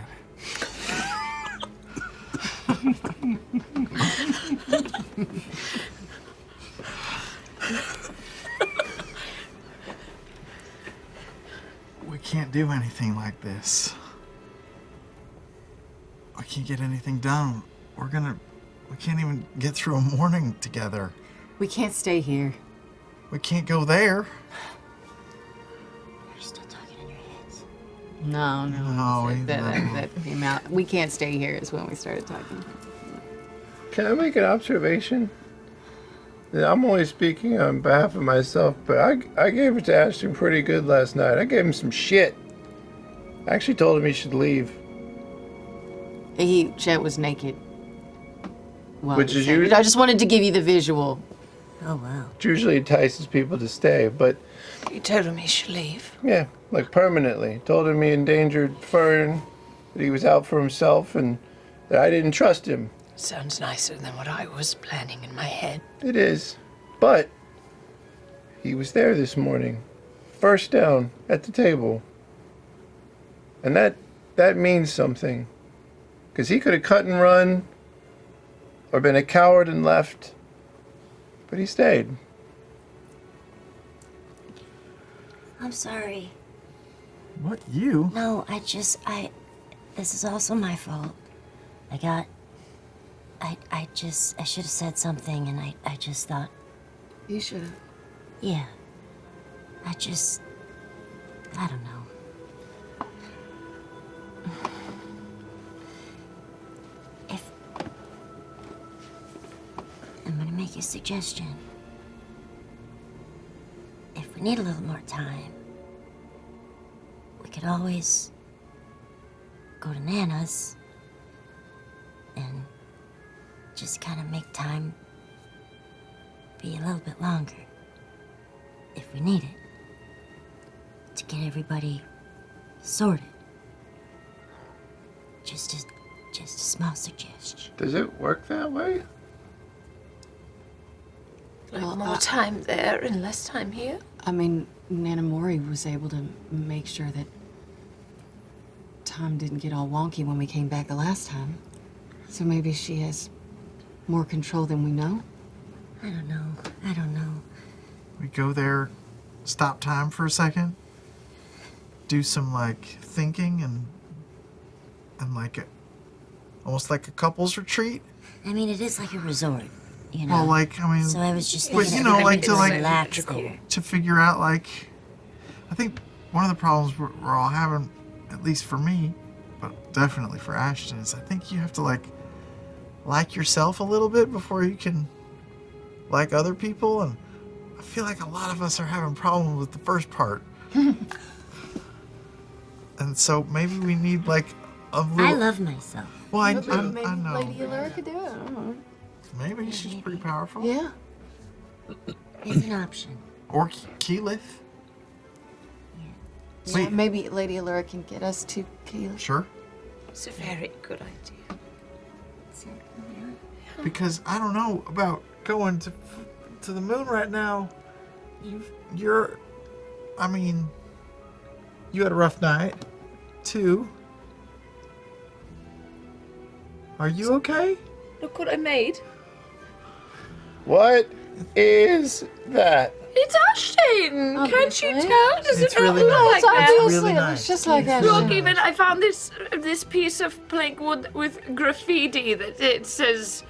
Speaker 10: We can't do anything like this. We can't get anything done. We can't even get through a morning together.
Speaker 8: We can't stay here.
Speaker 10: We can't go there.
Speaker 4: You're still talking in your heads.
Speaker 8: No.
Speaker 10: No,
Speaker 8: That came out. We can't stay here is when we started talking.
Speaker 6: Can I make an observation? I'm only speaking on behalf of myself, but I gave it to Ashton pretty good last night. I gave him some shit. I actually told him he should leave.
Speaker 8: Chet was naked. Well,
Speaker 6: Which is usually...
Speaker 8: I just wanted to give you the visual.
Speaker 4: Oh, wow.
Speaker 6: Which usually entices people to stay, but...
Speaker 2: You told him he should leave.
Speaker 6: Yeah, like permanently. Told him he endangered Fern, that he was out for himself, and that I didn't trust him.
Speaker 2: Sounds nicer than what I was planning in my head.
Speaker 6: It is. But he was there this morning. First down at the table. And that means something. Because he could have cut and run or been a coward and left. But he stayed.
Speaker 4: I'm sorry.
Speaker 10: What, you?
Speaker 4: No, this is also my fault. I should have said something, and I just thought,
Speaker 8: You should have.
Speaker 4: yeah. I don't know. I'm gonna make a suggestion. If we need a little more time, we could always go to Nana's and just kind of make time be a little bit longer if we need it to get everybody sorted. Just a small suggestion.
Speaker 6: Does it work that way?
Speaker 2: Like more time there and less time here?
Speaker 8: I mean, Nana Mori was able to make sure that time didn't get all wonky when we came back the last time. So maybe she has more control than we know?
Speaker 4: I don't know.
Speaker 10: We go there, stop time for a second, do some thinking and almost like a couples retreat.
Speaker 4: I mean, it is like a resort, you know.
Speaker 10: Well,
Speaker 4: So I was just
Speaker 10: but
Speaker 4: thinking relax there.
Speaker 10: to figure out I think one of the problems we're all having, at least for me, but definitely for Ashton, is I think you have to like yourself a little bit before you can like other people, and I feel like a lot of us are having problems with the first part. And so maybe we need a little...
Speaker 4: I love myself.
Speaker 10: Well, I know.
Speaker 8: Lady Allura could do it. I don't know.
Speaker 10: Maybe she's pretty powerful.
Speaker 8: Yeah.
Speaker 4: It's an option.
Speaker 10: Or Keyleth.
Speaker 8: Yeah, maybe Lady Allura can get us to Keyleth.
Speaker 10: Sure.
Speaker 2: It's a very good idea.
Speaker 10: Because I don't know about going to the moon right now. You had a rough night, too. Are you okay?
Speaker 2: Look what I made.
Speaker 6: What? is that?
Speaker 2: It's Ashton! Can't you tell? Does
Speaker 10: It's
Speaker 2: it not
Speaker 10: really
Speaker 2: look
Speaker 10: nice.
Speaker 2: like that?
Speaker 10: It's really nice.
Speaker 8: It's just like
Speaker 10: It's
Speaker 8: Ashton.
Speaker 2: Look, even I found this piece of plank wood with graffiti that it says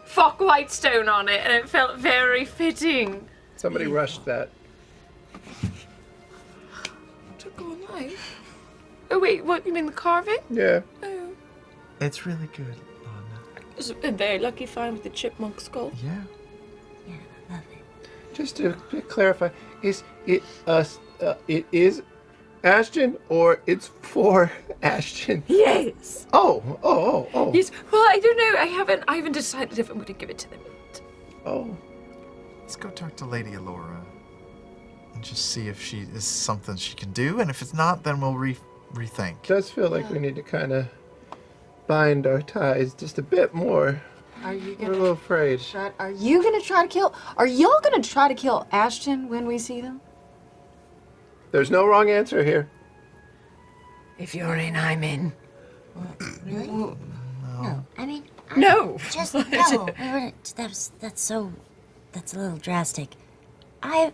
Speaker 2: "Fuck Whitestone" on it, and it felt very fitting.
Speaker 6: Somebody rushed that.
Speaker 2: Took all night. Oh wait, what? You mean the carving?
Speaker 6: Yeah.
Speaker 2: Oh,
Speaker 10: It's really good, Laudna.
Speaker 2: it's a very lucky find with the chipmunk skull.
Speaker 10: Yeah.
Speaker 6: Just to clarify, is it it is Ashton or it's for Ashton?
Speaker 2: Yes.
Speaker 6: Oh.
Speaker 2: Yes. Well, I don't know. I haven't decided if I'm going to give it to them yet.
Speaker 6: Oh.
Speaker 10: Let's go talk to Lady Alora and just see if she is something she can do, and if it's not, then we'll rethink.
Speaker 6: It does feel like we need to kind of bind our ties just a bit more.
Speaker 8: Are you
Speaker 6: We're a little afraid.
Speaker 8: Are you gonna try to kill? Are y'all gonna try to kill Ashton when we see them?
Speaker 6: There's no wrong answer here.
Speaker 2: If you're in, I'm in.
Speaker 4: No, I mean,
Speaker 2: No.
Speaker 4: just no. We weren't. That's a little drastic. I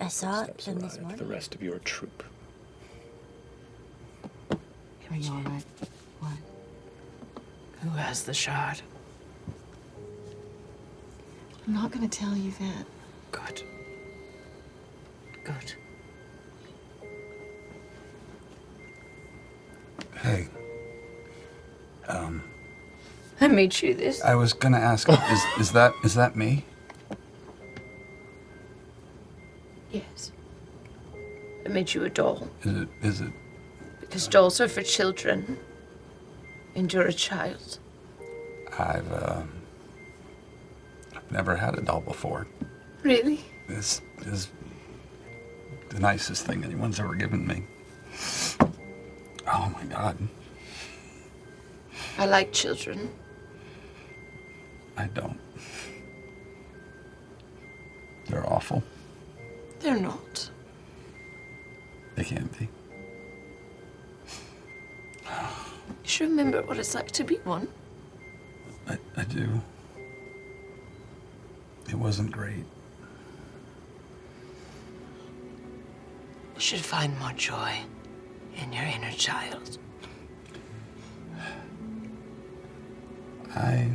Speaker 4: saw them this morning.
Speaker 1: The rest of your troop.
Speaker 8: Are you all right? What?
Speaker 2: Who has the shard?
Speaker 8: I'm not gonna tell you that.
Speaker 2: Good. Good.
Speaker 7: Hey,
Speaker 2: I made you this.
Speaker 7: I was gonna ask, is that me?
Speaker 2: Yes. I made you a doll.
Speaker 7: Is it?
Speaker 2: Because dolls are for children. And you're a child.
Speaker 7: I've never had a doll before.
Speaker 2: Really?
Speaker 7: This is the nicest thing anyone's ever given me. Oh my God.
Speaker 2: I like children.
Speaker 7: I don't. They're awful.
Speaker 2: They're not.
Speaker 7: They can't be.
Speaker 2: You should remember what it's like to be one.
Speaker 7: I do. It wasn't great.
Speaker 2: You should find more joy in your inner child.
Speaker 7: I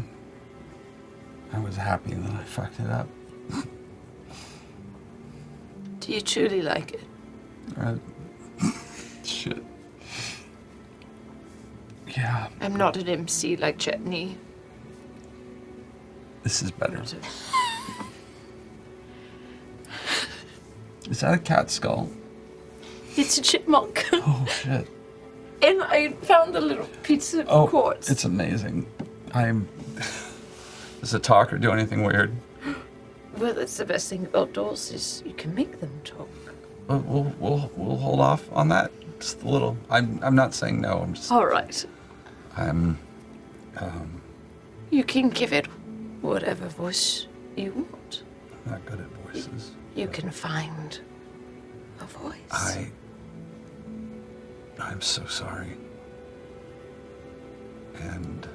Speaker 7: was happy that I fucked it up.
Speaker 2: Do you truly like it?
Speaker 7: Shit. Yeah,
Speaker 2: I'm not an MC like Chetney.
Speaker 7: this is better. Is that a cat skull?
Speaker 2: It's a chipmunk.
Speaker 7: Oh shit.
Speaker 2: And I found a little piece of quartz.
Speaker 7: It's amazing. Does it talk or do anything weird?
Speaker 2: Well, that's the best thing about dolls is you can make them talk.
Speaker 7: We'll hold off on that. Just a little. I'm not saying no. I'm just.
Speaker 2: All right. You can give it whatever voice you want.
Speaker 7: I'm not good at voices.
Speaker 2: You can find a voice.
Speaker 7: I'm so sorry. And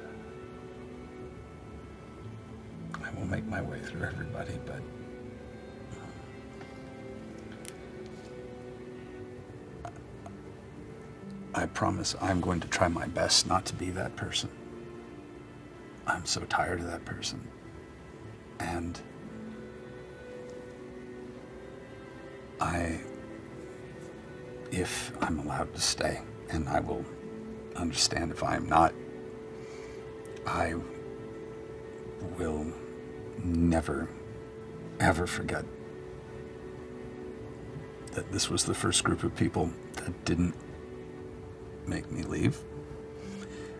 Speaker 7: I will make my way through everybody, but I promise I'm going to try my best not to be that person. I'm so tired of that person. And if I'm allowed to stay, and I will understand if I am not, I will never, ever forget that this was the first group of people that didn't make me leave.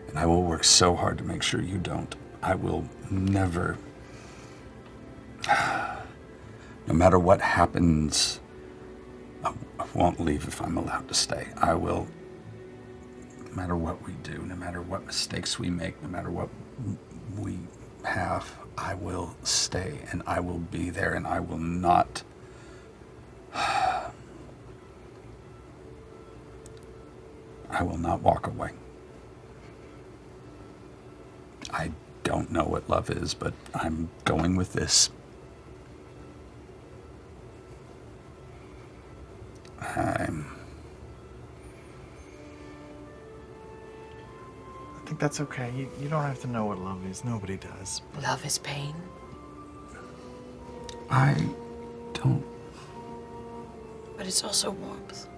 Speaker 7: And I will work so hard to make sure you don't. I will never, no matter what happens, I won't leave if I'm allowed to stay. I will, no matter what we do, no matter what mistakes we make, no matter what we have, I will stay and I will be there and I will not walk away. I don't don't know what love is, but I'm going with this.
Speaker 9: I think that's okay. You don't have to know what love is. Nobody does.
Speaker 2: Love is pain.
Speaker 7: I don't.
Speaker 2: But it's also warmth.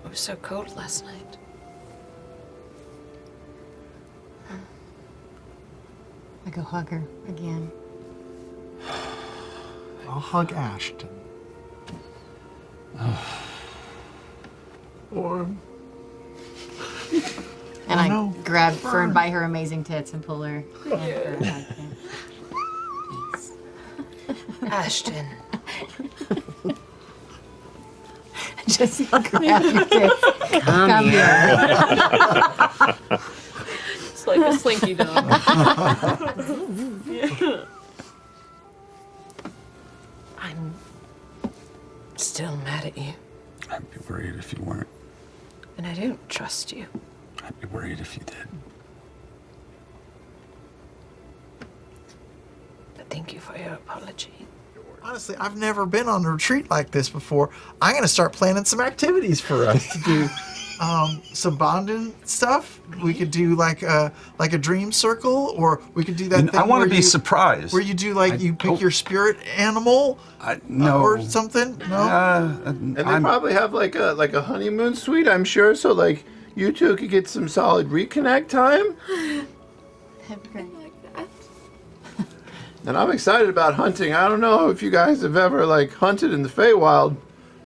Speaker 2: It was so cold last night.
Speaker 8: I go hug her again.
Speaker 9: I'll hug Ashton. Or
Speaker 8: And I
Speaker 9: no.
Speaker 8: grab Fern by her amazing tits and pull her. In for a hug.
Speaker 2: Ashton.
Speaker 8: Just grab your tits. Come here.
Speaker 2: It's like a slinky dog. I'm still mad at you,
Speaker 7: I'd be worried if you weren't.
Speaker 2: and I don't trust you.
Speaker 7: I'd be worried if you did.
Speaker 2: But thank you for your apology.
Speaker 10: Honestly, I've never been on a retreat like this before. I'm gonna start planning some activities for us to do. Some bonding stuff. We could do like a dream circle, or we could do that thing.
Speaker 7: I want
Speaker 10: where
Speaker 7: to be
Speaker 10: you-
Speaker 7: surprised.
Speaker 10: Where you do like you pick your spirit animal,
Speaker 7: no.
Speaker 10: or something. No.
Speaker 6: And they probably have like a honeymoon suite, I'm sure. So like you two could get some solid reconnect time.
Speaker 8: That'd be great.
Speaker 6: And I'm excited about hunting. I don't know if you guys have ever like hunted in the Feywild.